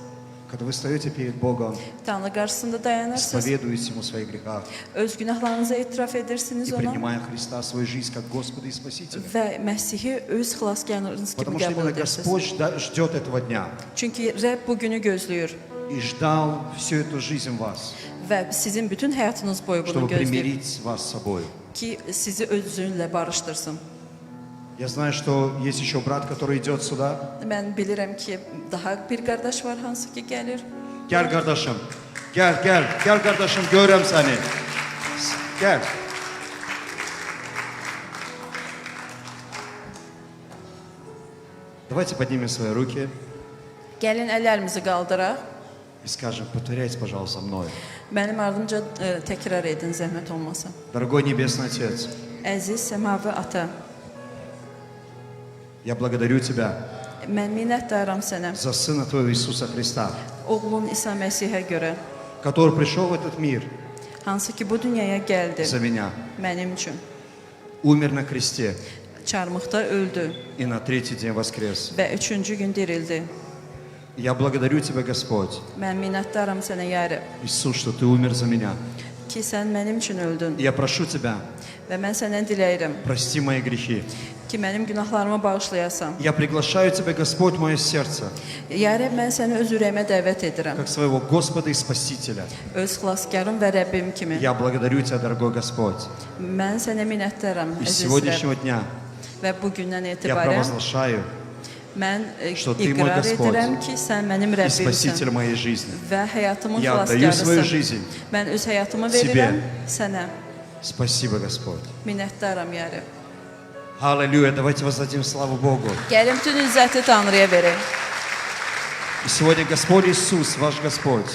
Когда вы стоите перед Богом. Tanrı qarşısında dayanırsınız. Исповедуете Ему в своих грехах. Öz günahlarınızı etiraf edirsiniz И ona. принимая Христа в свою жизнь как Господа и Спасителя. Və Məsihi öz xilaskarınız kimi Потому что qəbul именно edirsiniz. Господь ждет этого дня. Çünki Rəbb bu günü gözləyir. И ждал всю эту жизнь вас. Və sizin bütün həyatınız boyu bunu Чтобы gözləyir. примирить вас с собой. Ki sizi özünlə barışdırsın. Я знаю, что есть еще брат, который идет сюда. Mən bilirəm ki, daha bir qardaş var hansı ki gəlir. Gel kardeşim. Gel, gel. Gel kardeşim. Görürüm seni. Gel. Давайте поднимем свои руки Gəlin əllərimizi qaldıraq. и скажем, повторяйте, пожалуйста, со мной. Mənim ardımca təkrar edin, zəhmət olmasa. Дорогой Небесный Отец, Əziz səmavi ata, я благодарю Тебя mən minnətdaram sənə. за Сына Твоего Иисуса Христа, Oğlun İsa Məsihə görə, который пришел в этот мир hansı ki bu dünyaya gəldi за меня, mənim üçün. умер на кресте Çarmıqda öldü и на третий день воскрес. və üçüncü gün dirildi. Я благодарю Тебя, Господь, Mən minnətdaram sənə, ya Rəbb, Иисус, что Ты умер за меня. ki sən mənim üçün öldün. Я прошу Тебя, Və mən səndən diləyirəm прости мои gрехи. ki mənim günahlarımı bağışlayasan. Я приглашаю Тебя, Господь, в мое сердце, Ya Rəbb, mən səni öz ürəyimə dəvət edirəm. как своего Господа и Спасителя. Öz xilaskarım və Rəbbim kimi. Я благодарю Тебя, дорогой Господь. Mən sənə minnətdaram, И с əziz Rəbb. сегодняшнего дня Və bu gündən я etibarən провозглашаю mən что Ты мой iqrar Господь edirəm ki, sən mənim и Rəbbimsən Спаситель моей жизни. və həyatımın Я отдаю свою xilaskarısın. жизнь Mən öz həyatımı Тебе. verirəm sənə. Спасибо, Господь. Minnətdaram, ya Rəbb. Аллилуйя. Давайте воздадим славу Богу. Gəlin bütün izzəti Tanrıya verək. И сегодня Господь Иисус, ваш Господь,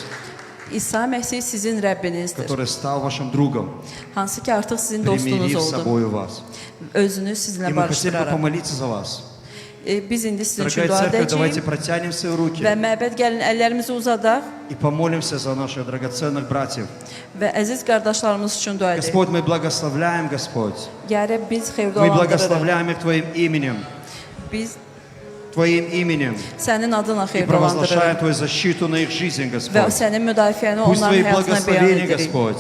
İsa Məsih sizin Rəbbinizdir. который стал вашим другом, Hansı ki artıq sizin dostunuz примирив с oldu. собою вас. Özünü И sizinlə мы хотели бы barışdıraram. помолиться за вас. Biz indi sizin üçün Дорогая dua церковь, давайте edəcəyik протянем свои руки və məbəd gəlin əllərimizi uzadaq и помолимся за наших драгоценных братьев. və əziz qardaşlarımız üçün dua edək. Господь, мы благословляем, Господь. Ya Rəbb, biz Мы xeyirdalandırırıq. благословляем их Твоим именем. Biz Твоим именем. sənin adına И провозглашаем xeyirdalandırırıq Твою защиту на их жизнь, və Господь. sənin müdafiəni Пусть onların Твои həyatına bəyan благословения, edirik. Господь,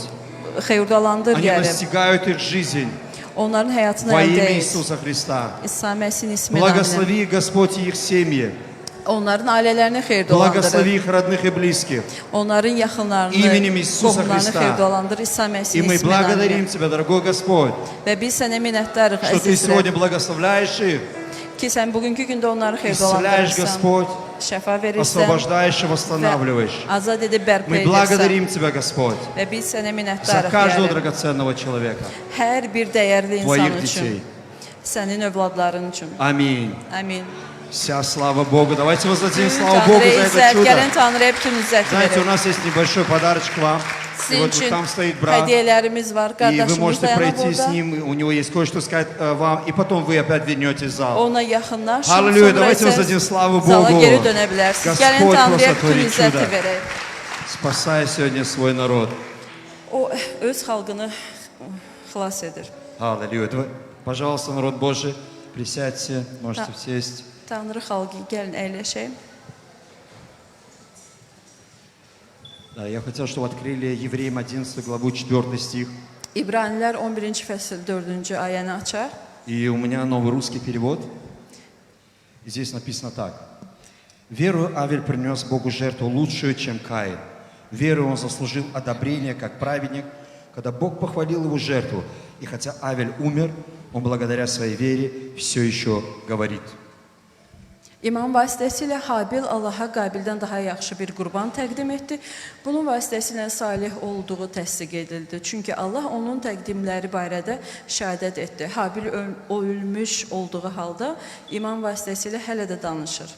Xeyirdalandır, они ya Rəbb. настигают их жизнь Onların həyatına во əldə имя et. Иисуса Христа. İsa Məsih'in ismi ilə. Благослови, Господь, их семьи. Onların ailələrini xeyir dolandırır. Благослови их родных и близких. Onların yaxınlarını, İменем Иисуса qohumlarını Христа. xeyir dolandır. İsa И Məsih мы ismilə. благодарим Тебя, дорогой Господь, Və biz sənə minnətdarıq, что Ты сегодня əzizlər. благословляешь их, Ki sən bugünkü gündə onları xeyir исцеляешь, dolandırırsan, Господь, şəfa verirsən освобождаешь и və восстанавливаешь. azad edib bərpa Мы edirsən. благодарим Тебя, Господь, Və biz sənə за minnətdarıq, каждого yəni. драгоценного человека, Hər bir dəyərli Твоих insan üçün, детей. sənin övladların üçün. Аминь. Əmin. Вся слава Богу. Давайте воздадим Bütün славу Богу Tanrıya за это izzət, чудо. gəlin Tanrıya bütün izzəti Знаете, у verir. нас есть небольшой подарочек к вам. И Sizin вот üçün там стоит брат. hədiyyələrimiz var, И вы qardaşımız можете dayanıb пройти с orada. ним, у него есть кое-что сказать вам, и потом вы опять вернетесь в зал. Ona yaxınlaşın, Аллилуйя, sonra давайте isə воздадим славу zala Богу. geri dönə bilərsiniz. Gəlin Господь Tanrıya просто bütün творит чудо. izzəti verək. Спасай сегодня свой народ. O öz xalqını xilas edir. Аллилуйя. Пожалуйста, народ Божий, присядьте, можете сесть. Tanrı xalqı, gəlin əyləşək. Да, я хотел, чтобы открыли Евреям 11 главу 4 стих. İbranilər 11-ci fəsil 4-cü ayəni açar. И у меня новый русский перевод. И здесь написано так. «Верою Авель принес Богу жертву лучшую, чем Каин. Верою он заслужил одобрение, как праведник, когда Бог похвалил его жертву. И хотя Авель умер, он благодаря своей вере все еще говорит». İman vasitəsilə Habil Allaha Qabildən daha yaxşı bir qurban təqdim etdi. Bunun vasitəsilə salih olduğu təsdiq edildi. Çünki Allah onun təqdimləri barədə şəhadət etdi. Habil ölmüş olduğu halda iman vasitəsilə hələ də danışır.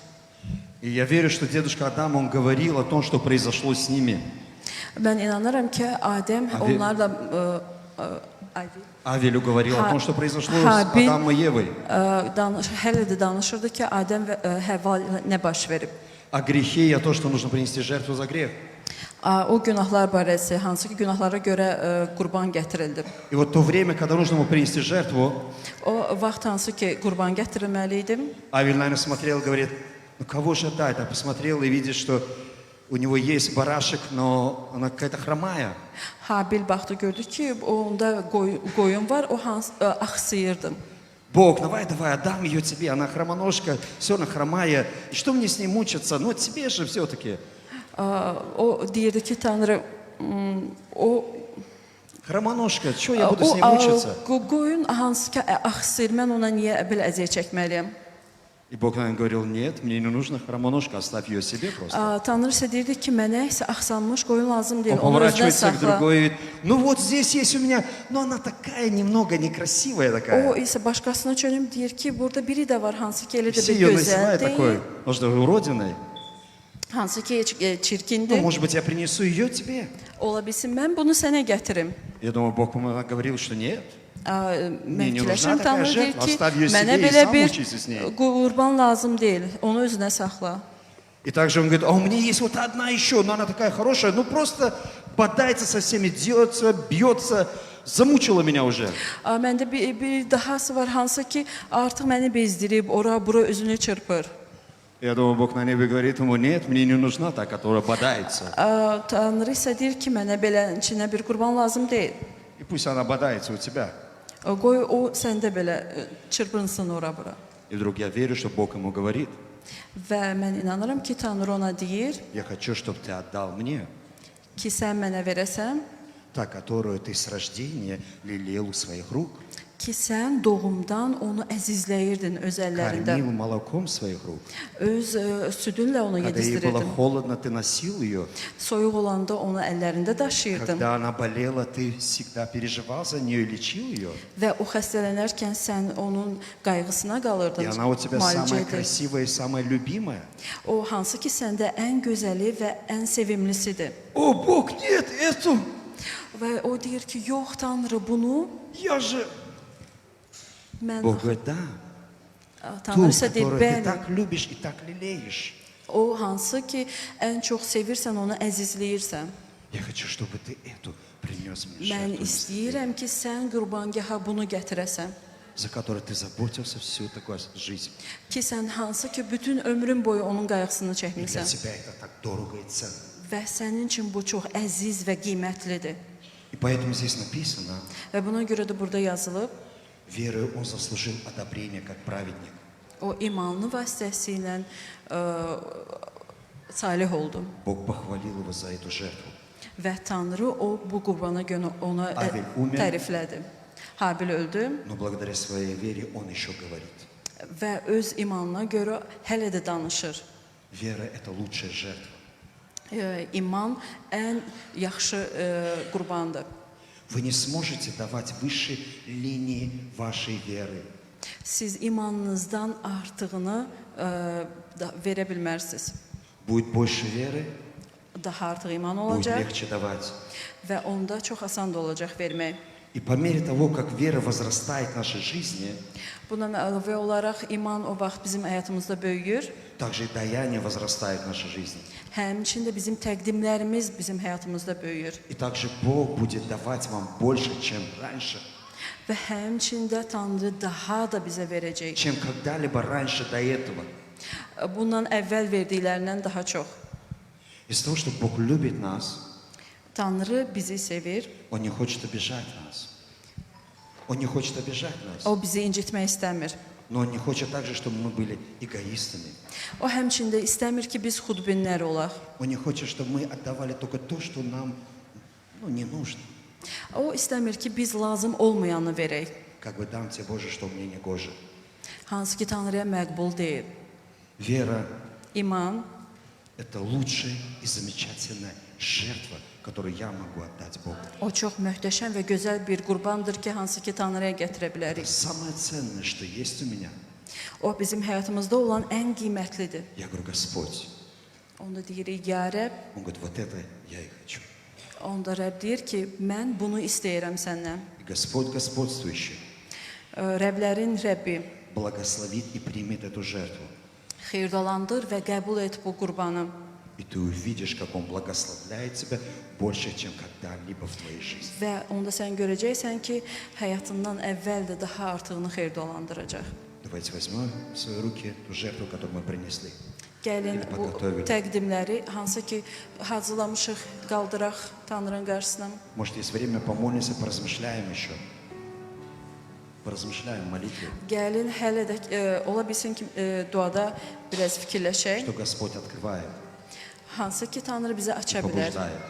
И я верю, что дедушка Адам, он говорил о том, что произошло с ними. Mən inanıram ki, Adəm onlarla Авелю говорил о том, что произошло с Адамом и Евой. hələ də danışırdı ki, Adəm və Həvva nə baş verib. О грехе и о том, что нужно принести жертву за грех. O günahlar barəsi, hansı ki günahlara görə qurban gətirildi. И вот то время, когда нужно было принести жертву, O vaxt hansı ki qurban gətirilməli idi. Авель, наверное, смотрел, говорит, ну кого же отдать? А посмотрел и видит, что у него есть барашек, но она какая-то хромая. Habil baxdı, gördü ki, onda qoyun var, o axsıyırdı. Бог, давай, отдам ее тебе, она хромоножка, все, она хромая. И что мне с ней мучиться? Ну, тебе же все-таки. O deyirdi ki, Tanrı, o Хромоножка, что я буду с ней мучиться? Qoyun hansı ki axsıyır, mən ona niyə belə əziyyət çəkməliyəm? И Бог, наверное, говорил, нет, мне не нужна хромоножка, оставь ее себе просто. Tanrı isə deyirdi ki, mənə isə axsanmış qoyun lazım deyil, Он onu özünə поворачивается к saxla. другой и говорит, ну вот здесь есть у меня, но она такая немного некрасивая такая. O isə başqasına çönüb deyir ki, burada biri də var, hansı ki elə də Все bir ее gözəl называют deyil, такой, может, уродиной. hansı ki Ну, çirkindir. может быть, я принесу ее тебе. Ola bilsin, mən bunu sənə gətirim. Я думаю, Бог говорил, что нет. Mən fikirləşirəm, такая Tanrı deyir жертва, ki, оставь ее mənə себе и belə сам bir мучайся с ней. qurban lazım deyil, onu özünə saxla. И также он говорит, а у меня есть вот одна еще, но она такая хорошая, ну просто бодается со всеми, дерется, бьется, замучила меня уже. Məndə bir dahası var, hansı ki artıq məni bezdirib, ora-bura özünü çırpır. Я думаю, Бог на небе говорит ему, нет, мне не нужна та, которая бодается. Tanrı isə deyir ki, mənə belə içinə bir qurban lazım deyil. И пусть она бодается у тебя. Qoy o səndə belə çırpınsın ora-bura. И вдруг я верю, что Бог ему говорит, Və mən inanıram ki, Tanrı ona deyir я хочу, чтобы ты отдал мне ki, sən mənə verəsən, та, которую ты с рождения лелеял у своих рук, ki, sən doğumdan onu əzizləyirdin öz əllərində. кормил молоком своих рук. Öz südünlə onu Когда ей было yedizdirdin. холодно, ты носил ее. Soyuq olanda onu əllərində daşıyırdın. Когда она болела, ты всегда переживал за нее и лечил ее. Və o xəstələnərkən sən onun qayğısına qalırdın, И она у тебя müalicə самая edirdin. красивая и самая любимая. O hansı ki səndə ən gözəli və ən sevimlisidir. О, Бог, нет, эту! Və o deyir ki, yox Tanrı, bunu Я же... mən... Бог говорит, да, Tanrı ту, isə deyir, которую ты bəli. так любишь и так лелеешь. O hansı ki ən çox sevirsən, onu əzizləyirsən. Я хочу, чтобы ты эту принес мне Mən жертву, istəyirəm ki, sən qurbangaha bunu gətirəsən. за которой ты заботился всю такую жизнь. Ki, sən hansı ki, bütün ömrün boyu onun qayğısını И для çəkmirsən. тебя это так дорого и ценно. Və sənin üçün bu çox əziz və qiymətlidir. И поэтому здесь написано, Və buna görə də burada yazılıb, верою он заслужил одобрение как праведник. o imanlı vasitəsilə salih oldu. Бог похвалил его за эту жертву. Və Tanrı bu qurbana görə ona Abel умер. təriflədi. Habil öldü Но благодаря своей вере он еще говорит. və öz imanına görə hələ də danışır. Вера – это лучшая жертва. İman ən yaxşı qurbandır. Вы не сможете давать выше линии вашей веры. Siz imanınızdan artığını verə bilmərsiniz. Будет больше веры, Daha artıq iman будет olacaq легче давать. və onda çox asan da olacaq vermək. И по мере того, как вера возрастает в нашей жизни, Bundan əlavə olaraq iman o vaxt bizim həyatımızda böyüyür. также и даяние возрастает в нашей жизни. Həmçində bizim təqdimlərimiz bizim həyatımızda böyüyür. И также Бог будет давать вам больше, чем раньше, Və həmçində Tanrı daha da bizə verəcək. чем когда-либо раньше до этого. Bundan əvvəl verdiklərindən daha çox. Из-за того, что Бог любит нас, Tanrı bizi sevir. Он не хочет обижать нас. Он не хочет обижать нас. O bizi incitmək istəmir. Но Он не хочет также, чтобы мы были эгоистами. O həmçində istəmir ki, biz xudbinlər olaq. Он не хочет, чтобы мы отдавали только то, что нам не нужно. O istəmir ki, biz lazım olmayanı verək. Как бы дам тебе, Боже, что мне не гоже. Hansı ki, Tanrıya məqbul deyil. Вера İman – это лучшая и замечательная жертва, которую я могу отдать Богу. o çox möhtəşəm və gözəl bir qurbandır ki, hansı ki, Tanrıya gətirə bilərik. Самое ценное, что есть у меня. O bizim həyatımızda olan ən qiymətlidir. Я говорю, Господь. Onda deyirik, ya Rəbb. Он говорит, вот это я и хочу. Onda Rəbb deyir ki, mən bunu istəyirəm səndən. И Господь господствующий Rəblərin Rəbbi благословит и примет эту жертву. xeyirdalandır və qəbul et bu qurbanı. И ты увидишь, как Он благословляет тебя больше, чем когда-либо в твоей жизни. Və onda sən görəcəksən ki, həyatından əvvəl də daha artığını xeyirdalandıracaq. Давайте возьмем в свои руки ту жертву, которую мы принесли. Gəlin Или bu подготовили. təqdimləri hansı ki hazırlamışıq qaldıraq Tanrının qarşısına. Может, есть время помолимся, поразмышляем еще. Поразмышляем в молитве, Gəlin hələ də ola bilsin ki duada biraz fikirləşək. что Господь открывает, Hansı ki Tanrı bizə aça bilər. побуждает.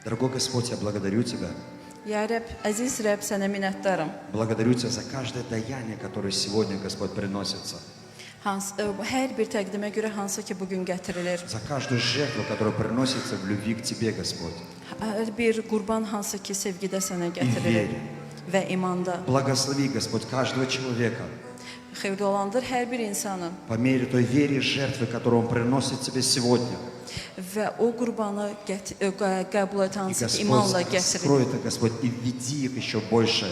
Дорогой Господь, я благодарю Тебя. Ya Rəbb, əziz Rəbb, sənə minnətdaram. Благодарю Тебя за каждое даяние, которое сегодня, Господь, приносится. Hər bir təqdimə görə hansı ki bugün gətirilir. За каждую жертву, которая приносится в любви к Тебе, Господь. Hər bir qurban hansı ki sevgidə sənə gətirilir вере. və imanda. Благослови, Господь, каждого человека Xeyirdalandır hər bir insanı по мере той веры и жертвы, которую Он приносит Тебе сегодня. və o qurbanı qəbul et И hansı ki imanla Господь, gətirilir. раскрой это, Господь, и введи их еще больше.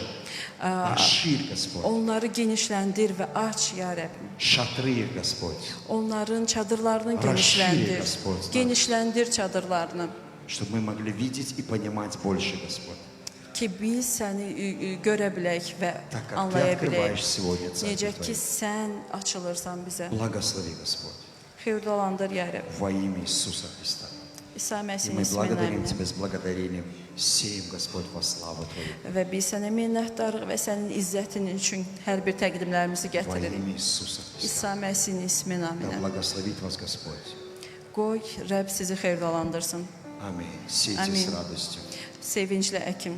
Расширь, Господь. Onları genişləndir və aç ya Rəbb. Шатры их, Господь. Onların çadırlarını Расшири, genişləndir. Господь, знай. Genişləndir çadırlarını Чтобы мы могли видеть и понимать больше, Господь. ki biz səni görə bilək və Так как Ты anlaya открываешь bilək. сегодня Necə Царство ki Твое. sən açılırsan bizə. Благослови, Господь, Xeyirdalandır ya Rəbb. во имя Иисуса Христа. İsa И Məsih'in мы isminlə благодарим əminəm. Тебя с благодарением. Сеем, Господь, во славу Твою. Və biz sənə minnətdarıq və sənin izzətin üçün hər bir təqdimlərimizi Во gətiririk. имя Иисуса Христа. İsa Məsih'in isminlə Да əminəm. благословит вас Господь. Qoy Rəbb sizi xeyirdalandırsın. Аминь. Сейте Аминь. с радостью. Sevinclə əkin.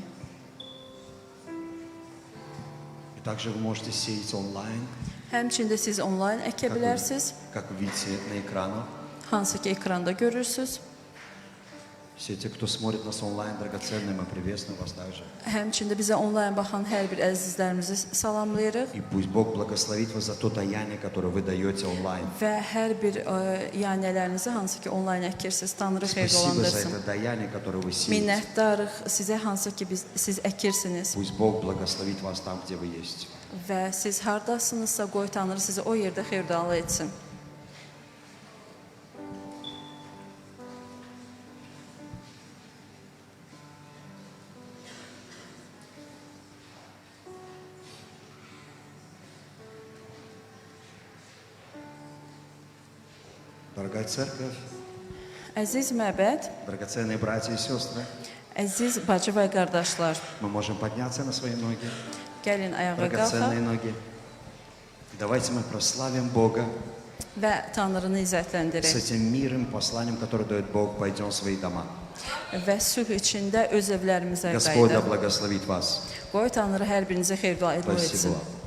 И также вы можете сеять онлайн, Həmçində siz onlayn əkə bilərsiniz. как вы видите на экранах. Hansı ki ekranda görürsünüz. Все те, кто смотрит нас онлайн, драгоценные, мы приветствуем вас также. Həmçində bizə onlayn baxan hər bir əzizlərimizi salamlayırıq. И пусть Бог благословит вас за то даяние, которое вы даете онлайн. Və hər bir yanələrinizi hansı ki onlayn əkirsiniz, Tanrı Спасибо за xeyirdalandırsın. это даяние, которое вы сеете. Minnətdarıq sizə hansı ki siz əkirsiniz. Пусть Бог благословит вас там, где вы есть. Və siz hardasınızsa qoy Tanrı sizi o yerdə xeyirdalı etsin. Дорогая церковь, Əziz məbəd, драгоценные братья и сестры, əziz bacı və qardaşlar, мы можем подняться на свои ноги, gəlin ayağa драгоценные qalxaq. ноги. Давайте мы прославим Бога və Tanrını с izzətləndirək. этим миром, посланием, которое дает Бог, пойдем в свои дома. Və sülh içində öz evlərimizə Господь да qayıdaq. благословит вас. Qoy Tanrı hər birinizə xeyir dua etsin. Спасибо.